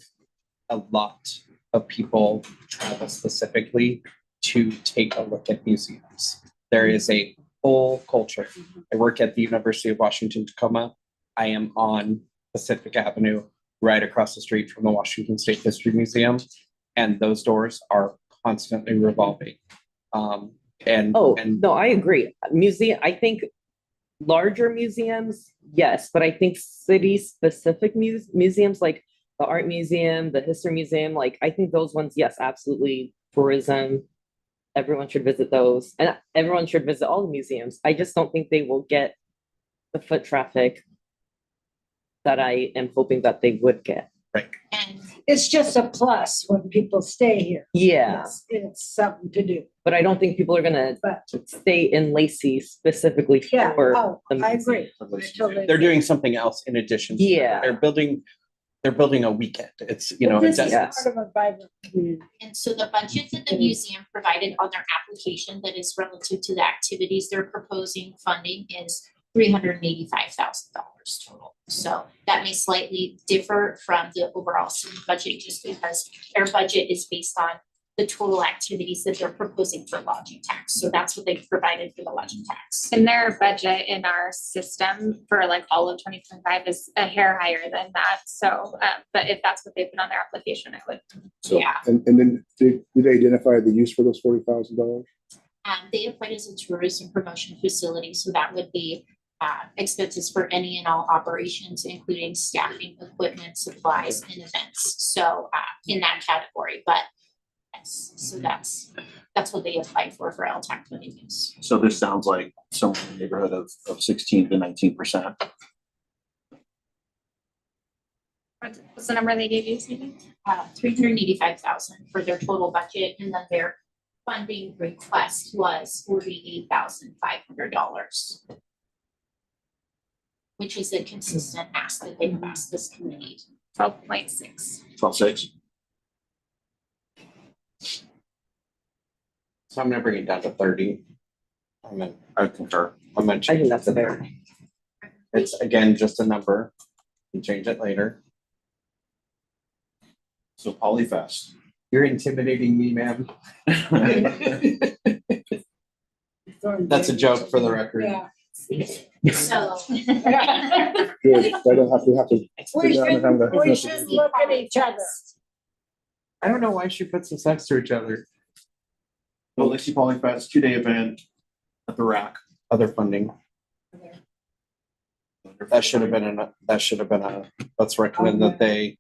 people travel specifically to take a look at museums. There is a whole culture. I work at the University of Washington, Tacoma. I am on Pacific Avenue right across the street from the Washington State History Museum. And those doors are constantly revolving. And No, I agree. Museum, I think larger museums, yes, but I think city-specific museums like the art museum, the history museum, like I think those ones, yes, absolutely. Tourism, everyone should visit those, and everyone should visit all the museums. I just don't think they will get the foot traffic that I am hoping that they would get. right. And It's just a plus when people stay here. Yeah, It's something to do. but I don't think people are gonna But stay in Lacey specifically yeah, for oh, the I museum. agree. I totally They're agree. doing something else in addition. Yeah. They're building a weekend. It's, you know, But it's, this is yes. part of a vibrant community. And so the budget that the museum provided on their application that is relative to the activities they're proposing funding is $385,000 total. So that may slightly differ from the overall city budget just because their budget is based on the total activities that they're proposing for lodging tax. So that's what they've provided for the lodging tax. And their budget in our system for like all of 2025 is a hair higher than that. So, but if that's what they put on their application, I would. So Yeah, And then did they identify the use for those $40,000? they applied as a tourism promotion facility, so that would be expenses for any and all operations, including staffing, equipment, supplies, and events. So in that category, but yes, so that's what they applied for LTAC money use. So this sounds like somewhere in the neighborhood of 16 to 19%. What's the number they gave you, Stevie? $385,000 for their total budget, and then their funding request was $48,500. Which is a consistent ask that they've asked this committee. 12.6. 12.6. so I'm gonna bring it down to 30. I concur. I'm I think that's fair. It's again, just a number. You change it later. So Polyfest. You're intimidating me, man. That's a joke for the record. Yeah. So. Good, I don't have to We sit down and have should, we the. should look at each other. I don't know why she puts us next to each other. Well, Lacey Polyfest, 2-day event at the rack. Other funding. That should have been let's recommend that they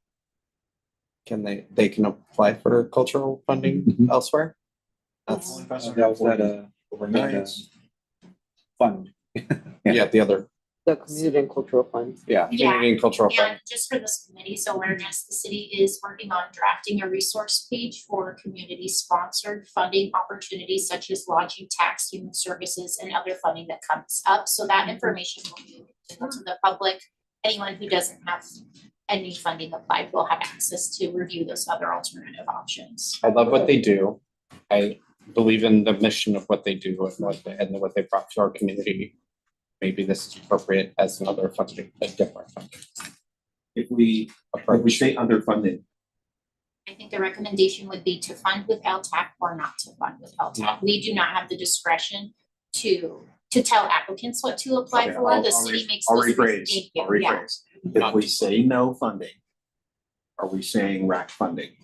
can apply for cultural funding Mhm. elsewhere. That's, That was that, Overnight. fund. yeah, the other, The community and cultural fund. yeah, community and cultural fund. And just for this committee's awareness, the city is working on drafting a resource page for community-sponsored funding opportunities such as lodging tax, human services, and other funding that comes up. So that information will be available to the public. Anyone who doesn't have any funding applied will have access to review those other alternative options. I love what they do. I believe in the mission of what they do and what they brought to our community. Maybe this is appropriate as another funding, a different funding If we approach. say underfunding, I think the recommendation would be to fund with LTAC or not to fund with LTAC. We do not have the discretion to tell applicants what to apply Okay, for. I'll- The I'll city re- makes I'll those. rephrase, Thank you. I'll Yeah. rephrase. If we say no funding, are we saying rack funding?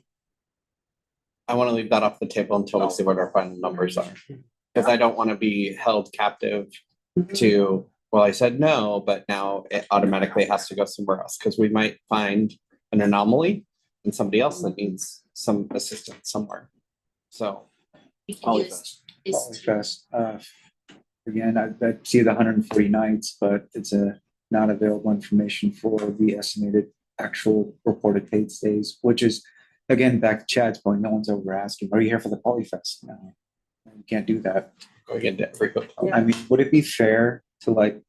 I want to leave that off the table until we see what our final numbers are. Because I don't want to be held captive to, well, I said no, but now it automatically has to go somewhere else. Because we might find an anomaly and somebody else that needs some assistance somewhere. So We can use Polyfest. this. Polyfest, again, I see the 140 nights, but it's not available information for the estimated actual reported paid stays, which is, again, back to Chad's point, no one's over asking, are you here for the Polyfest? No, you can't do that. going into every hotel. I mean, would it be fair to like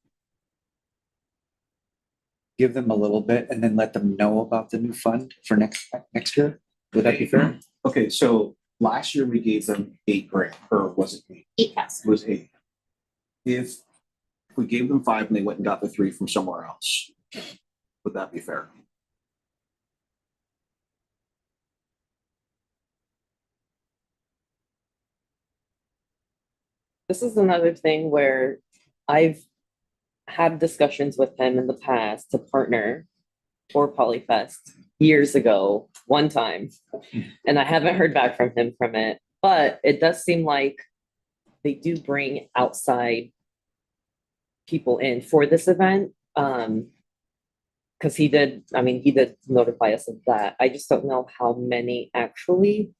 give them a little bit and then let them know about the new fund for next year? Would that be fair? Okay, so last year we gave them $8,000, or was it eight? It 8,000. was 8. If we gave them 5 and they went and got the 3 from somewhere else, would that be fair? This is another thing where I've had discussions with him in the past to partner for Polyfest years ago, one time. And I haven't heard back from him from it, but it does seem like they do bring outside people in for this event. Because he did notify us of that. I just don't know how many actually.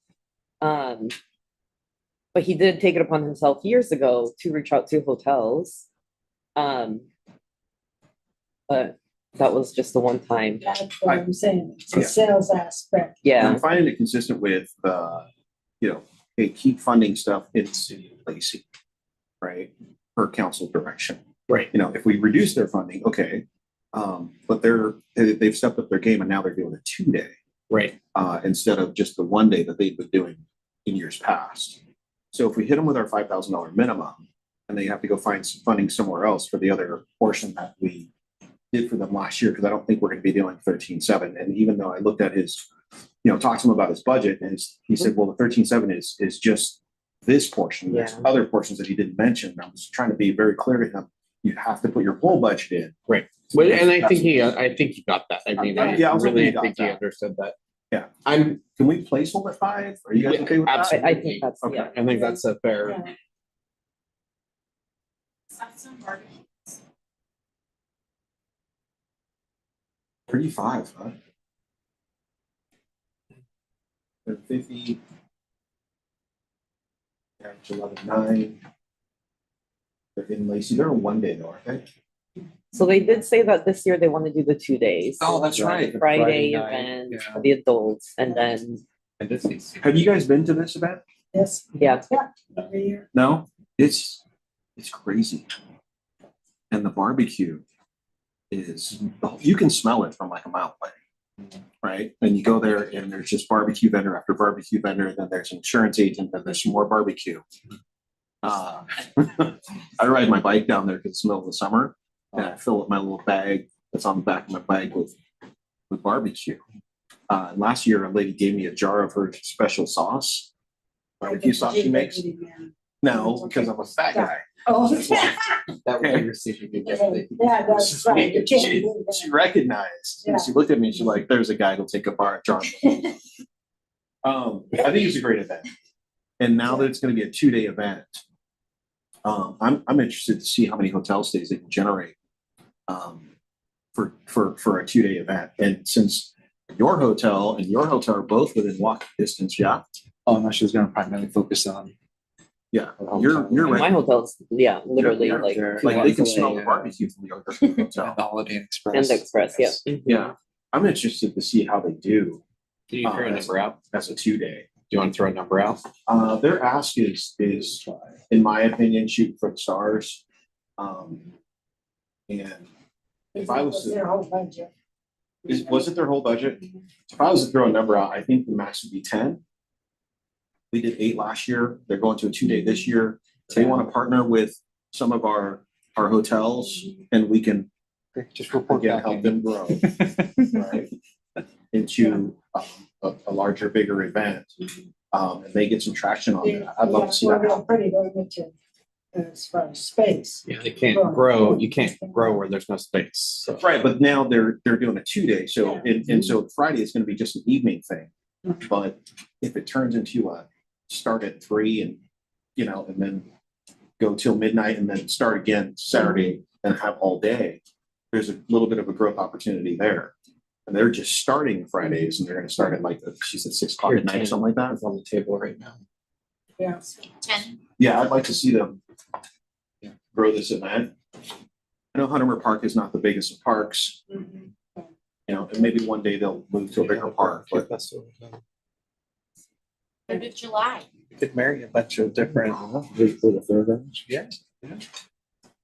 But he did take it upon himself years ago to reach out to hotels. But that was just the one time. That's what I'm saying. It's a sales aspect. Yeah. I'm finding it consistent with, hey, keep funding stuff in the city of Lacey, right? Per council direction. Right. If we reduce their funding, okay. But they've stepped up their game and now they're doing a 2-day. Right. Instead of just the 1 day that they've been doing in years past. So if we hit them with our $5,000 minimum and they have to go find some funding somewhere else for the other portion that we did for them last year, because I don't think we're going to be doing 13.7. And even though I looked at his, talked to him about his budget, and he said, well, the 13.7 is just this portion. There's Yeah. other portions that he didn't mention. I was trying to be very clear to him. You have to put your whole budget in. Right. Well, and I think he got that. I mean, I Yeah, I was hoping he really got think he that. understood that. Yeah. I'm Can we placeholder at 5? Are you guys okay with that? absolutely. I think that's, Okay. yeah. I think that's a fair. Yeah. Some barbecues. 35, huh? 50. Average 11.9. They're in Lacey. They're a 1 day though, aren't they? So they did say that this year they want to do the 2 days. Oh, that's right. Friday night, event yeah. for the adults, and then, Have you guys been to this event? Yes. yeah. Every year. No, it's crazy. And the barbecue is, you can smell it from like a mile away, right? And you go there and there's just barbecue vendor after barbecue vendor, then there's insurance agent, then there's some more barbecue. I ride my bike down there because it's the middle of the summer and I fill up my little bag that's on the back of my bike with barbecue. Last year, a lady gave me a jar of her special sauce, barbecue sauce she makes. No, because I'm a fat guy. Oh, That was your secret. yeah, that's right. You can't do that. She recognized, Yeah. she looked at me and she's like, there's a guy who'll take a jar. I think it's a great event. And now that it's gonna be a 2-day event, I'm interested to see how many hotel stays they can generate for a 2-day event. And since your hotel and your hotel are both within walking distance, yeah, Oh, no, she's gonna primarily focus on. yeah, hotel. you're My right. hotel's, yeah, literally Yeah, like, They're- Like they can yeah, smell the yeah. barbecue from the other And hotel. the Holiday Inn Express. and the express, yeah. Mhm. Yeah, I'm interested to see how they do Can you throw a number out? as a 2-day. Do you want to throw a number out? Their ask is, in my opinion, shooting for the stars. And if I was, Their whole budget. was it their whole budget? If I was to throw a number out, I think the max would be 10. We did 8 last year. They're going to a 2-day this year. They want to partner with some of our hotels and we can Just report again back. help them grow, right? Into a larger, bigger event. And they get some traction on that. I'd love to see that Well, happen. they're pretty limited as far as space. Yeah, they can't grow. You can't grow where there's no space. So. Right, but now they're doing a 2-day, so and so Friday is gonna be just an evening thing. But if it turns into a start at 3 and and then go till midnight and then start again Saturday and have all day, there's a little bit of a growth opportunity there. And they're just starting Fridays and they're gonna start at like she said 6 o'clock at night or something like that. It's on the table right now. Yeah. 10. Yeah, I'd like to see them grow this event. I know Huntermere Park is not the biggest of parks, Mhm. and maybe one day they'll move to a bigger park, but 3rd of July. You could marry a bunch of different. For the fairgrounds. Yeah.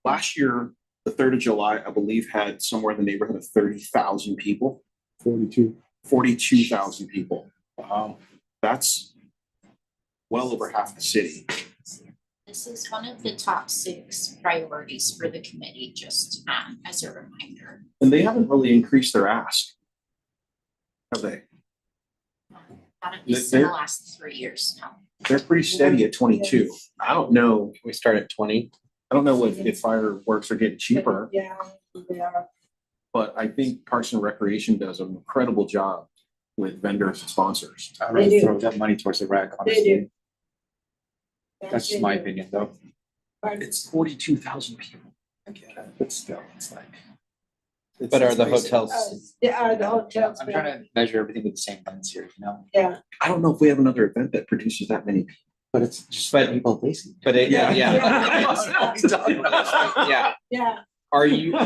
last year, the 3rd of July, I believe, had somewhere in the neighborhood of 30,000 people, 42,000 people. Wow. That's well over half the city. This is one of the top 6 priorities for the committee, just as a reminder. And they haven't really increased their ask. Have they? Not at least in They're- the last 3 years now. They're pretty steady at 22. I don't know. We start at 20. I don't know if fireworks are getting cheaper, Yeah, they are. But I think Parks and Recreation does an incredible job with vendors and sponsors. I'd They rather do. throw that money towards the rec, They honestly. do. That's just my opinion, though. It's 42,000 people. I get it, but still, it's like. But are the basic. hotels, Yeah, the hotels. I'm trying to measure everything with the same lens here, you know, Yeah, I don't know if we have another event that produces that many people. but it's just But- people lazy. but it, yeah, Yeah. yeah. yeah. Are you,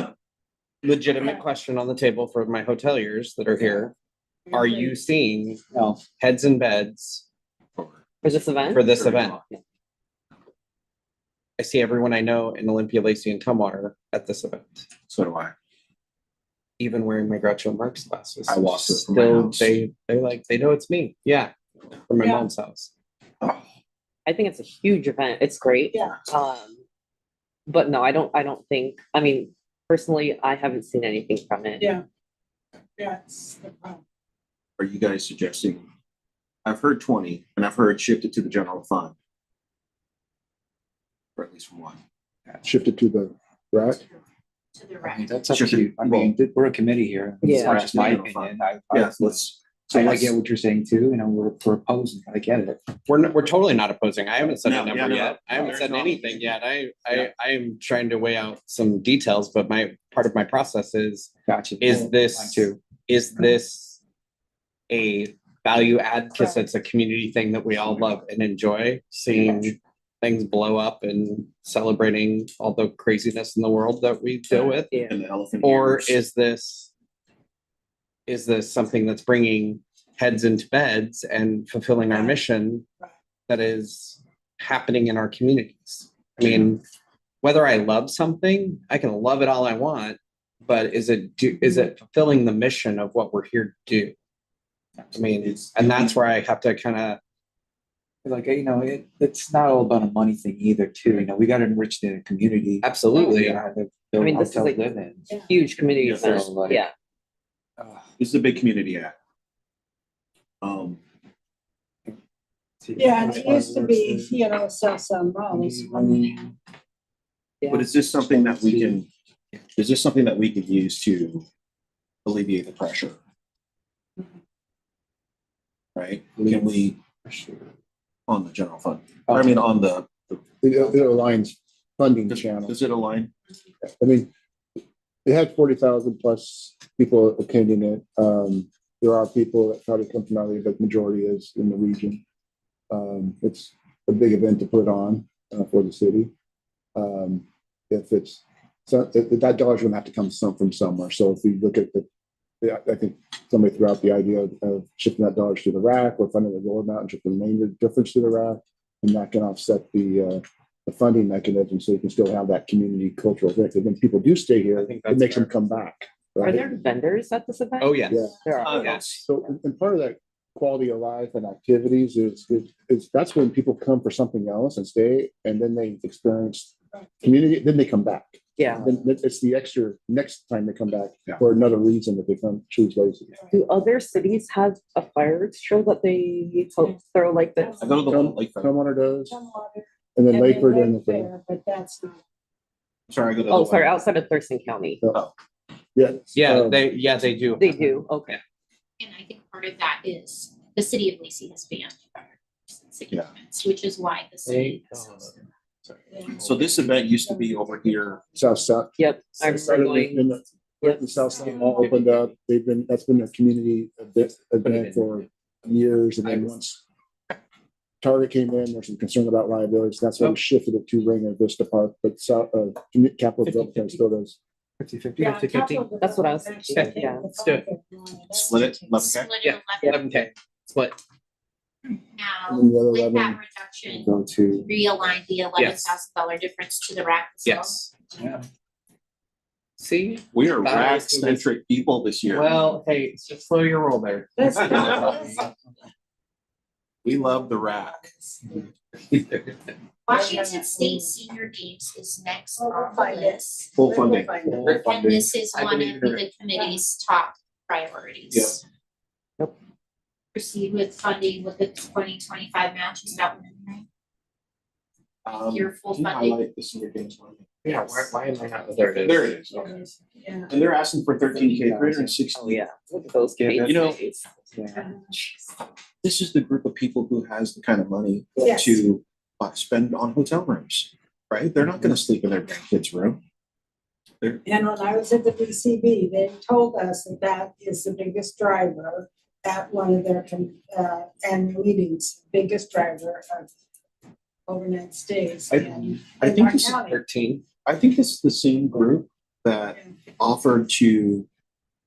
legitimate question on the table for my hoteliers that are here. Are you seeing No, heads and beds For this event? for this event? I see everyone I know in Olympia, Lacey and Tumwater at this event, So do I. even wearing my Groucho Marx glasses. I walked it from my Still, house. they know it's me. Yeah. From my Yeah. mom's house. I think it's a huge event. It's great. Yeah. But no, I don't think, I mean, personally, I haven't seen anything from it. Yeah. That's the problem. Are you guys suggesting? I've heard 20 and I've heard shifted to the general fund. Or at least one. Shifted to the rack. To the I rec. mean, that's up Sure. to you. I mean, we're a committee here. Yeah. That's just my Yeah. opinion. Yeah, let's. I get what you're saying too, you know, we're opposing, I get it. We're totally not opposing. I haven't said No, a yeah, number no, yet. I haven't there's said not. anything yet. Yeah. I am trying to weigh out some details, but my part of my process is Gotcha. Is Mine this, too. is this a value add? Because it's a community thing that we all love and enjoy, seeing things blow up and celebrating all the craziness in the world that we deal with? Yeah. And the elephant Or ears. is this something that's bringing heads into beds and fulfilling our mission that is happening in our communities? I mean, whether I love something, I can love it all I want, but is it fulfilling the mission of what we're here to do? I mean, and that's where I have to kind of, Like, you know, it's not all about a money thing either too, you know, we gotta enrich the community. absolutely. Yeah, I mean, this is hotels like- live in. Huge community Yeah, event. so, like- Yeah. This is a big community act. Yeah, and it used to be, you know, sell some rolls. But is this something that we can, is this something that we could use to alleviate the pressure? Right? Can we, on the general fund, I mean, on the, It aligns funding channel. does it align? I mean, it had 40,000 plus people attending it. There are people that probably come from out of, but the majority is in the region. It's a big event to put on for the city. If it's, so that dollar's gonna have to come from somewhere. So if we look at I think somebody threw out the idea of shifting that dollars to the rack or funding the road amount and shift the remainder difference to the rack. And that can offset the funding mechanism, so you can still have that community cultural thing. When people do stay here, I think it that's makes them fair. come back. Are right? there vendors at this event? Oh, yes. Yeah. There are. Yes. So, and part of that quality of life and activities is that's when people come for something else and stay, and then they experience community, then they come back. Yeah. Then it's the extra next time they come back Yeah. for another reason that they come choose Lacey. Do other cities have a fireworks show that they throw like this? I go to the one, like, Homeowner does, and then Lakeford and the thing. But that's not. sorry, I go to. Oh, the sorry, one- outside of Thurston County. Yeah. Yeah, they do. They do, okay. And I think part of that is the city of Lacey has banned fireworks in city Yeah. limits, which is why the city. So this event used to be over here. South. Yep, I Started remember in going, the South Side all opened up. That's been a community event for years. And then once Target came in, there's some concern about liabilities. That's why we shifted it to Ring and Vista Park, but Capital Development still does. 50/50, 50/50. That's what I was thinking, yeah. Let's do it. Split it, 11K? Split Yeah. it 11. 11K split. Now, And then the other with 11 that reduction, Go to, realign the $11,000 difference to the rack as well. Yes. yeah, See? We are That rack was- centric people this year. Well, hey, just slow your roll there. We love the rack. Washington State Senior Games is next on the list. Full funding. And this is I one believe of you're the committee's top priorities. Yep. Proceed with funding with the 2025 match, is that one, right? Your full can you funding. highlight the senior games one? Yeah, why am I not, there it is. There it is, okay. Yeah. And they're asking for 13K, 360. Oh, yeah, look at those Yeah, kids. you know- Yeah. This is the group of people who has the kind of money Yes. to spend on hotel rooms, right? They're not gonna sleep in their grandkids' room. And when I was at the BCB, they told us that that is the biggest driver at one of their annual meetings, biggest driver of overnight stays I in think Mark this is County. 13. I think this is the same group that offered to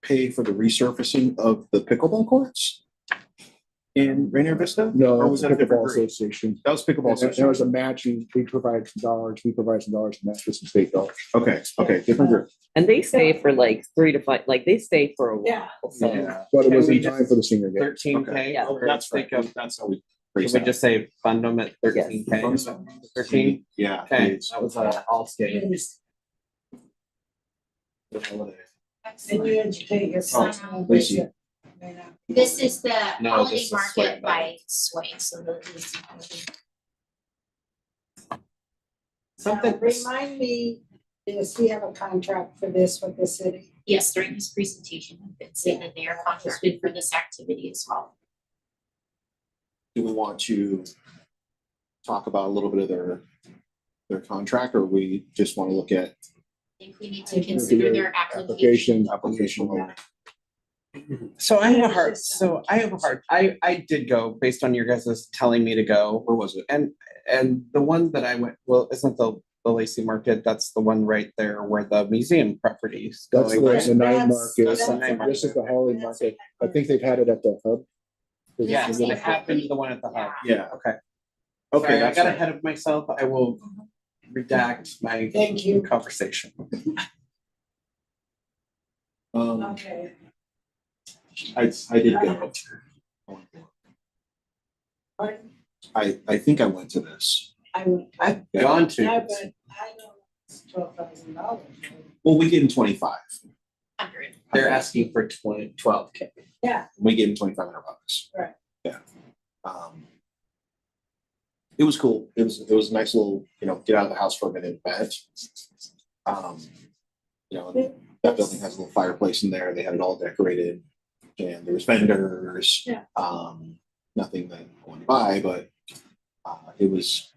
pay for the resurfacing of the pickleball courts in Rainier Vista? No, Or it was was that a a different pickleball group? association. That was pickleball. There was a matching, we provide some dollars, we provide some dollars, and that's just some state dollars. Okay, different group. And they stay for like 3 to 5, like they stay for a Yeah. while, so. Yeah, but it was Can we in time just- for the senior game. 13K. Yeah. Oh, that's right. That's how we Can raise we that. just say fund them at 13K? 13? Yeah. Okay, please. that was all state. And you educate yourself. Oh, Lacey. This is the No, holiday this is Sway market by Sway, so the. Something. Remind me, does he have a contract for this with the city? Yes, during his presentation, it said that they are contracted for this activity as well. Do we want to talk about a little bit of their contract, or we just want to look at I think we need to consider their application. application? So I have a hard, I did go based on your guys' telling me to go. Where was it? And the one that I went, well, isn't the Lacey Market, that's the one right there where the museum property is That's going. the night market. That's the night This is the market. Holly market. I think they've had it at the hub. Yes, Yeah. it happened to the one at the hub. Yeah. Okay. Okay, Sorry, I that's got right. ahead of myself. I will redact my Thank you. conversation. Okay. I did go. Pardon? I think I went to this. I would. I've gone to. Yeah, but I don't, it's $12,000. Well, we gave him 25. 100. They're asking for 12K. Yeah, We gave him $2,500. Right. Yeah. It was cool. It was a nice little, get out of the house for a minute event. That building has a little fireplace in there. They had it all decorated, and there was vendors. Yeah. Nothing that I wanted to buy, but it was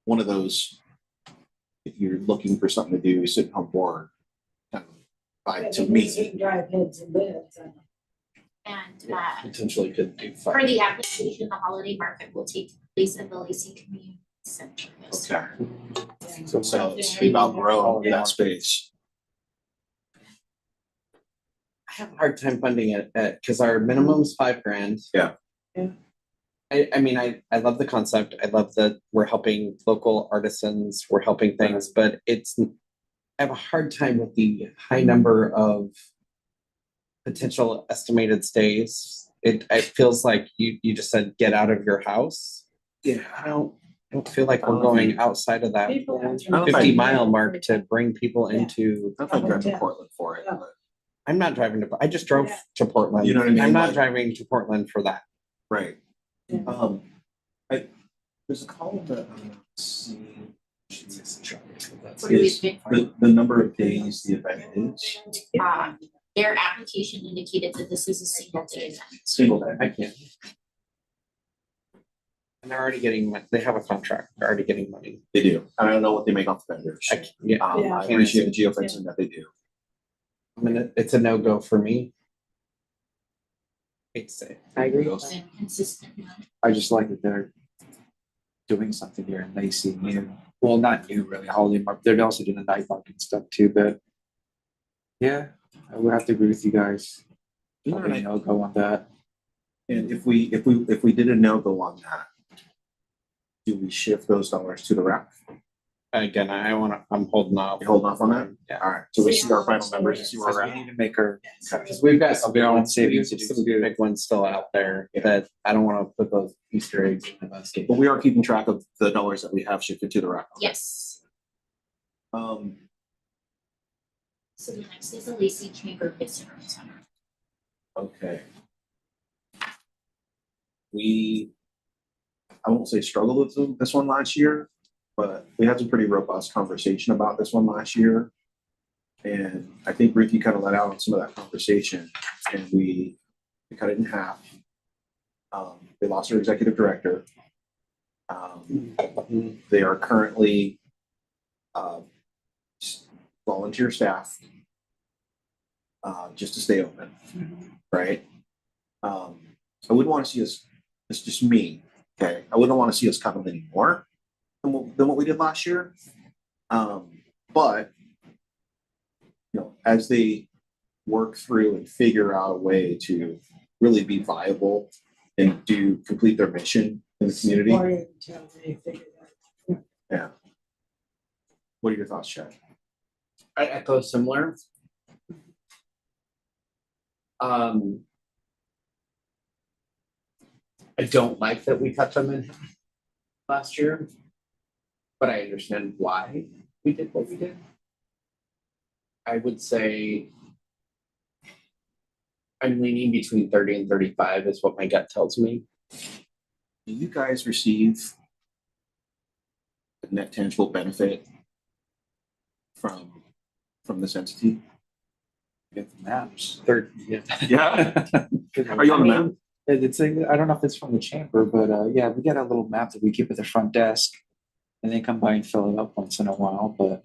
one of those. If you're looking for something to do, sitting home bored, kind of vibe to me. Drive heads and beds. And Potentially could do for 5. the application, the holiday market will take place at the Lacey Community Center. Okay. So, So we've outgrown that space. I have a hard time funding it because our minimum's $5,000. Yeah. Yeah. I mean, I love the concept. I love that we're helping local artisans, we're helping things, but I have a hard time with the high number of potential estimated stays. It feels like you just said get out of your house. Yeah. I don't feel like we're going outside of that People have to- 50-mile mark to bring people Yeah. into. I think I'm driving to Portland for it, but I'm not driving I just drove Yeah. to Portland. You know what I mean? I'm not Like- driving to Portland for that. right. Yeah. There's a column that see. What do we Is think? the number of days the event is Their application indicated that this is a single day event. single day. I can't. And they're already getting, they have a contract, they're already getting money. They do. I don't know what they make off the vendors. Yeah, Yeah. I appreciate the geofencing that they do. I mean, it's a no-go for me. Hate to say it. I agree. It's been consistent. I just like that they're doing something here in Lacey new. Well, not new really, holiday market. They're also doing the night market and stuff too, but yeah, I would have to agree with you guys. Probably no go on that. And if we did a no-go on that, do we shift those dollars to the rec? Again, I'm holding off. You holding off on that? Yeah. All right, so we see our final numbers and see where we're We at. need to make our, Because we've got some Their own big ones, savings to do some big ones still out there that I don't want to put those Easter eggs in the basket. But we are keeping track of the dollars that we have shifted to the rec. Yes. Um, So the next is the Lacey Chamber Visitor Center. okay. I won't say struggled with this one last year, but we had some pretty robust conversation about this one last year. And I think Ricky kind of let out on some of that conversation, and we cut it in half. They lost their executive director. They are currently volunteer staff just to stay open, right? I wouldn't want to see us, it's just me, okay? I wouldn't want to see us cut them any more than what we did last year. But, you know, as they work through and figure out a way to really be viable and complete their mission in the community. Support it until they figure it out. Yeah. What are your thoughts, Chad? I echo similar. I don't like that we cut them in last year, but I understand why we did what we did. I would say I'm leaning between 30 and 35 is what my gut tells me. Do you guys receive a net tangible benefit from this entity? Get the maps. Yeah. Are you on the map? It's like, I don't know if it's from the chamber, but yeah, we get a little map that we keep at the front desk, and they come by and fill it up once in a while. But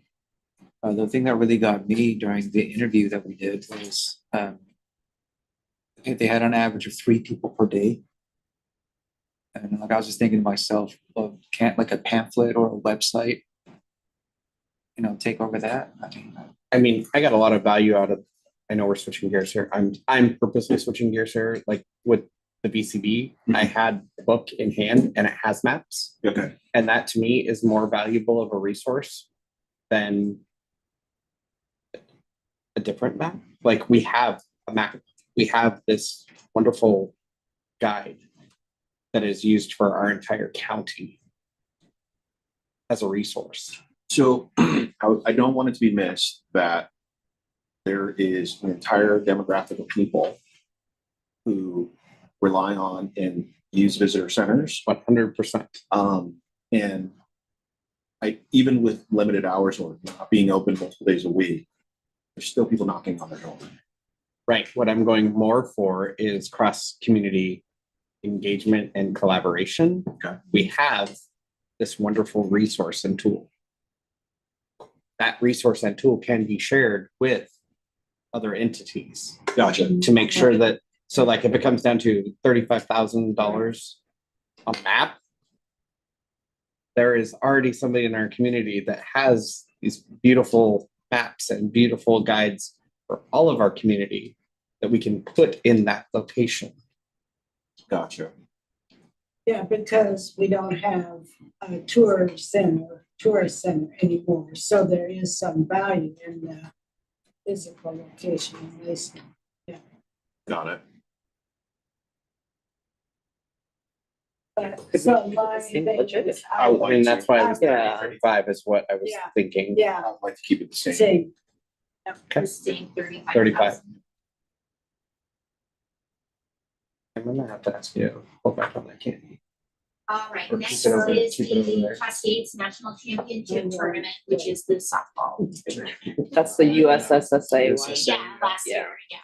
the thing that really got me during the interview that we did was they had an average of 3 people per day. And like I was just thinking to myself, well, can't like a pamphlet or a website, you know, take over that? I mean, I got a lot of value out of. I know we're switching gears here. I'm purposely switching gears here. Like with the BCB, I had the book in hand and it has maps, Okay. and that to me is more valuable of a resource than a different map. Like we have a map. We have this wonderful guide that is used for our entire county as a resource. So I don't want it to be missed that there is an entire demographic of people who rely on and use visitor centers. 100%. And even with limited hours or not being open multiple days a week, there's still people knocking on their door. Right. What I'm going more for is cross-community engagement and collaboration. Okay. We have this wonderful resource and tool. That resource and tool can be shared with other entities Gotcha. to make sure that, so like if it comes down to $35,000 a map, there is already somebody in our community that has these beautiful maps and beautiful guides for all of our community that we can put in that location. Gotcha. Yeah, because we don't have a tourist center anymore, so there is some value in the physical location in Lacey. Got it. But so my Same thing budget. is, I mean, that's why I was Yeah. 35 is what I was Yeah. thinking. Yeah, I'd like to keep it the same. same. We're staying 35. 35. I'm gonna have to ask you to pull back on that candy. All right, Or next keep it over- is keep it over the there. Cascades National Championship Tournament, which is the softball tournament. That's the USSSA one. Yeah, last Yeah. year, yeah.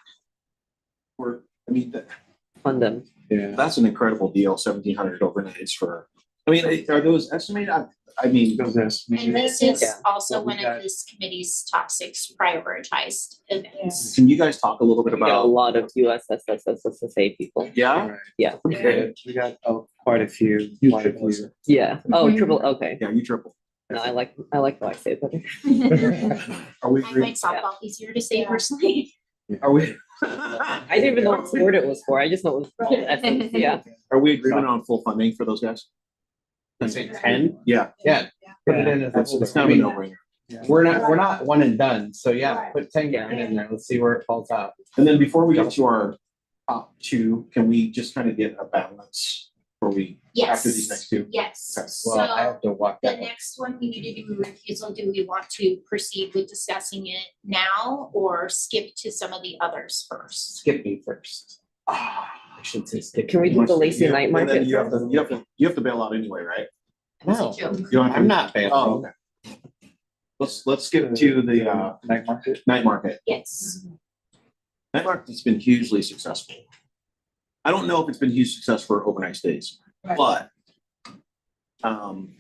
Fund them. Yeah. That's an incredible deal, 1,700 overnights for, are those estimated? I mean, Goes this. And this is Yeah. also What we one got. of this committee's top 6 prioritized events. can you guys talk a little bit We got a about, lot of USSSA people. yeah? Right. Yeah. Okay. We got quite a few. You quite a triple few. Yeah. Oh, triple. Okay. Yeah, you triple. No, I like how I say it better. Are we, I find softball easier to say Yeah. personally. are we? I didn't even know what sport it was for. I just know it was essence. Yeah. Are we agreement on full funding for those guys? You say 10? Yeah, Yeah. Put it in as it's a kind of a no-brainer. We're not one and done. So yeah, Right. put 10 grand in there. Let's see where it falls out. And then before we get to our top 2, can we just kind of get a balance before we, Yes. after these next 2? Yes, Okay. so Well, I have to walk the that one. next one we need to do a refusal. Do we want to proceed with discussing it now or skip to some of the others first? Skip me first. I should say skip. Can we do the Lacey Yeah, Night and then Market? you have first? to bail out anyway, right? That No. was a joke. You don't have to- I'm not banned. Oh, okay. Let's skip to the Night market. night market. Yes. Night market's been hugely successful. I don't know if it's been huge success for overnight stays, Right. but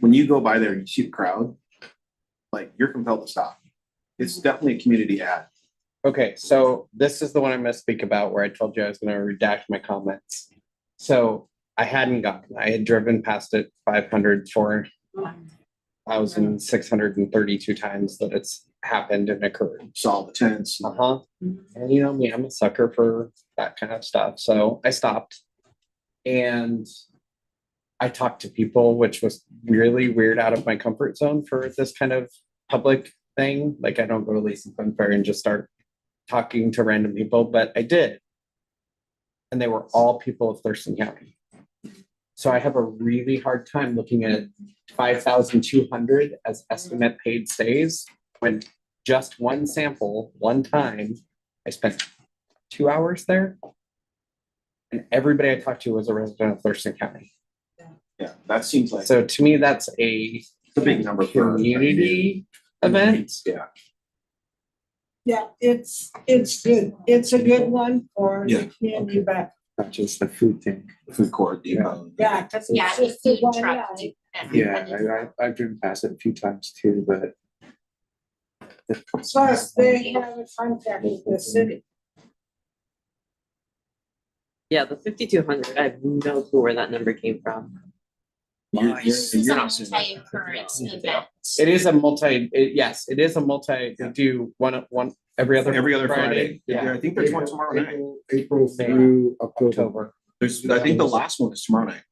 when you go by there and you see the crowd, like you're compelled to stop. It's definitely a community ad. Okay, so this is the one I'm gonna speak about where I told you I was gonna redact my comments. So I hadn't gotten, I had driven past it 504,632 times that it's happened and occurred. Saw the tents. Uh-huh. And you know me, I'm a sucker for that kind of stuff. So I stopped. And I talked to people, which was really weird, out of my comfort zone for this kind of public thing. Like I don't go to Lacey Fun Fair and just start talking to random people, but I did. And they were all people of Thurston County. So I have a really hard time looking at 5,200 as estimate paid stays when just one sample, one time, I spent 2 hours there. And everybody I talked to was a resident of Thurston County. Yeah, that seems like So to me, that's a a big number for community event. Yeah. Yeah, it's good. It's a good one for Yeah. the community, but Not just the food thing. Food court depot. yeah, because Yeah, it's the just the food one truck. night. Yeah, I've driven past it a few times too, but. Plus, they have a contract with the city. Yeah, the 5,200, I have no clue where that number came from. This is a not seeing that. multi-occurrence event. It is a yes, it is a multi, they do one every other. Every other Friday. Yeah, Yeah, I think there's one tomorrow night. April through October. October. There's, I think the last one is tomorrow night.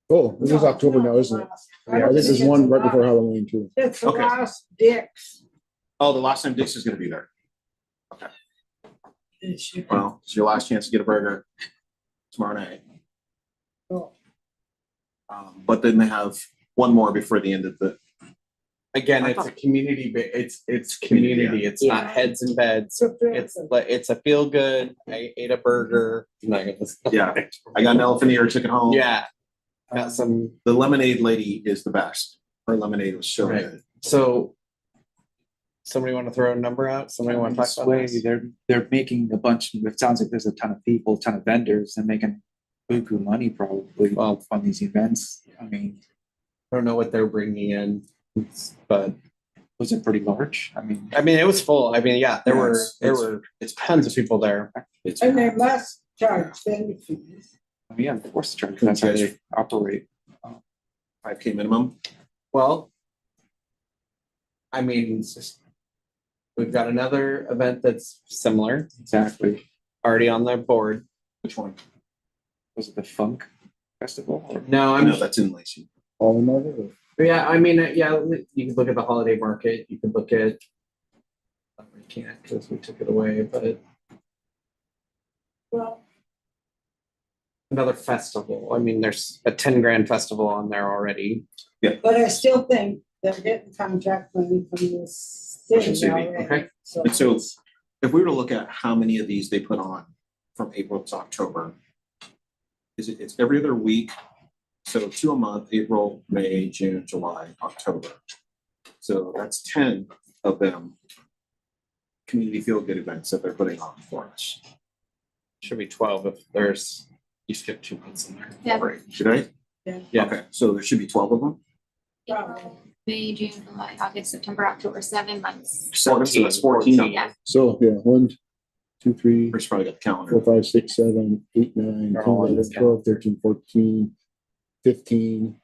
Oh, this is October now, isn't it? Yeah, this is one right before Halloween too. It's the Okay. last Dick's. Oh, the last time Dick's is gonna be there. this year. Well, it's your last chance to get a burger tomorrow night. Oh. But then they have one more before the end of the, Again, I it's a thought- community, it's community, it's not Yeah. heads and beds. So It's like, it's a feel good, I ate a burger. Like, Yeah. I got an elephant ear, took it home. Yeah. Got some, The lemonade lady is the best. Her lemonade was so Right. good. so. Somebody want to throw a number out? Somebody want to talk This about way, this? they're making a bunch, it sounds like there's a ton of people, ton of vendors, and making buku money probably Well- on these events. I mean, I don't know what they're bringing in, but was it pretty large? I mean, I mean, it was full. I mean, yeah, there Yeah, were, it's- there it's- were It's tons of people there. It's And they must charge vendor fees. yeah, of course, charge, that's how they operate. 5K minimum. Well, I mean, it's just, we've got another event that's similar, Exactly. already on the board. Which one? Was it the Funk Festival? Or No, I know that's in Lacey. All in order. yeah, I mean, yeah, you could look at the holiday market, you could look at. We can't because we took it away, but Well, another festival. I mean, there's a 10 grand festival on there already. but I still think they're getting contract money from the city City, already. okay. And so if we were to look at how many of these they put on from April to October, it's every other week. So 2 a month, April, May, June, July, October. So that's 10 of them community feel good events that they're putting on for us. Should be 12 if there's, you skip 2 months in there. Yeah. Right, should I? Yeah. Okay, so there should be 12 of them? April, May, June, July, August, September, October, 7 months. 7, so that's 14 of them. Yeah. So, yeah, 1, 2, 3, Chris probably got the 4, calendar. 5, 6, 7, 8, 9, 10, They're all on 11, this 12, 13, 14, 15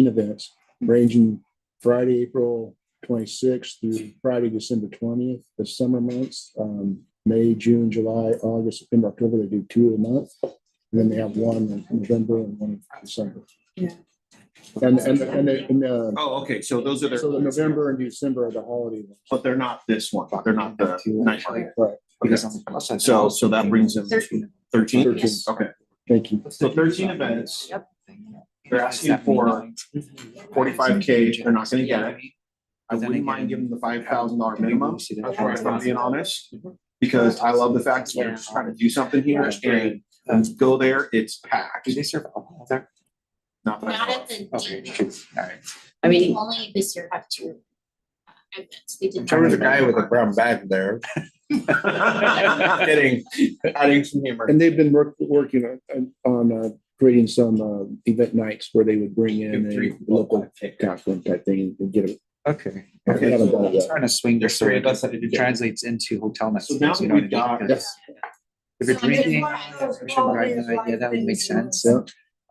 events ranging Friday, April 26th through Friday, December 20th, the summer months, May, June, July, August, September, October, they do 2 a month. And then they have one in November and one in December. Yeah. And Oh, okay, so those are their. so the November and December are the holiday ones. But they're not this one, they're not the night market. Right, Because on the plus side, So that brings them 13. 13? 13. Okay, Thank you. so 13 events. Yep. They're asking for 45K, they're not gonna get it. I wouldn't mind giving them the $5,000 minimum, if I'm being honest. Because I love the fact that they're just trying to do something here and go there, it's packed. Do they serve alcohol there? Not Not at the Okay, D. all right. I mean, We only this year have two events. We did. There was a not- guy with a brown bag there. Kidding, adding some humor. And they've been working on creating some event nights where they would bring in a local Catholic type thing and get it. Okay. Okay, haven't done it I'm yet. trying to swing There's this so three it of us that did. translates into hotel nights. So now you that know what I we've mean? got- 'Cause If it's So I'm just raining, wondering- yeah, that would make sense. Yeah.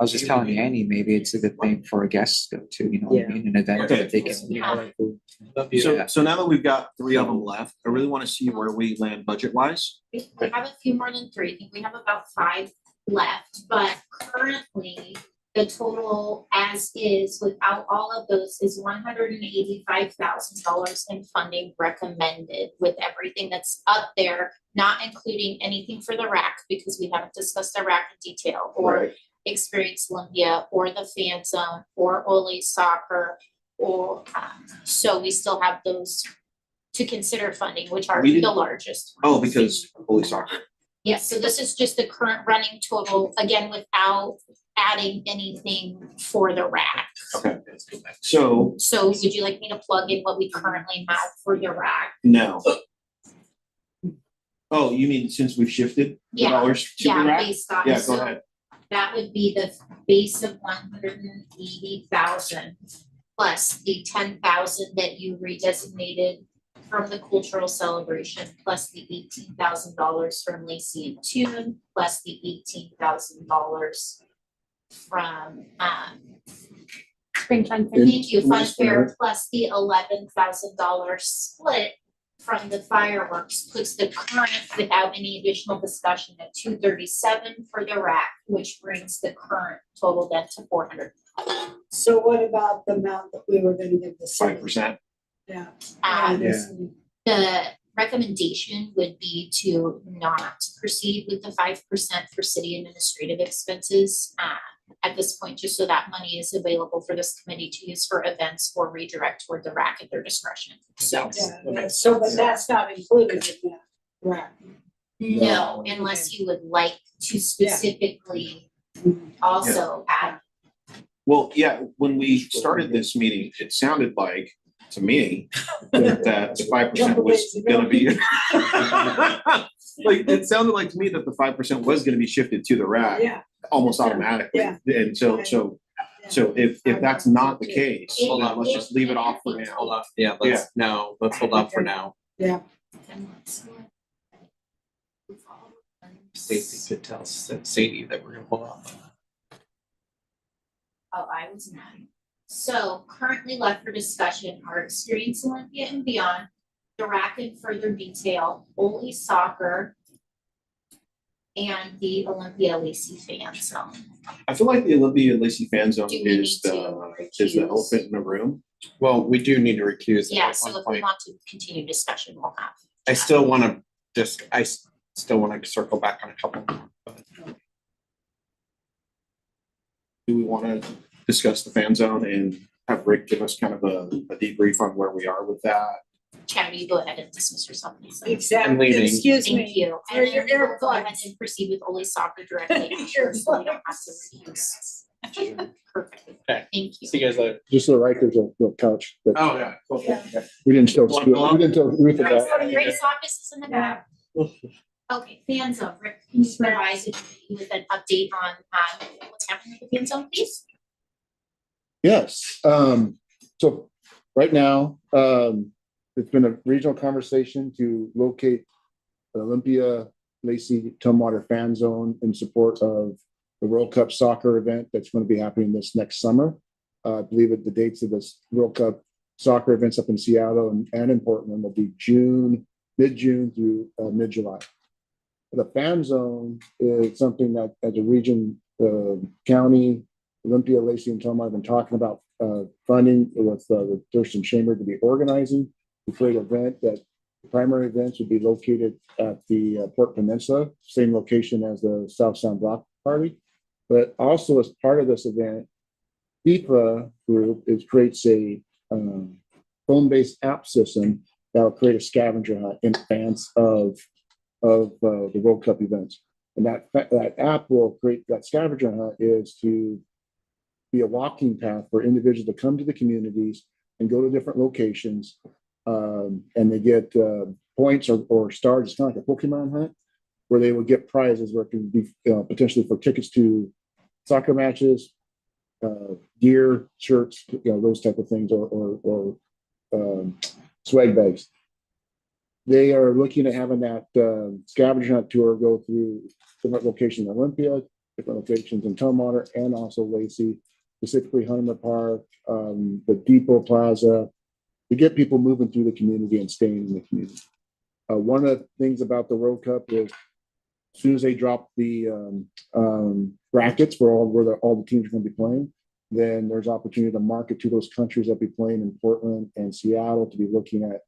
I was just telling Annie, maybe it's a good thing for guests to go to, you know what I Yeah. mean, an event Okay. that they can. So now that we've got three of them left, I really want to see where we land budget wise. We have a few more than three. I think we have about 5 left, but currently the total as is without all of those is $185,000 in funding recommended with everything that's up there, not including anything for the rack because we haven't discussed the rack in detail or Experience Olympia or the Fan Zone or Ole Soccer or so we still have those to consider funding, which are We the didn't- largest. Oh, ones. because Holy Soccer. Yes, so this is just the current running total, again, without adding anything for the rack. Okay. So So would you like me to plug in what we currently have for the rack? no. Oh, you mean since we've shifted the Yeah, dollars to the Yeah, rack? based on, Yeah, go so ahead. that would be the base of 180,000 plus the 10,000 that you redesignated from the cultural celebration, plus the $18,000 from Lacey and Tune, plus the $18,000 from Spring Fun Fair. thank you, Fun Spring. Fair, plus the $11,000 split from the fireworks puts the current without any additional discussion at 237 for the rack, which brings the current total then to 400. So what about the amount that we were gonna give the city? 5%. Yeah. Yeah. The recommendation would be to not proceed with the 5% for city administrative expenses at this point, just so that money is available for this committee to use for events or redirect toward the rack at their discretion. So, So, but that's not included in that, right? no, unless you would like to specifically also add. Well, yeah, when we started this meeting, it sounded like to me that the 5% was gonna be. Like, it sounded like to me that the 5% was gonna be shifted to the rack Yeah. almost automatically. Yeah. And so if that's not the case, then Hold on, let's just leave it off for now. Hold off, yeah, let's hold off for now. Stacy could tell Sadie that we're gonna hold off. Oh, I was not. So currently left for discussion are Experience Olympia and Beyond, the rack in further detail, Ole Soccer, and the Olympia Lacey Fan Zone. I feel like the Olympia Lacey fan zone Do we is need to the recuse? elephant in the room. Well, we do need to recuse. at Yeah, one so if we point. want to continue discussion, we'll have. I still wanna still wanna circle back on a couple more, but Do we want to discuss the fan zone and have Rick give us kind of a debrief on where we are with that? Chad, you go ahead and dismiss yourself, please. I'm Exactly, leaving. excuse Thank me. you. For And your then we'll go ahead earplugs. and proceed with Ole Soccer directly, after, so we don't have to reduce. Perfect, Okay. thank you. see you guys later. Just to the right, there's a little couch. But Oh, yeah. Cool. Yeah. we didn't tell, Want to go we didn't tell Ruth about. Grace office is in the back. Okay, fan zone, Rick, can you provide me with an update on what's happening with the fan zone, please? Yes, so right now, it's been a regional conversation to locate the Olympia Lacey Tumwater Fan Zone in support of the World Cup soccer event that's going to be happening this next summer. I believe that the dates of this World Cup soccer events up in Seattle and in Portland will be mid-June through mid-July. The fan zone is something that as a region, county, Olympia, Lacey, and Tumwater have been talking about funding with Thurston Chamber to be organizing to create an event that the primary events would be located at the Port Peninsula, same location as the South Sound Block Party. But also as part of this event, FIFA group creates a phone-based app system that will create a scavenger hunt in advance of the World Cup events. And that app will create that scavenger hunt is to be a walking path for individuals to come to the communities and go to different locations. And they get points or stars. It's kind of like a Pokemon hunt, where they would get prizes where it can be potentially for tickets to soccer matches, gear, shirts, those type of things, or swag bags. They are looking at having that scavenger hunt tour go through different locations in Olympia, different locations in Tumwater, and also Lacey, specifically Hunter Park, the Depot Plaza, to get people moving through the community and staying in the community. One of the things about the World Cup is as soon as they drop the brackets for all the teams are going to be playing, then there's opportunity to market to those countries that be playing in Portland and Seattle to be looking at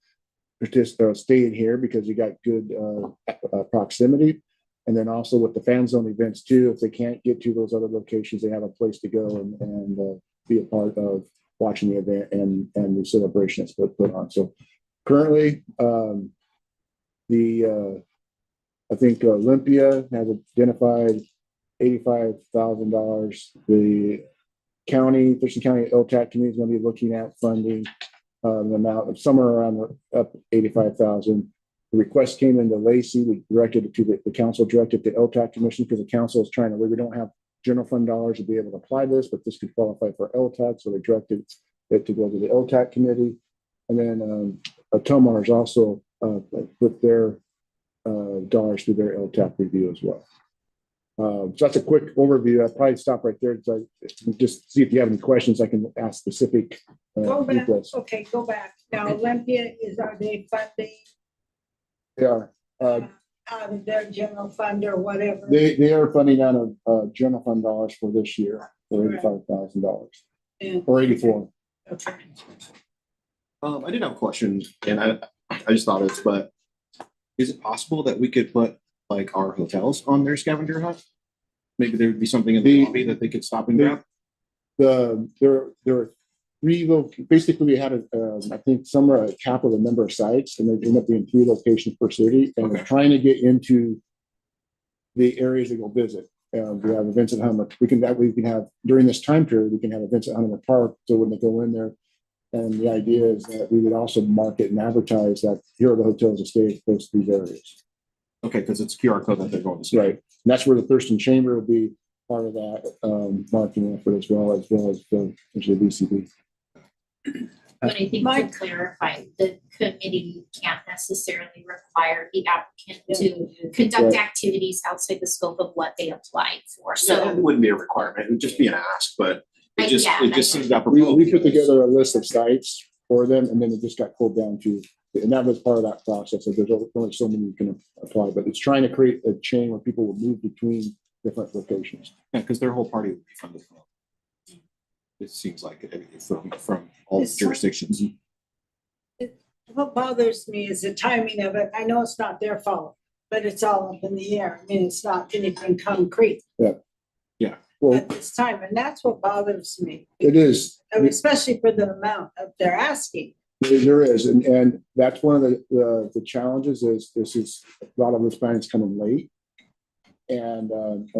staying here because you got good proximity. And then also with the fan zone events too, if they can't get to those other locations, they have a place to go and be a part of watching the event and the celebration that's put on. So currently, I think Olympia has identified $85,000. The county, Thurston County LTAC committee is going to be looking at funding the amount of somewhere around up 85,000. The request came into Lacey. We directed it to the council, directed the LTAC commission because the council is trying to, we don't have general fund dollars to be able to apply this, but this could qualify for LTAC. So they directed it to go to the LTAC committee. And then Tumwater is also put their dollars through their LTAC review as well. So that's a quick overview. I'll probably stop right there. So just see if you have any questions. I can ask specific Go back, details. okay, go back. Now Olympia are they funding They are. out of their general fund or whatever? They are funding out of general fund dollars for this year for $85,000 And- or 84. Okay. I did have a question, and I just thought of this, but is it possible that we could put like our hotels on their scavenger hunt? Maybe there would be something in the lobby that they could stop and grab. There are three basically we had I think somewhere a cap of the number of sites, and they end up being 3 locations per city, and we're trying to get into the areas to go visit. We have events at Hunter. We can have during this time period, we can have events at Hunter Park. So when they go in there, and the idea is that we would also market and advertise that here are the hotels that stay close to these areas. Okay, because it's QR code that they're going to see. Right. And that's where the Thurston Chamber will be part of that marketing effort as well as the BCB. But I think to clarify, the committee can't necessarily require the applicant to conduct activities outside the scope of what they applied for. So So it wouldn't be a requirement, it would just be an ask, but it just I seems that We put together a list of sites for them, and then it just got pulled down to, and that was part of that process. So there's only so many you can apply, but it's trying to create a chain where people will move between different locations. Yeah, because their whole party would be funded from. It seems like from all jurisdictions. What bothers me is the timing of it. I know it's not their fault, but it's all up in the air. I mean, it's not anything concrete. Well, At this time, and that's what bothers me, it is. especially for the amount of they're asking. There is, and that's one of the challenges is this is a lot of this planning's coming late. And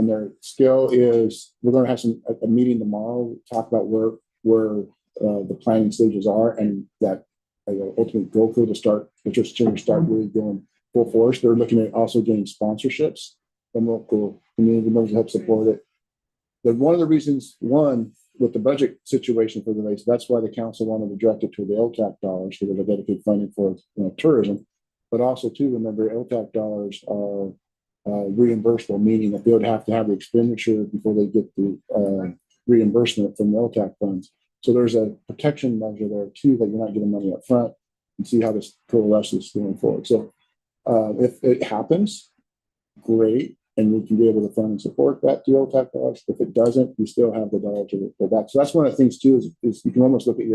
there still is, we're going to have a meeting tomorrow, talk about where the planning stages are, and that ultimately go through to start really going full force. They're looking at also getting sponsorships from local community members to help support it. But one of the reasons, with the budget situation for the race, that's why the council wanted to direct it to the LTAC dollars, so the dedicated funding for tourism. But also too, remember LTAC dollars are reimbursable, meaning that they would have to have the expenditure before they get the reimbursement from the LTAC funds. So there's a protection measure there too, that you're not getting money up front, and see how this coalesces going forward. So if it happens, great. And we can be able to fund and support that to LTAC dollars. If it doesn't, we still have the dollar to go back. So that's one of the things too, is you can almost look at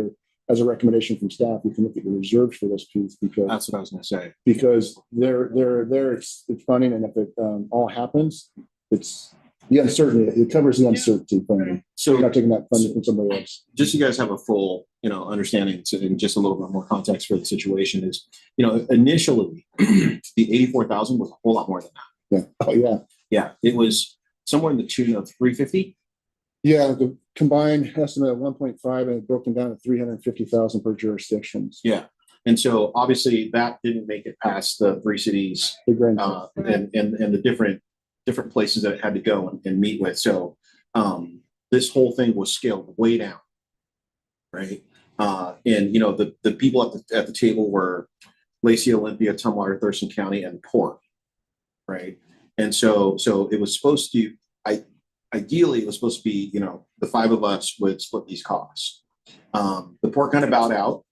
as a recommendation from staff, you can look at your reserves for this piece, because That's what I was going to say. because it's funding, and if it all happens, it's the uncertainty. It covers the uncertainty funding. So you're So not taking that funding from somebody else. just so you guys have a full, understanding, and just a little bit more context for the situation is, initially the 84,000 was a whole lot more than that. Yeah. Oh yeah. Yeah, it was somewhere in the tune of 350. Yeah, the combined estimate of 1.5 and broken down to 350,000 per jurisdictions. Yeah. And so obviously that didn't make it past the three cities The grand- and the different places that it had to go and meet with. So this whole thing was scaled way down. Right. And you know, the people at the table were Lacey, Olympia, Tumwater, Thurston County, and Port. Right. And so it was supposed to, ideally it was supposed to be, you know, the five of us would split these costs. The Port kind of bowed out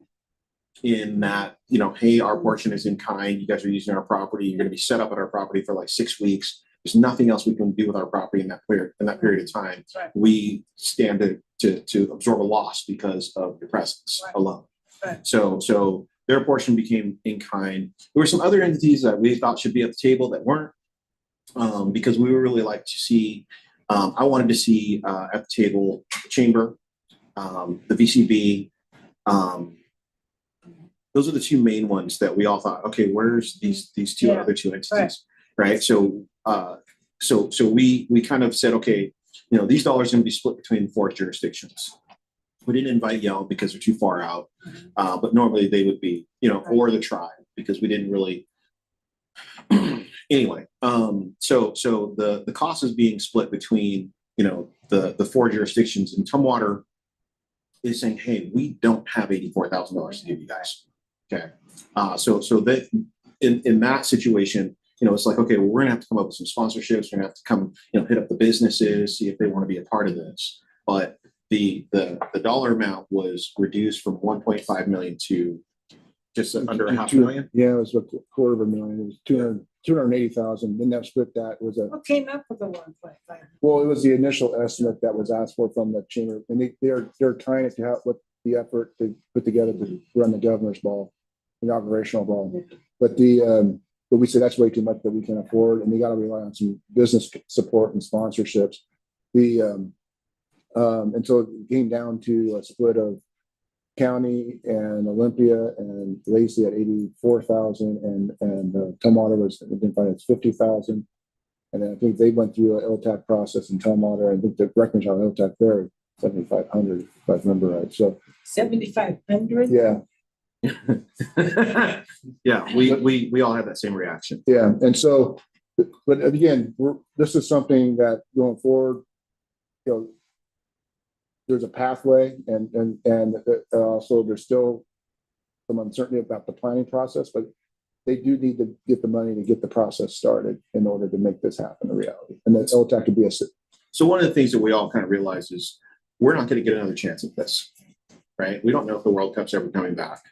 in that, you know, hey, our portion is in kind. You guys are using our property. You're going to be set up at our property for like 6 weeks. There's nothing else we can do with our property in that period of time. Right. We stand to absorb a loss because of your presence alone. Right. So their portion became in kind. There were some other entities that we thought should be at the table that weren't, because we would really like to see. I wanted to see at the table the chamber, the VCB. Those are the two main ones that we all thought, okay, where's these two other two entities, right? So we kind of said, okay, you know, these dollars are going to be split between 4 jurisdictions. We didn't invite Yale because they're too far out, but normally they would be, you know, or the tribe, because we didn't really. Anyway, so the cost is being split between, you know, the 4 jurisdictions, and Tumwater is saying, hey, we don't have $84,000 to give you guys. Okay. So that in that situation, you know, it's like, okay, well, we're gonna have to come up with some sponsorships. We're gonna have to come, you know, hit up the businesses, see if they want to be a part of this. But the dollar amount was reduced from 1.5 million to just under $500,000. Yeah, it was a $250,000. It was 280,000. Then that split that was a, Who came up with the 1.5? well, it was the initial estimate that was asked for from the chamber, and they're trying to have what the effort to put together to run the governor's ball, the operational ball. But but we said that's way too much that we can afford, and they got to rely on some business support and sponsorships. And so it came down to a split of County and Olympia and Lacey at 84,000, and Tumwater was identified as 50,000. And then I think they went through an LTAC process in Tumwater. I think the recommendation on LTAC there 7,500, if I remember right. So 7,500? yeah. Yeah, we all had that same reaction. Yeah, and so, but again, this is something that going forward, you know, there's a pathway, and also there's still some uncertainty about the planning process, but they do need to get the money to get the process started in order to make this happen a reality. And that LTAC could be a. So one of the things that we all kind of realize is we're not going to get another chance at this, right? We don't know if the World Cup's ever coming back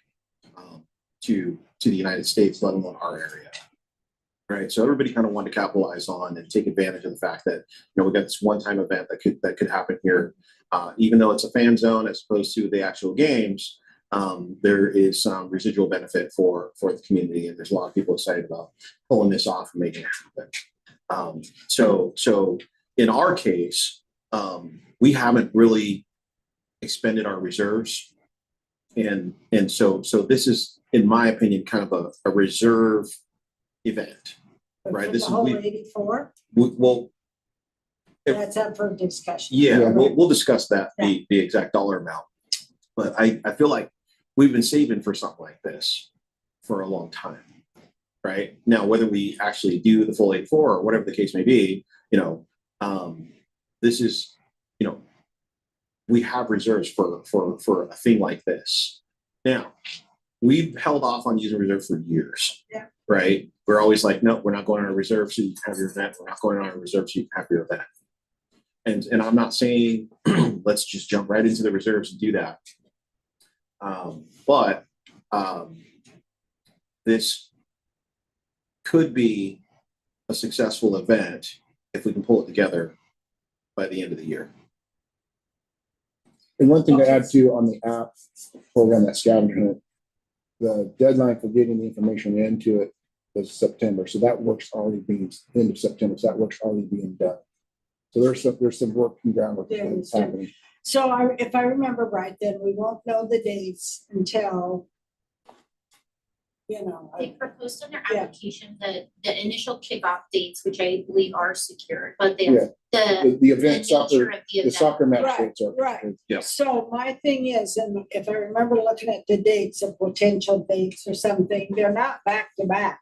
to the United States, let alone our area, right? So everybody kind of wanted to capitalize on and take advantage of the fact that, you know, we got this one-time event that could happen here, even though it's a fan zone as opposed to the actual games. There is some residual benefit for the community, and there's a lot of people excited about pulling this off and making it happen. So in our case, we haven't really expended our reserves, and so this is, in my opinion, kind of a reserve event, right? This is the whole 84? Well, That's up for discussion. yeah, we'll discuss that, the exact dollar amount. But I feel like we've been saving for something like this for a long time, right? Now, whether we actually do the full 84 or whatever the case may be, you know, this is, you know, we have reserves for a thing like this. Now, we've held off on using reserve for years, right? We're always like, no, we're not going on a reserve so you can have your event. We're not going on a reserve so you can have your event. And I'm not saying let's just jump right into the reserves and do that. But this could be a successful event if we can pull it together by the end of the year. And one thing to add to on the app program, that scavenger hunt, the deadline for getting the information into it was September. So that work's already being, end of September. So that work's already being done. So there's some work and groundwork that's happening. So if I remember right, then we won't know the dates until you know. They proposed in their Yeah. application the initial kickoff dates, which I believe are secured, but Yeah. The event nature soccer, of the the event. soccer match Right, dates are. right. Yeah. So my thing is, and if I remember looking at the dates of potential dates or something, they're not back to back.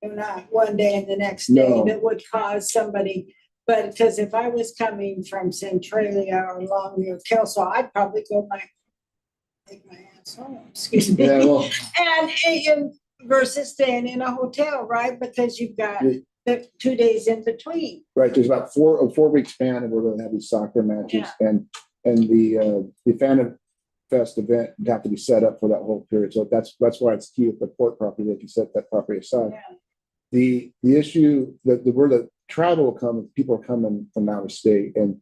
They're not one day and the next day No. that would cause somebody, but because if I was coming from Centralia or Longview, Kelso, I'd probably go take my ass home, excuse me. Yeah, well, And versus staying in a hotel, right? Because you've got Yeah. the 2 days in between. right, there's about a 4 week span and we're gonna have these soccer matches and the Fan Fest event would have to be set up for that whole period. So that's why it's key with the port property, they can set that property aside. Yeah. The issue that where the travel will come, people are coming from out of state and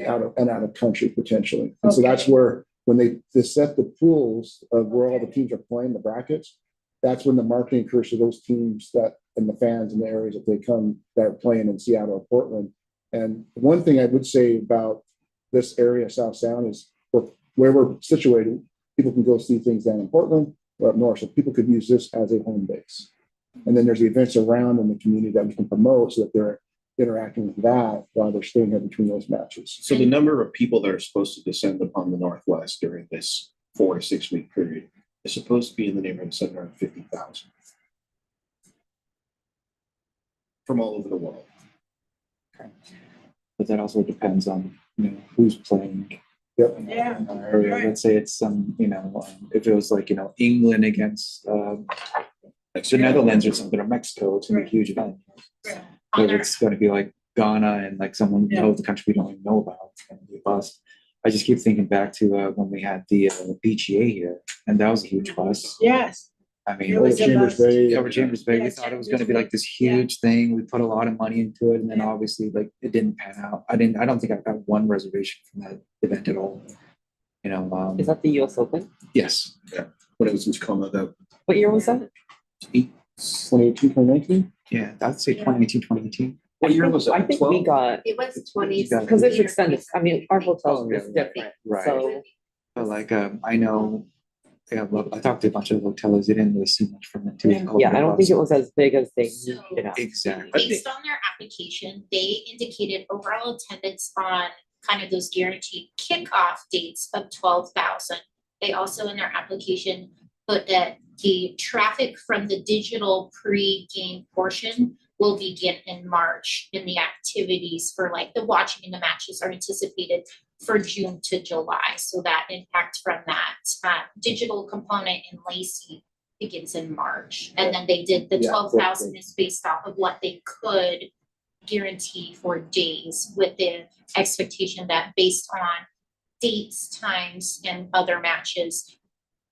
out of country potentially. And so that's where, when they set the pools of where all the teams are playing, the brackets, that's when the marketing occurs to those teams that, and the fans in the areas that they come, that are playing in Seattle or Portland. And one thing I would say about this area, South Sound, is where we're situated, people can go see things down in Portland or up north. So people could use this as a home base. And then there's the events around in the community that we can promote so that they're interacting with that while they're staying here between those matches. So the number of people that are supposed to descend upon the Northwest during this 4 to 6 week period is supposed to be in the neighborhood of 750,000 from all over the world. But that also depends on, who's playing. Yep. Yeah. In our area. Right. Let's say it's some, if it was like, England against the Netherlands or something, or Mexico, it's gonna be a huge event. Right. But it's gonna be like Ghana and like someone knows the country we don't even know about, it's gonna be a bust. I just keep thinking back to when we had the PGA here, and that was a huge bust. Yes. I mean, It was a Chambers bust. Bay. over Chambers Bay, we Yeah, thought it was Chambers gonna be like Bay. this huge thing. We put a lot of money into it, and then Yeah. obviously like it didn't pan out. I don't think I've got one reservation from that event at all. Is that the US Open? Yes. Yeah. When it was in Tacoma, the What year was that? 2018, 2019? Yeah, I'd say 2018, 2018. what year was I that? think we 12? got, It was 20. because it's extended, I mean, our hotel Oh, yeah, is different, right. so. But like, I know, well, I talked to a bunch of hoteliers, they didn't really see much from it too. Yeah, I don't think it was as big as they made it out. Exactly. Based on their application, they indicated overall attendance on kind of those guaranteed kickoff dates of 12,000. They also in their application put that the traffic from the digital pre-game portion will begin in March, and the activities for like the watching and the matches are anticipated for June to July. So that impact from that digital component in Lacey begins in March. And then they did the Yeah. 12,000 is based off of what they could guarantee for days, with the expectation that based on dates, times, and other matches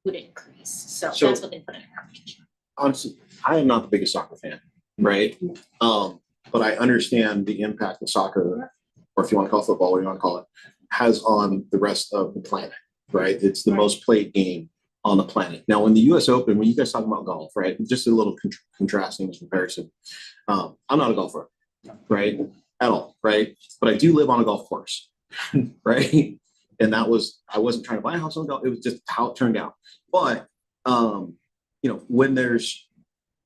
would increase. So So- that's what they put in their application. Honestly, I am not the biggest soccer fan, right? But I understand the impact that soccer, or if you want to call it football, or you want to call it, has on the rest of the planet, right? It's the most played game on the planet. Now, in the US Open, when you guys talk about golf, right? Just a little contrasting comparison. I'm not a golfer, right? At all, right? But I do live on a golf course, right? And I wasn't trying to buy a house on golf. It was just how it turned out. But, when there's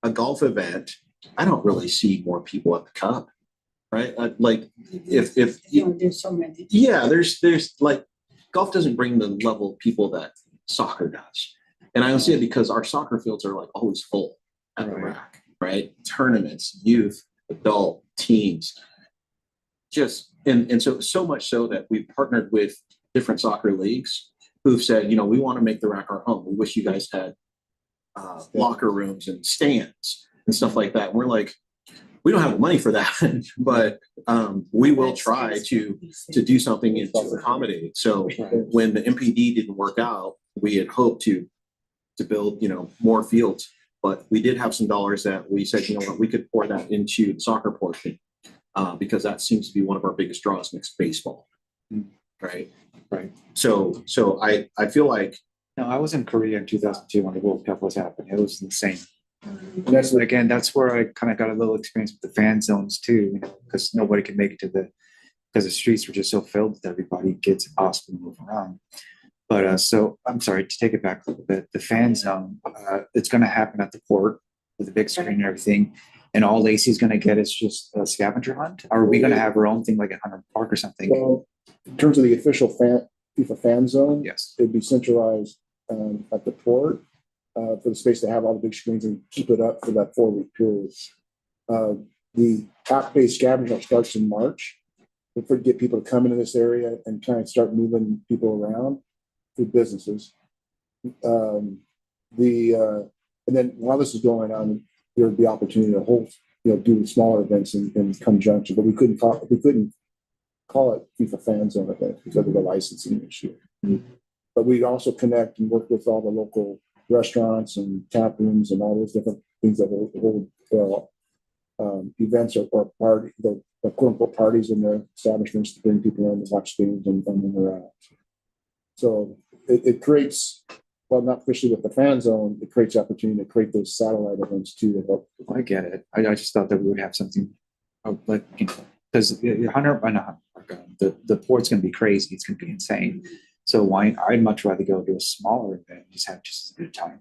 a golf event, I don't really see more people at the cup, right? Like if There's so many. yeah, there's like golf doesn't bring the level of people that soccer does. And I don't see it because our soccer fields are like always full at the Right. rack, right? Tournaments, youth, adult, teams. And so much so that we've partnered with different soccer leagues who've said, we want to make the rack our home. We wish you guys had locker rooms and stands and stuff like that. We're like, we don't have the money for that, but we will try to do something and to accommodate. So when the MPD didn't work out, we had hoped to build, more fields, but we did have some dollars that we said, we could pour that into the soccer portion because that seems to be one of our biggest draws next to baseball. Right. Right. So I feel like, No, I was in Korea in 2002 when the World Cup was happening. It was insane. And that's But again, that's where I kind of got a little experience with the fan zones too, because nobody could make it because the streets were just so filled with everybody, kids, possible to move around. But so I'm sorry to take it back a little bit. The fan zone, it's going to happen at the port with a big screen and everything. And all Lacey's going to get is just a scavenger hunt. Or are we going to have our own thing like at Hunter Park or something? Well, in terms of the official FIFA fan zone, Yes. it'd be centralized at the port for the space to have all the big screens and keep it up for that 4-week period. The app-based scavenger starts in March. We'll get people to come into this area and try and start moving people around through businesses. And then while this is going on, there would be opportunity to hold, do smaller events in conjunction, but we couldn't call it FIFA fan zone event because of the licensing issue. Mm-hmm. But we'd also connect and work with all the local restaurants and tap rooms and all those different things that hold events or party, the quote unquote parties in their establishments to bring people in to watch games and interact. So it creates, well, not officially with the fan zone, it creates opportunity to create those satellite events too to help. I get it. I just thought that we would have something like, because the port's going to be crazy. It's going to be insane. So I'd much rather go to a smaller event and just have just a bit of time,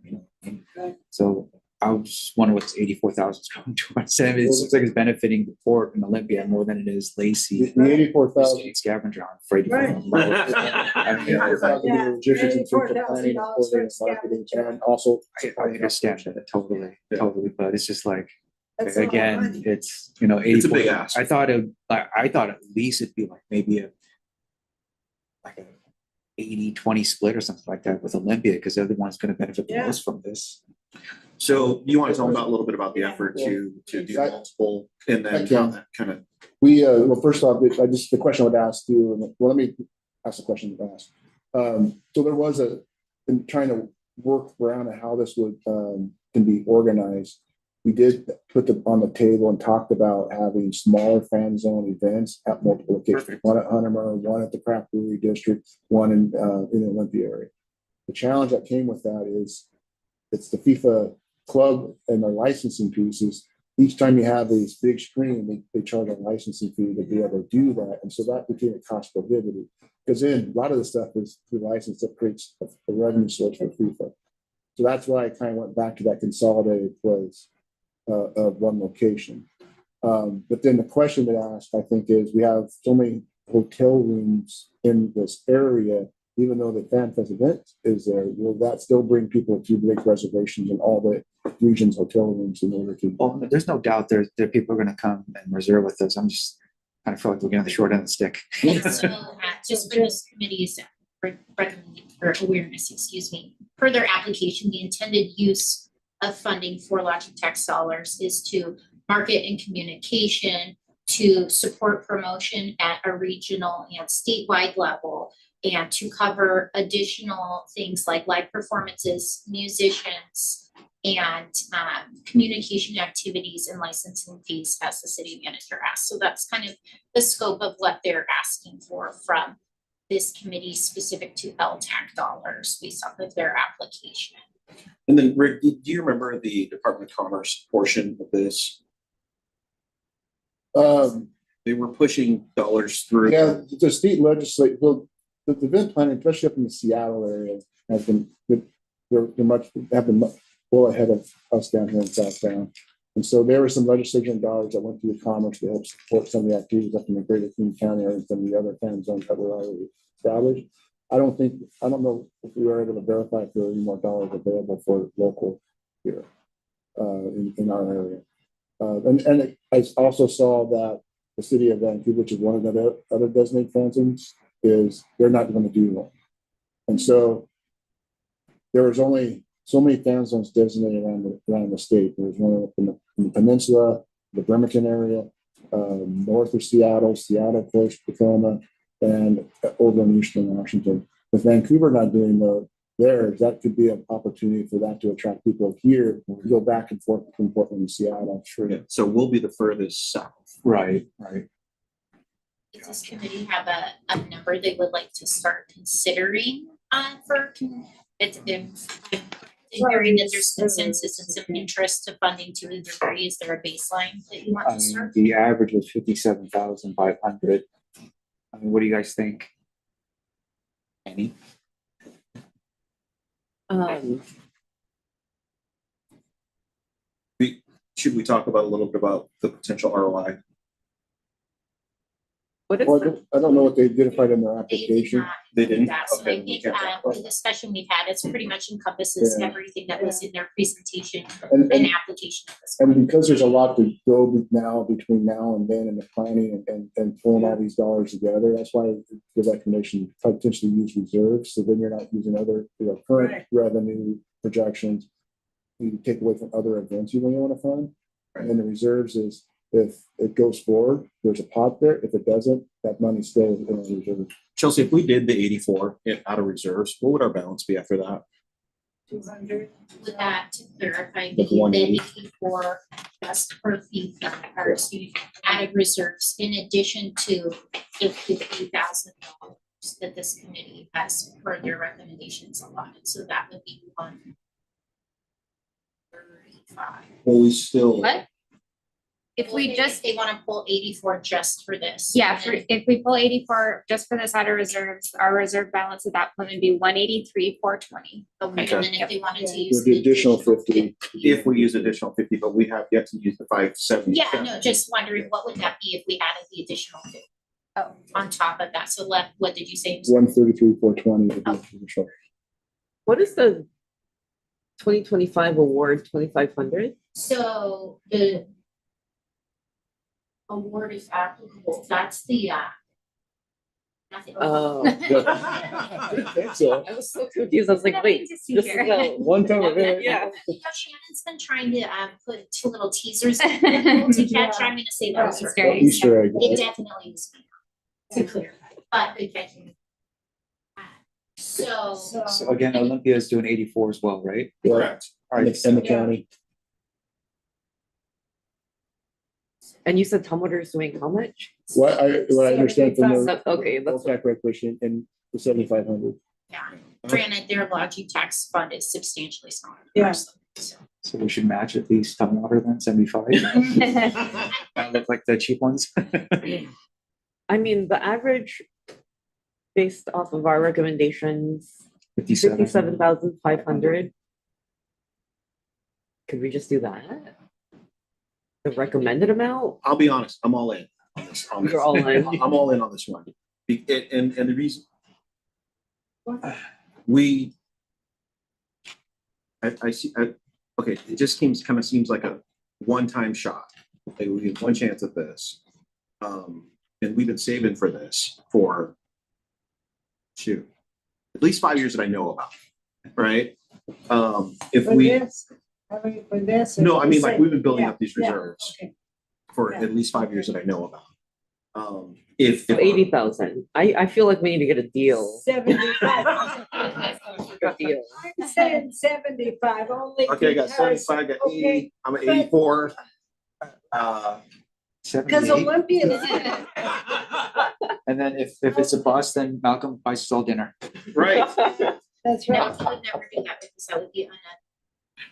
So I was just wondering what's 84,000 is going to. It looks like it's benefiting the port and Olympia more than it is Lacey. The 84,000 scavenger hunt for 84,000. And also, I understand that totally, but it's just like, That's a lot of again, money. it's 84. It's a big ask. I thought at least it'd be like maybe a 80-20 split or something like that with Olympia, because they're the ones going to benefit the most from this. So you want to tell them about a little bit about the effort to do multiple, and then how that kind of. well, first off, the question I would ask you, well, let me ask the question to ask. So there was in trying to work around how this would can be organized. We did put on the table and talked about having smaller fan zone events at multiple locations. Perfect. One at Hunter, one at the Craft Brewery District, one in the Olympia area. The challenge that came with that is it's the FIFA club and the licensing pieces. Each time you have these big screen, they charge a licensing fee to be able to do that. And so that became a cost prohibitive, because then a lot of the stuff is through license that creates a revenue source for FIFA. So that's why I kind of went back to that consolidated place of one location. But then the question that I asked, I think, is we have so many hotel rooms in this area, even though the Fan Fest event is there, will that still bring people to make reservations in all the region's hotel rooms in order to? Well, there's no doubt there people are going to come and reserve with us. I'm just kind of feel like we're getting the short end of the stick. So just for this committee's awareness, per their application, the intended use of funding for lodging tax dollars is to market and communication, to support promotion at a regional and statewide level, and to cover additional things like live performances, musicians, and communication activities and licensing fees as the city manager asked. So that's kind of the scope of what they're asking for from this committee specific to LTAC dollars based off of their application. And then Rick, do you remember the Department of Commerce portion of this? They were pushing dollars through. Yeah, the state legislature, well, the event planning, especially up in the Seattle area, has been they're much well ahead of us down here in Southtown. And so there were some legislation dollars that went through Commerce to help support some of the activities up in the Greater King County area and some of the other fan zones that were already established. I don't know if we were able to verify if there are any more dollars available for local here in our area. And I also saw that the city of Vancouver, which is one of the other designated fan zones, is they're not going to do one. And so there was only so many fan zones designated around the state. There was one up in the peninsula, the Bremerton area, north of Seattle, of course, Tacoma, and over in Eastern Washington. With Vancouver not doing theirs, that could be an opportunity for that to attract people here to go back and forth from Portland and Seattle. Sure. Yeah. So we'll be the furthest south. Right. Does this committee have a number they would like to start considering for hearing that there's consensus and some interest to funding to either degree? Is there a baseline that you want to start? The average was 57,500. I mean, what do you guys think? Any? Should we talk about a little bit about the potential ROI? What is Well, the, I don't know what they identified in their They did application. not They do didn't? that, so I Okay, we think, can't talk about the discussion we've had, it's pretty much encompasses Yeah. everything that was in their presentation And, and and, application at this point. and because there's a lot to go now, between now and then, and the planning and pulling all these dollars together, that's why the recommendation potentially use reserves, so then you're not using other, current Right. revenue projections. You can take away from other events you may want to fund. And then the reserves is, if it goes forward, there's a pot there. If it doesn't, that money's still in the reserve. Chelsea, if we did the 84 out of reserves, what would our balance be after that? 200. With that, to clarify, Like the 180. 84 just for fee, or excuse me, out of reserves, in addition to the $50,000 that this committee has per their recommendations allotted, so that would be 135. Well, we still. What? If Well, we just, they wanna pull 84 just for this. yeah, and for, then if we pull 84 just for this out of reserves, our reserve balance at that point would be 183,420. Okay, Okay. and then if they wanted to Yeah. use. The additional 50. If we use additional 50, but we have yet to use the 570. Yeah, no, just wondering, what would that be if we added the additional 50 on top of that? So left, what did you say? 133, 420. what is the 2025 award, 2,500? So the award is applicable, that's the, nothing. Oh. So, I was so confused. I was like, wait, this is a one time event. Yeah. You know, Shannon's been trying to, put two little teasers in there to catch, I'm gonna say those are. Easter eggs. Easter egg. It definitely is, to clarify, but good catching. So. So again, Olympia is doing 84 as well, right? Correct. All right, And the county. And you said Tumwater is doing how much? What I understand from the Okay, that's LTAC regulation and the 7,500. Yeah, granted, their lodging tax fund is substantially smaller. Yeah. So. so we should match at least Tumwater then, 75. That look like the cheap ones. I mean, the average based off of our recommendations, 57. 57,500. Could we just do that? The recommended amount? I'll be honest, I'm all in on this. You're all in. I'm all in on this one. And the reason I see, okay, it just kind of seems like a one-time shot. Okay, we get one chance at this. And we've been saving for this for at least 5 years that I know about, right? If For we, this, I mean, for this. no, I mean, like, say- we've been building yeah, up these yeah, reserves okay. for Yeah. at least 5 years that I know about. If So 80,000. I feel like we need to get a deal. 75. A deal. I'm saying 75 only. okay, I got because- 75, got okay, 80, I'm at 84. Because 78. Olympia. And then if it's a bus, then Malcolm buys us all dinner. Right. That's No, right. I would never do that because that would be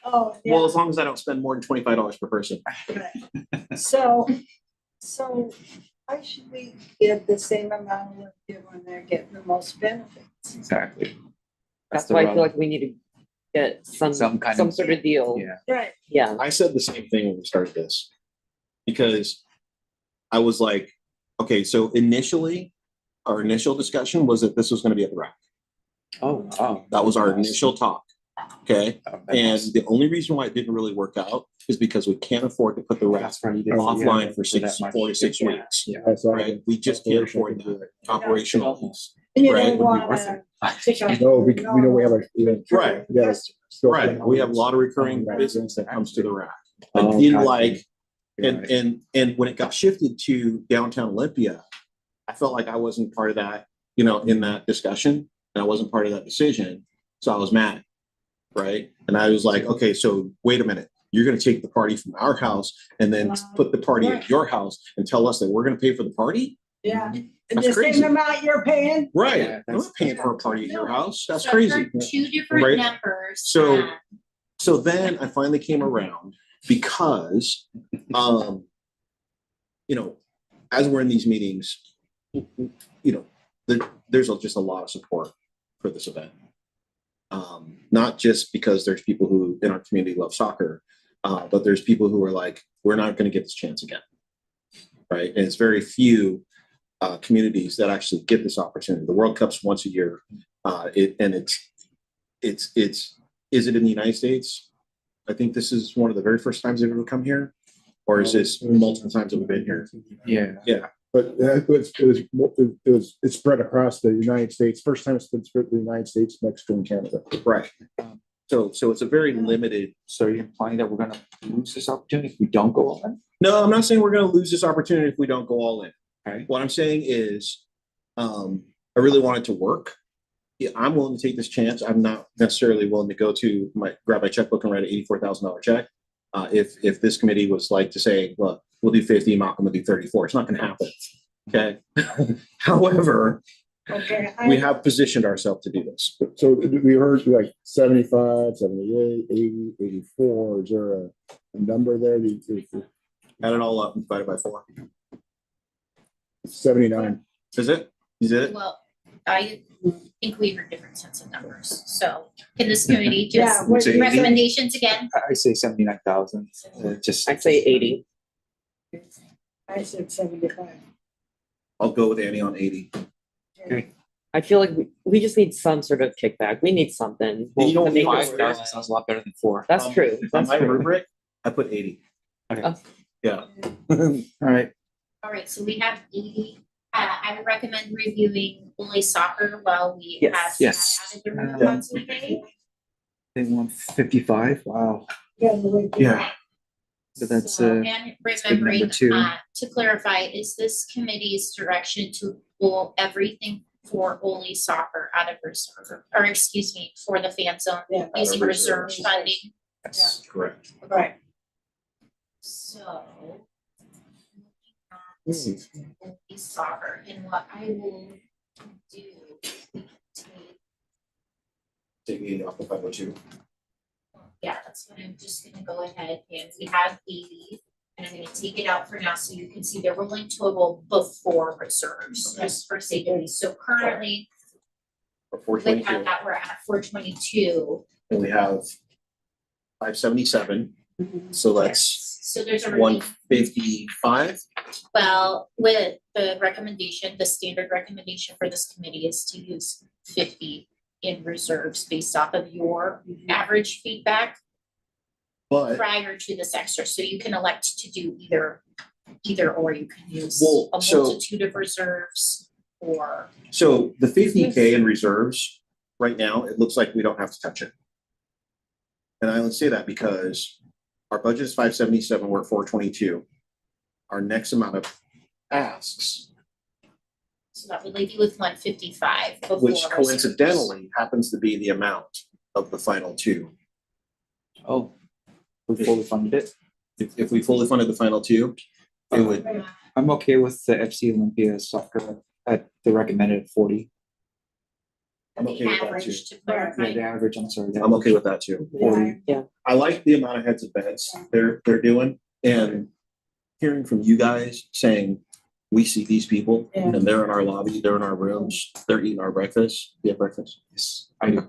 Oh, Well, yeah. as long as I don't spend more than $25 per person. So why should we give the same amount of Olympia when they're getting the most benefits? Exactly. That's the why I rub. feel like we need to get some kind some of- sort of deal. Yeah. Right. Yeah. I said the same thing when we started this. Because I was like, okay, so initially, our initial discussion was that this was gonna be at the rack. Oh, wow. That was our initial talk. Okay, Oh, and that's- the only reason why it didn't really work out is because we can't afford to put the rack that's right, you did- offline yeah, for that much. 4 to 6 Yeah, weeks. Yeah. That's all Right, the we just can't operational afford can do that it. operational. And you Right, don't would be want to. No, we know we have Right. Yes. Right, we have a lot of recurring Right. business that comes to the rack. Oh, I didn't gotcha. like, You're right. and when it got shifted to downtown Olympia, I felt like I wasn't part of that, in that discussion, and I wasn't part of that decision, so I was mad, right? And I was like, okay, so wait a minute, you're gonna take the party from our house and then put the party at your house and tell us that we're gonna pay for the party? Yeah. That's The crazy. same amount you're paying? Right, Yeah, I'm not paying for a party at your house, that's So crazy. for two different Right. numbers. So- So then I finally came around because, as we're in these meetings, there's just a lot of support for this event. Not just because there's people who in our community love soccer, but there's people who are like, we're not going to get this chance again. Right. And it's very few communities that actually get this opportunity. The World Cup's once a year. Is it in the United States? I think this is one of the very first times they've ever come here, or is this multiple times that we've been here? Yeah. Yeah. But it's spread across the United States. First time it's been spread to the United States, Mexico, and Canada. Right. So it's a very limited. So you're implying that we're gonna lose this opportunity if we don't go all in? No, I'm not saying we're going to lose this opportunity if we don't go all in. Okay. What I'm saying is, I really want it to work. Yeah, I'm willing to take this chance. I'm not necessarily willing to grab my checkbook and write an $84,000 check. If this committee was like to say, well, we'll do 50, Malcolm will do 34. It's not going to happen. Okay. However, Okay. we have positioned ourselves to do this. So we heard like 75, 78, 80, 84. Is there a number there? Add it all up and divide it by 4. 79. Is it? Is it? Well, I think we heard different sets of numbers, so can this committee Yeah, just what- Say 80? recommendations again? I say 79,000, just. I say 80. I said 75. I'll go with Annie on 80. I feel like we just need some sort of kickback. We need something. You know, to make this 5,000 work. sounds a lot better than 4. That's true. On That's my true. rubric, I put 80. Okay. Oh. Yeah. All right. All right, so we have 80. I would recommend reviewing only soccer while we Yes. have Yes. that added responsibility. They want 55. Wow. Yeah. So that's And big remembering, number 2. to clarify, is this committee's direction to pull everything for only soccer out of reserve, or excuse me, for the fan zone Yeah. using reserve funding? Yes, correct. Right. So. Only soccer, and what I will do, we can take, Take 80 off the 502. yeah, that's what I'm just gonna go ahead and we have 80. And I'm gonna take it out for now so you can see the rolling total before reserves, just for safety. So currently, Or with 422. that, we're at 422. And we have 577. So that's So there's a 155. well, with the recommendation, the standard recommendation for this committee is to use 50 in reserves based off of your average feedback But prior to this extra. So you can elect to do either or. You can use Well, a so- multitude of reserves or. so the 50K in reserves right now, it looks like we don't have to touch it. And I would say that because our budget is 577, we're at 422. Our next amount of asks, So that would leave you with 155 before. which reserves. coincidentally happens to be the amount of the final 2. Oh, we fully funded it. If we fully funded the final 2, it would, I'm okay with the FC Olympia soccer at the recommended 40. I'm The okay with that too. average to Yeah, clarify. the average, I'm sorry. I'm okay with that too. 40. I like the amount of heads of beds they're doing, and hearing from you guys saying, we see these people and they're in our lobby, they're in our rooms, they're eating our breakfast. You have breakfast? Yes, I do.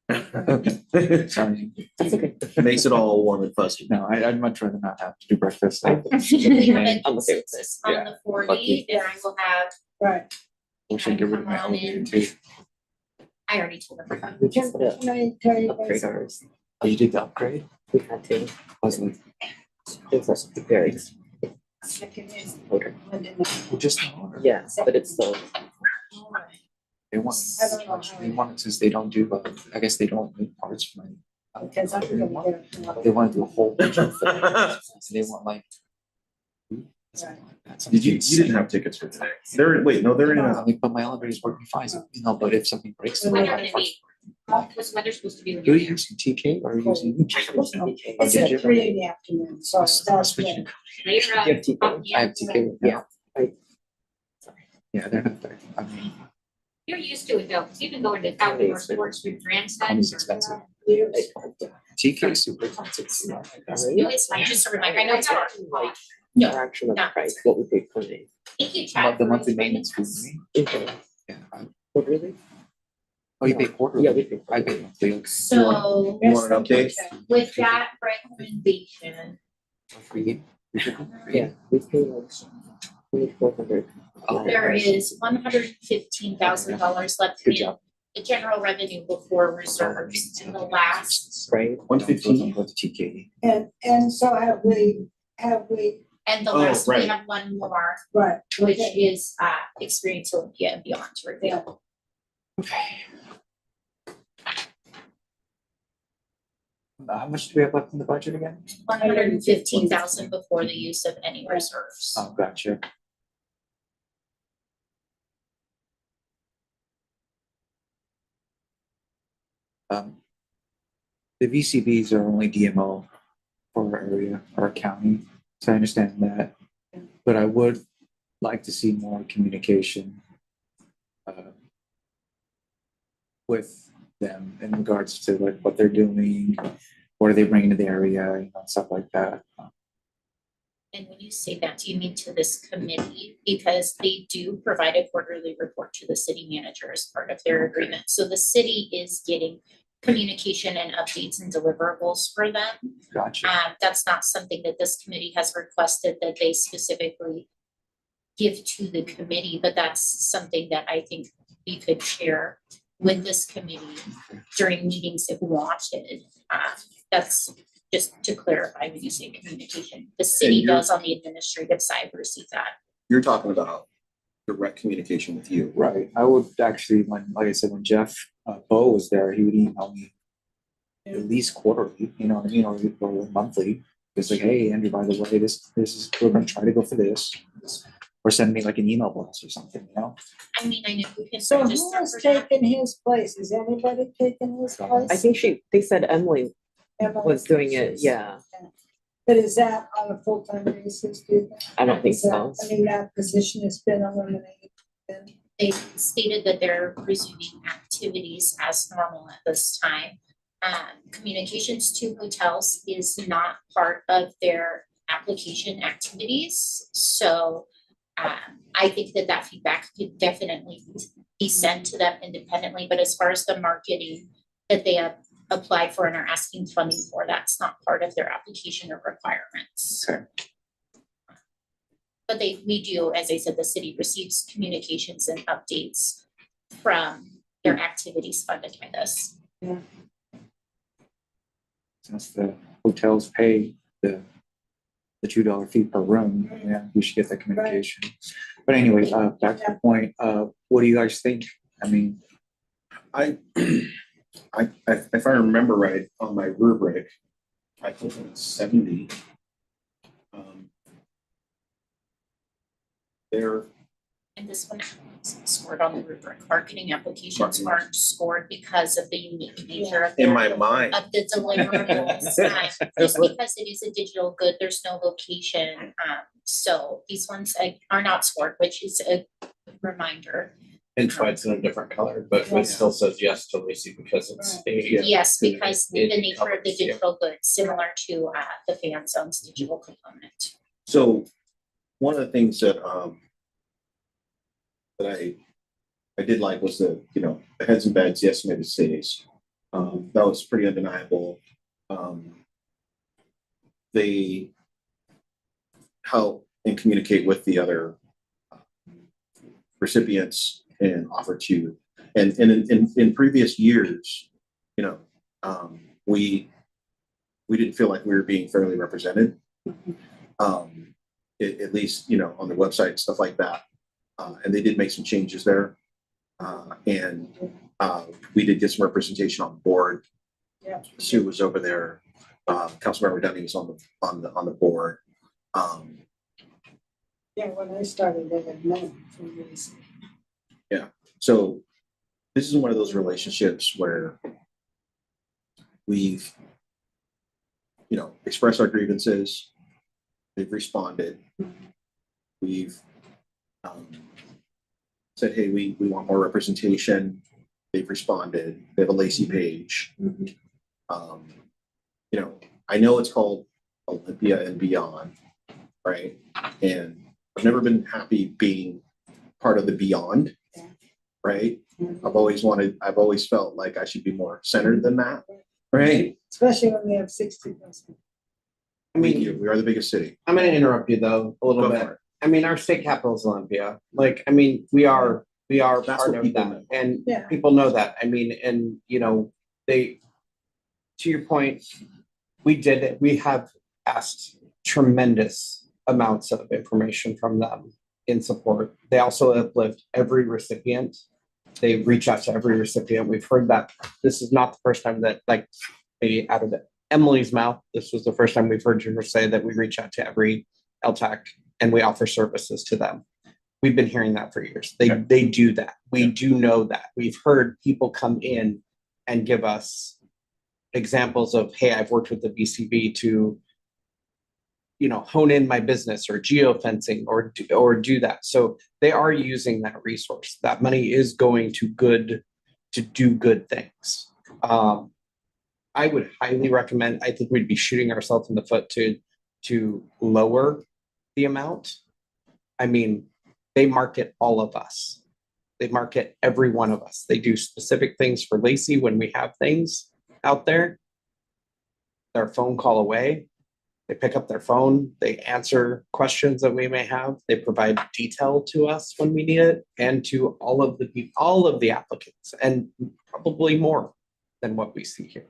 It Sorry. That's okay. makes it all warm and fuzzy. No, I'd much rather not have to do breakfast. We have a I'm okay with consensus on Yeah. the 40, Lucky. and I will have, Right. Wish I could get rid of my Come on elevator in. too. I already told them. We just had to Can I tell you upgrade guys? ours. Oh, you did the upgrade? We had to. I was like, It was very expensive. Second is Okay. Monday night. well, just an order. Yes, but it's still. They want, I don't know how they want, since they don't do, I guess they don't make parts for my. Because I'm gonna get. They want to do a whole bunch of things. So they want like. Right. Did you didn't have tickets for today? They're, wait, no, they're in, Like, but my elevator's working fine, so, you know, but if something breaks. So when are gonna be, what's weather supposed to be? Do you use TK or are you using? It's at 3 in the afternoon, so that's good. Later on. You have TK? I have TK. Yeah. Yeah, they're not there. I mean, You're used to it though, because you've been going to outdoor sports with grandson. Tommy's expensive. TK is super expensive too. No, it's fine, just a reminder, I know it's hard. Like, No, fraction of the not- price, what would they put in? Thank you, About Chad. the for monthly explaining maintenance fee, this. right? Okay. Yeah, What really? Oh, you pay quarterly? Yeah, we pay I pay monthly. So You want an update? with that recommendation, For you? Yeah, we pay like 2,400. Oh, there is $115,000 left Good in job. the general revenue before reserves in the last, Right? 115. Go to TK. And so have we, and the Oh, last, we right. have one more, right, which okay. is Experience Olympia and Beyond to reveal. How much do we have left in the budget again? 115,000 before the use of any reserves. Oh, gotcha. Um, the VCBs are only DMO for our area, our county, so I understand that. But I would like to see more communication with them in regards to like what they're doing, what are they bringing to the area, you know, stuff like that. And when you say that, do you mean to this committee? Because they do provide a quarterly report to the city manager as part of their agreement. So the city is getting communication and updates and deliverables for them. Gotcha. That's not something that this committee has requested that they specifically give to the committee, but that's something that I think we could share with this committee during meetings if wanted. That's just to clarify when you say communication. The city you're- does on the administrative side receive that. You're talking about direct communication with you. Right. I would actually, when, like I said, when Jeff Bo was there, he would email me at least quarterly, you know what I mean, or monthly. It's like, hey, Andrew, by the way, this is, we're gonna try to go for this. Or send me like an email blast or something, you know? I mean, I know you can So who register has for that. taken his place? Is anybody taking his place? I think they said Emily Emily? was doing it, yeah. But is that on a full-time basis, do you think? I don't think Is that- so. I mean, that position has been eliminated. They stated that they're resuming activities as normal at this time. Communications to hotels is not part of their application activities, so I think that feedback could definitely be sent to them independently, but as far as the marketing that they have applied for and are asking funding for, that's not part of their application or requirements. Okay. But we do, as I said, the city receives communications and updates from their activities funded by this. Since the hotels pay the $2 fee per room, yeah, we should get that communication. But anyway, back to the point, what do you guys think? I mean, If I remember right, on my rubric, I put it at 70. They're And this one is scored on the rubric. Marketing applications aren't scored because of the unique nature of in their my mind. of the deliverables. Just because it is a digital good, there's no location. So these ones are not scored, which is a reminder. And it's in a different color, but it still says yes to Lacey because it's a. Yes, because the It nature of the covers, yeah. digital goods, similar to the fan zone's digital component. So one of the things that I did like was the heads and beds, the estimated stays. That was pretty undeniable. They help and communicate with the other recipients and offer to, and in previous years, we didn't feel like we were being fairly represented. At least on the website and stuff like that. And they did make some changes there. And we did get some representation on the board. Yeah. Sue was over there. Councilmember Dunning was on the board. Yeah, when I started, they had none for years. So this is one of those relationships where we've, expressed our grievances. They've responded. We've said, hey, we want more representation. They've responded. They have a Lacey page. I know it's called Olympia and Beyond, right? And I've never been happy being part of the Beyond, right? I've always felt like I should be more centered than that, right? Especially when we have 60,000. I mean, We are the biggest city. I'm gonna interrupt you though, a little Go bit. for it. I mean, our state capital is Olympia. Like, I mean, we are That's part what of people that. know. And Yeah. people know that. I mean, and you know, to your point, we have asked tremendous amounts of information from them in support. They also uplift every recipient. They reach out to every recipient. We've heard that this is not the first time that, like, maybe out of Emily's mouth, this was the first time we've heard her say that we reach out to every LTAC and we offer services to them. We've been hearing that for years. They do that. We do know that. We've heard people come in and give us examples of, hey, I've worked with the BCB to, you know, hone in my business or geofencing or do that. So they are using that resource. That money is going to do good things. I would highly recommend, I think we'd be shooting ourselves in the foot to lower the amount. I mean, they market all of us. They market every one of us. They do specific things for Lacey when we have things out there. They're a phone call away. They pick up their phone. They answer questions that we may have. They provide detail to us when we need it, and to all of the applicants, and probably more than what we see here.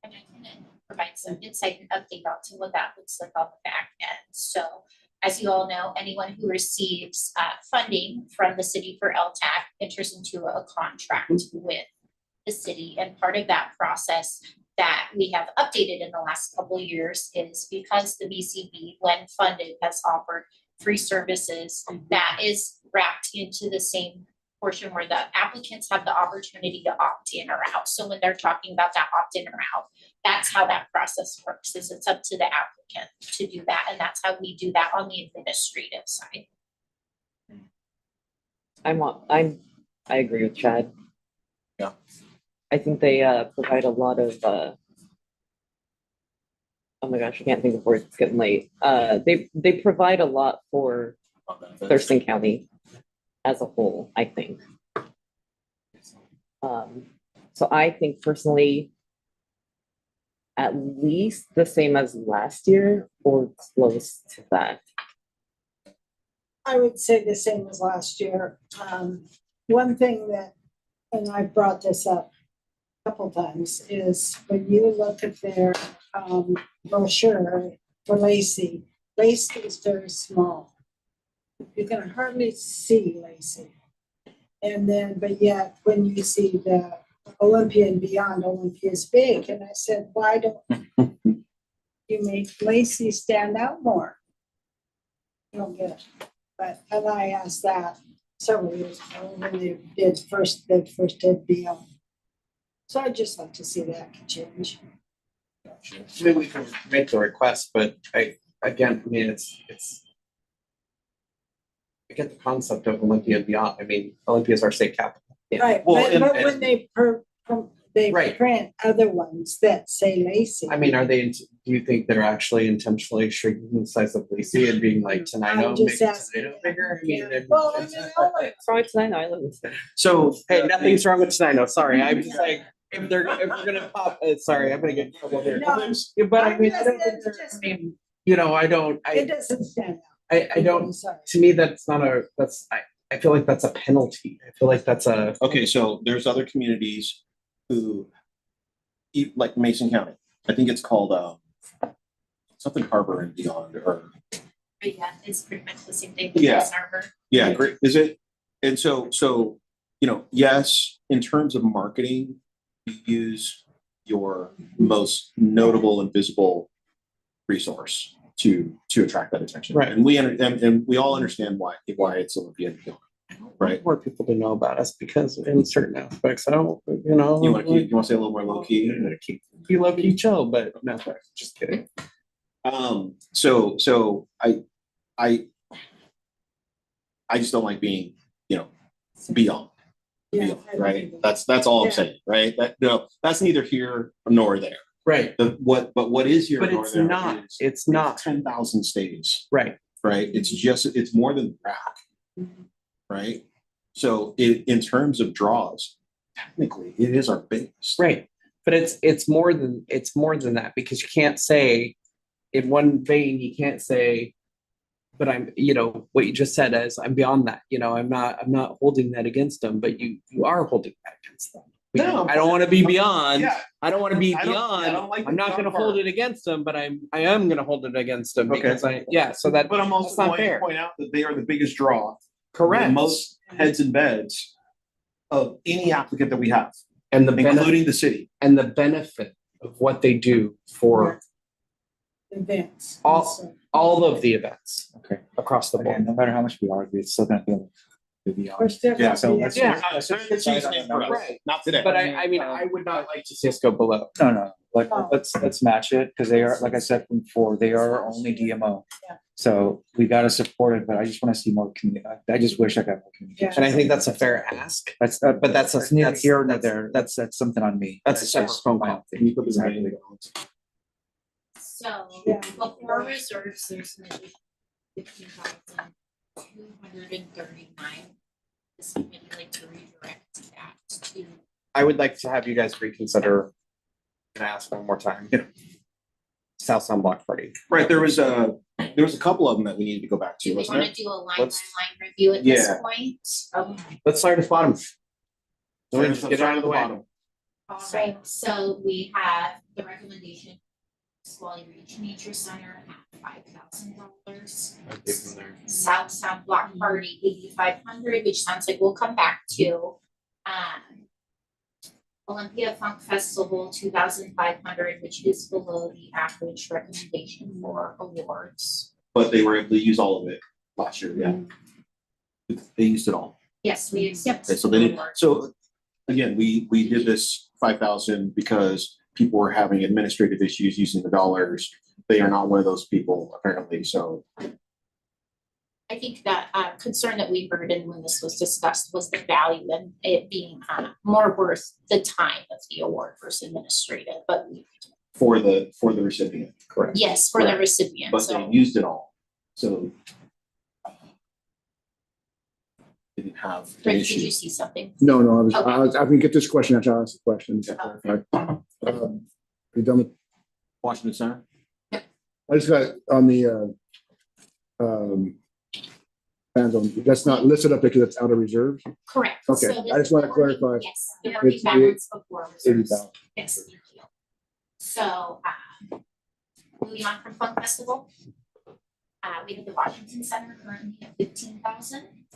And I can provide some insight and update on to what that looks like on the back end. So as you all know, anyone who receives funding from the city for LTAC enters into a contract with the city. And part of that process that we have updated in the last couple of years is because the BCB, when funded, has offered free services that is wrapped into the same portion where the applicants have the opportunity to opt in or out. So when they're talking about that opt in or out, that's how that process works, is it's up to the applicant to do that. And that's how we do that on the administrative side. I agree with Chad. Yeah. I think they provide a lot of oh my gosh, I can't think of words, it's getting late. They provide a lot for Thurston County as a whole, I think. So I think personally, at least the same as last year or close to that. I would say the same as last year. One thing that, and I brought this up a couple times, is when you look at their brochure for Lacey, Lacey is very small. You can hardly see Lacey. And then, but yet when you see the Olympia and beyond, Olympia is big. And I said, why don't you make Lacey stand out more? You don't get it. But, and I asked that several years ago when they first did deal. So I'd just like to see that change. Maybe we can make the request, but I mean, it's. I get the concept of Olympia and beyond. I mean, Olympia is our state capital. Right, Well, but and- when they Right. print other ones that say Lacey. I mean, do you think they're actually intentionally shrinking the size of Lacey and being like Tenino, I'm make just asking. Tenino bigger? I mean, Yeah. Well, I mean, Sorry, tonight Island. so hey, nothing's wrong with Tenino. Sorry, I'm just like if we're gonna pop. Sorry, I'm gonna get in trouble here. No, Yeah, but I mean, I I'm don't just- think they're, I mean, you know, I don't. it doesn't stand out. I I'm don't. sorry. To me, that's not a. That's I feel like that's a penalty. I feel like that's a. Okay, so there's other communities who, like Mason County, I think it's called something Harbor and Beyond, or But yeah, it's pretty much the same thing. Yeah. As Harbor. yeah, great. Is it? And so you know, yes, in terms of marketing, you use your most notable and visible resource to attract that attention. Right. And we all understand why it's Olympia and Beyond. Right. More people to know about us because in certain aspects, I don't. You know, You want to say a little more low key? Keep low key chill, but no, just kidding. So I just don't like being, you know, beyond, Yeah, right? That's all I'm Yeah. saying, right? That's neither here nor there. Right, But what is here but nor it's there not. is It's not 10,000 stays, right. right? It's more than that, right? So in terms of draws, technically, it is our biggest. Right. But it's more than that, because you can't say in one vein, you can't say, but I'm, what you just said is I'm beyond that. I'm not holding that against them, but you are holding that against them. No, I don't want to be beyond. Yeah. I don't want to be I beyond. don't like I'm the not going to top hold part. it against them, but I am going to hold it against them Okay. because so that But I'm also that's not going to fair. point out that they are the biggest draw. Correct. The most heads and beds of any applicant that we have, And the benefit including the city. and the benefit of what they do for Events. all of the events Okay. across the Again, board. no matter how much we argue, it's still gonna feel to be We're honest. still. Yeah, so let's- Yeah. let's just It's decide usually on the for numbers. us, not today. But I would not like to see us go below. No, like, Oh. let's match it, because they are, like I said before, they are our only DMO. Yeah. So we gotta support it, but I just wanna see more I just wish I got more communication. And I think that's a fair ask. That's, But that's neither here nor that's- there, that's something on me. That's a separate just phone my call. own thing. Can you put this in Exactly. the So Yeah. before reserves, there's an additional 15,239. This committee like to redirect that to. I would like to have you guys reconsider and ask one more time. Yeah. South Sound Block Party. Right, there was a couple of them that we needed to go back Do to, we wasn't wanna it? do a line by Let's- line review at this Yeah. point? Okay. Let's start at the bottom. Let me So just get it out of the way. bottom. All right, so we have the recommendation, Swally Beach Nature Center at $5,000. South Sound Block Party 8,500, which sounds like we'll come back to. Olympia Funk Festival 2,500, which is below the average recommendation for awards. But they were able to use all of it last year, yeah. They used it all. Yes, we accept. Okay, so they didn't, so again, we did this 5,000 because people were having administrative issues using the dollars. They are not one of those people apparently, so. I think that concern that we heard and when this was discussed was the value and it being more worth the time of the award versus administrative, but For the recipient, correct. yes, for the Correct. recipient, But they so. used it all, so. Didn't have an Rick, did you issue. see something? No, I can get this question after I ask the question. You done with, Washington Center? I just got on the, fan zone, that's not listed up because it's out of reserves, Correct. Okay, So this I just wanna is the working- clarify. Yes, the working It's balance before reserves. 80,000. Yes, thank you. So, moving on from Funk Festival. We have the Washington Center currently at 15,000.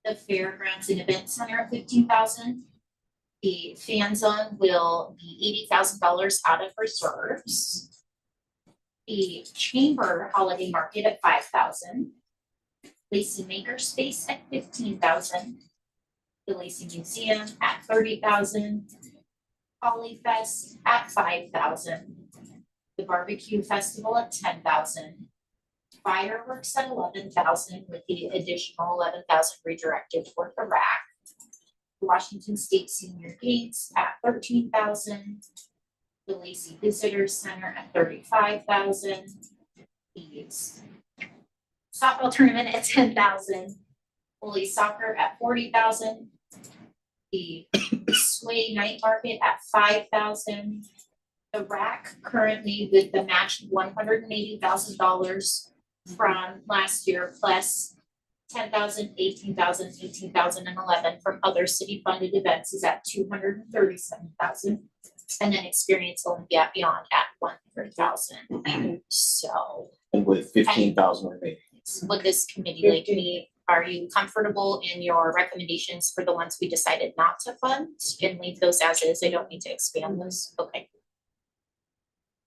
The Fairgrounds and Event Center at 15,000. The fan zone will be $80,000 out of reserves. The Chamber Holiday Market at 5,000. Lacey Makerspace at 15,000. The Lacey Museum at 30,000. Polyfest at 5,000. The Barbecue Festival at 10,000. Fireworks at 11,000 with the additional 11,000 redirected toward the rack. Washington State Senior Gates at 13,000. The Lacey Visitor Center at 35,000. The softball tournament at 10,000. Holy Soccer at 40,000. The Sway Night Market at 5,000. The rack currently with the match $180,000 from last year plus 10,000, 18,000, 18,000, and 11 from other city funded events is at 237,000. And then Experience Olympia Beyond at 100,000. So And with 15,000 remaining. would this committee like me, are you comfortable in your recommendations for the ones we decided not to fund and leave those as is? I don't need to expand those. Okay.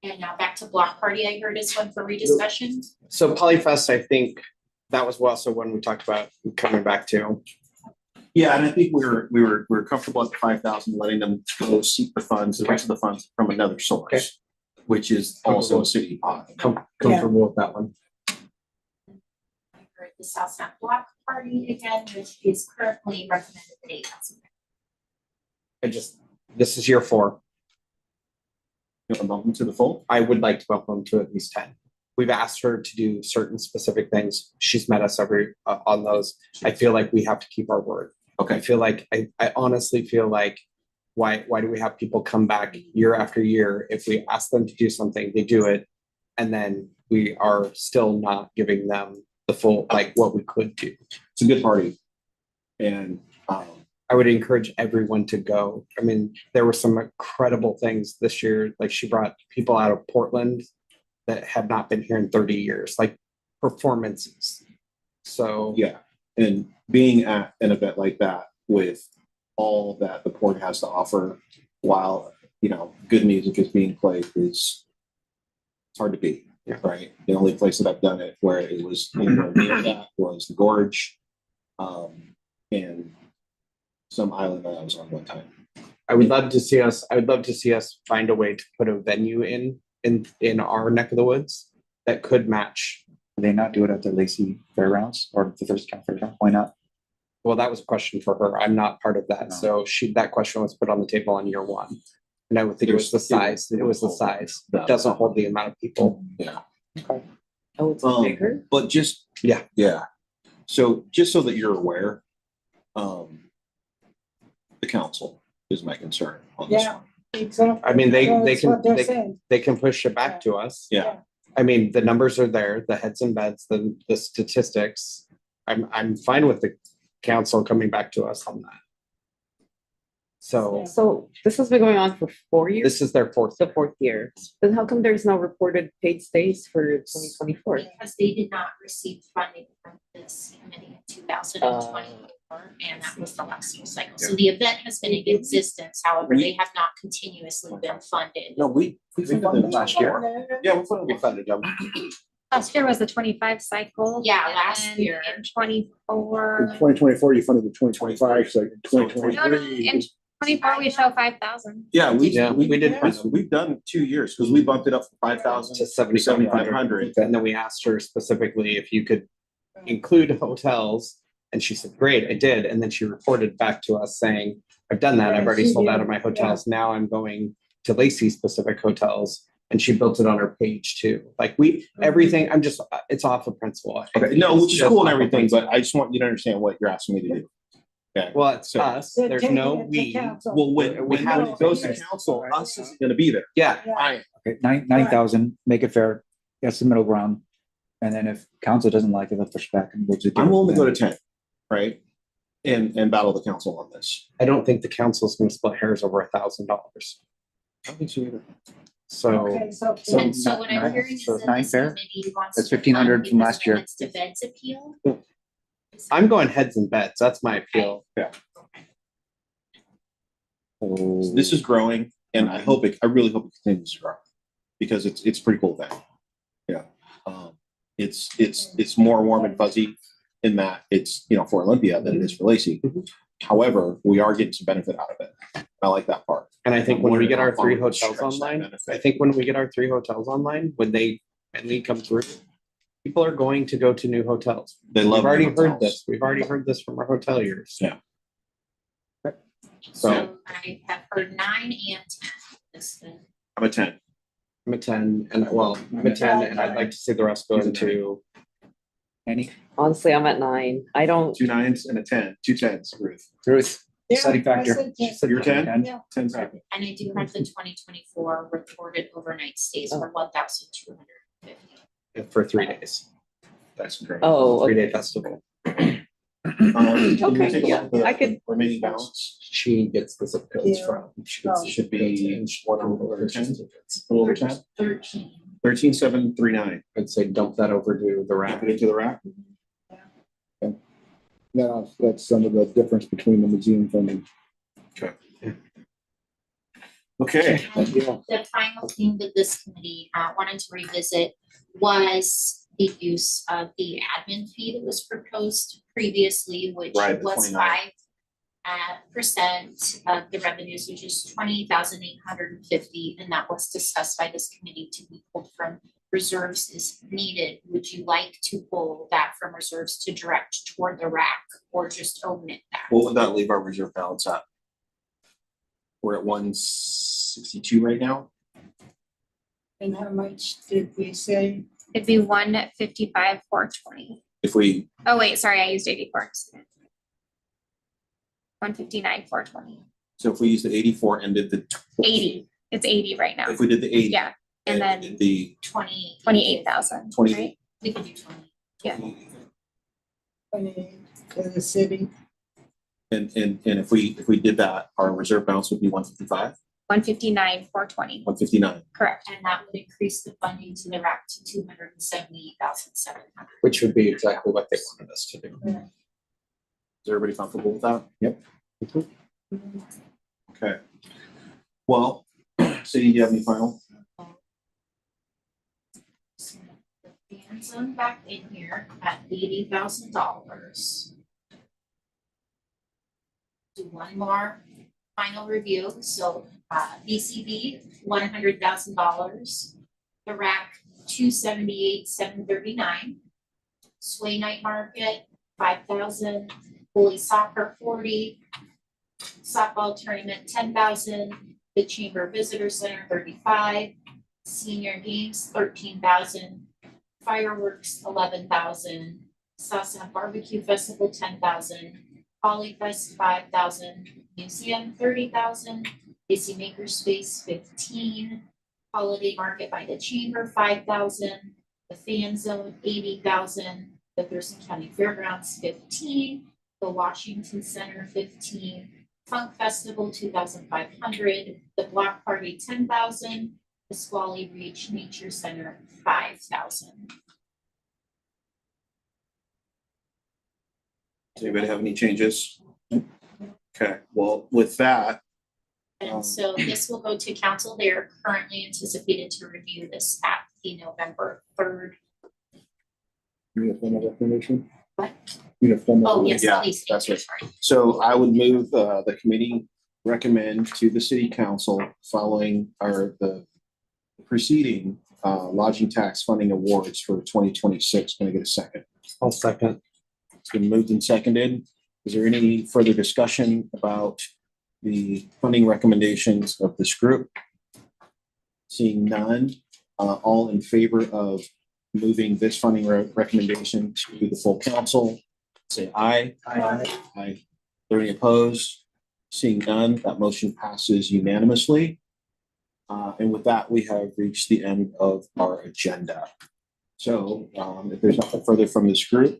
And now back to Block Party, I heard is one for rediscussion. So Polyfest, I think that was also one we talked about coming back to. Yeah, and I think we were comfortable at the 5,000, letting them go seek the funds, the rest of the funds from another source, which is also a city pot. Comfortable with that one. I heard the South Sound Block Party again, which is currently recommended at 8,000. This is year 4. You want to bump them to the full? I would like to bump them to at least 10. We've asked her to do certain specific things. She's met us on those. I feel like we have to keep our word. I Okay, feel like, I honestly feel like, why do we have people come back year after year? If we ask them to do something, they do it. And then we are still not giving them the full, like what we could do. it's a good party. And, I would encourage everyone to go. I mean, there were some incredible things this year. Like she brought people out of Portland that had not been here in 30 years, like performances. So yeah, and being at an event like that with all that the port has to offer, while, you know, good music is being played, is it's hard to beat, Yeah. right? The only place that I've done it where it was anywhere near that was the Gorge, and some island that I was on one time. I would love to see us, I would love to see us find a way to put a venue in our neck of the woods that could match. Do they not do it at the Lacey Fairgrounds or the Thurston Fairgrounds? Why not? Well, that was a question for her. I'm not part of that. No. So that question was put on the table on year one. And I would think it was the size. It was the size. It doesn't hold the amount of people. Yeah. Oh, it's Um, bigger? But just, Yeah. yeah. So just so that you're aware, the council is my concern on this Yeah. one. Exactly. I mean, they That's can, what they're saying. they can push it back to us. Yeah. I mean, the numbers are there, the heads and beds, the statistics. I'm fine with the council coming back to us on that. So So this has been going on for 4 years? this is their fourth. The 4th year. Then how come there's no reported paid stays for 2024? Because they did not receive funding from this committee in 2024, and that was the last full cycle. So the event has been in existence, however, they have not continuously been funded. No, we funded them last year. Yeah, we funded We them. funded them. Last year was the 25 cycle. Yeah, last and year. In 24. In 2024, you funded the 2025, so No, no, 2023. in 24, we show 5,000. Yeah, we did fund them. We've done 2 years because we bumped it up from 5,000 To to 7,500. 7,500. And then we asked her specifically if you could include hotels. And she said, great, I did. And then she reported back to us saying, I've done that. I've already sold out of my hotels. Now I'm going to Lacey specific hotels. And she built it on her page too. Like everything, it's off of principle. Okay, no, which is Just cool and off of everything, principle. but I just want you to understand what you're asking me to do. Okay. Well, it's So- us. They're There's taking no it to we. council. Well, when We have it goes to council, us isn't gonna be there. Yeah, I, Okay, 9,000, make it fair. That's the middle ground. And then if council doesn't like it, they'll push back and we'll just. I'm willing to go to 10, right? And battle the council on this. I don't think the council's gonna split hairs over $1,000. I don't think so either. So Okay, so. So And so what I'm nine- hearing is so that nine this fair? committee wants. That's to 1,500 fund from because last year. It's the beds appeal. I'm going heads and beds. That's my appeal. So this is growing and I really hope it continues to grow. Because it's a pretty cool thing. Yeah. It's more warm and fuzzy in that it's, you know, for Olympia than it is for Lacey. Mhm. However, we are getting some benefit out of it. I like that part. And I think when we get our 3 Wondering how far we hotels can stretch that online, benefit. I think when we get our 3 hotels online, when they come through, people are going to go to new hotels. They love We've already new heard hotels. this. We've already heard this from our hoteliers. Yeah. So So I have heard 9 and 10. This thing. I'm a 10. I'm a 10 and I'm a 10 and I'd like to see the rest go He's a into, Any, Honestly, I'm at 9. I don't, 2 9s and a 10, 2 10s, Ruth. Ruth, Yeah, study factor. I said yes. You're 10? Yeah. 10's happy. And I do have the 2024 reported overnight stays for 1,250. for 3 days. That's great. oh, 3-day festival. Okay, yeah, I could- Remaining balance She gets the zip codes Yeah. from. She Oh. gets the should zip codes be and she- 1 over 10, tickets. a little over 10, 13. 13 7 3 9. I'd say dump that over to the rack. Put it to the rack. That's some of the difference between the museum funding. Okay. And the final thing that this committee wanted to revisit was the use of the admin fee that was proposed previously, which Right, the was 29. 5% of the revenues, which is 20,850, and that was discussed by this committee to be pulled from reserves as needed. Would you like to pull that from reserves to direct toward the rack or just omit that? What would that leave our reserve balance at? We're at 162 right now. And how much did we say? It'd be 155, 420. If we, Oh, wait, sorry, I used 84. 159,420. So if we use the 84 and did the 80. It's 80 right now. if we did the 80. Yeah. And then did the 28,000. 20. Right? We can do 20. Yeah. 28 to the city. And if we did that, our reserve balance would be 155, 159,420. 159. Correct. And that would increase the funding to the RAC to 278,700. Which would be exactly what they wanted us to do. Is everybody comfortable with that? Yep. Okay. Well, Sadie, do you have any final? Hands on back in here at $80,000. Do one more final review. So BCB, $100,000. The RAC, $278,739. Sway Night Market, 5,000. Holy Soccer, 40. Softball tournament, 10,000. The Chamber Visitor Center, 35. Senior Games, 13,000. Fireworks, 11,000. Sasana Barbecue Festival, 10,000. Polyfest, 5,000. Museum, 30,000. AC Makerspace, 15. Holiday Market by the Chamber, 5,000. The Fan Zone, 80,000. The Thurston County Fairgrounds, 15. The Washington Center, 15. Funk Festival, 2,500. The Block Party, 10,000. The Squally Reach Nature Center, 5,000. Does anybody have any changes? Okay, well, with that, And so this will go to council. They are currently anticipated to review this at the November 3rd. Uniform recommendation? What? Uniform. Oh, yes, Yeah, please. that's Thank you. it. Sorry. so I would move the committee recommend to the city council following the preceding lodging tax funding awards for 2026. Can I get a second? I'll second. It's been moved and seconded. Is there any further discussion about the funding recommendations of this group? Seeing none, all in favor of moving this funding recommendation to the full council, say aye. Aye. Aye. Are there any opposed? Seeing none, that motion passes unanimously. And with that, we have reached the end of our agenda. So if there's nothing further from this group,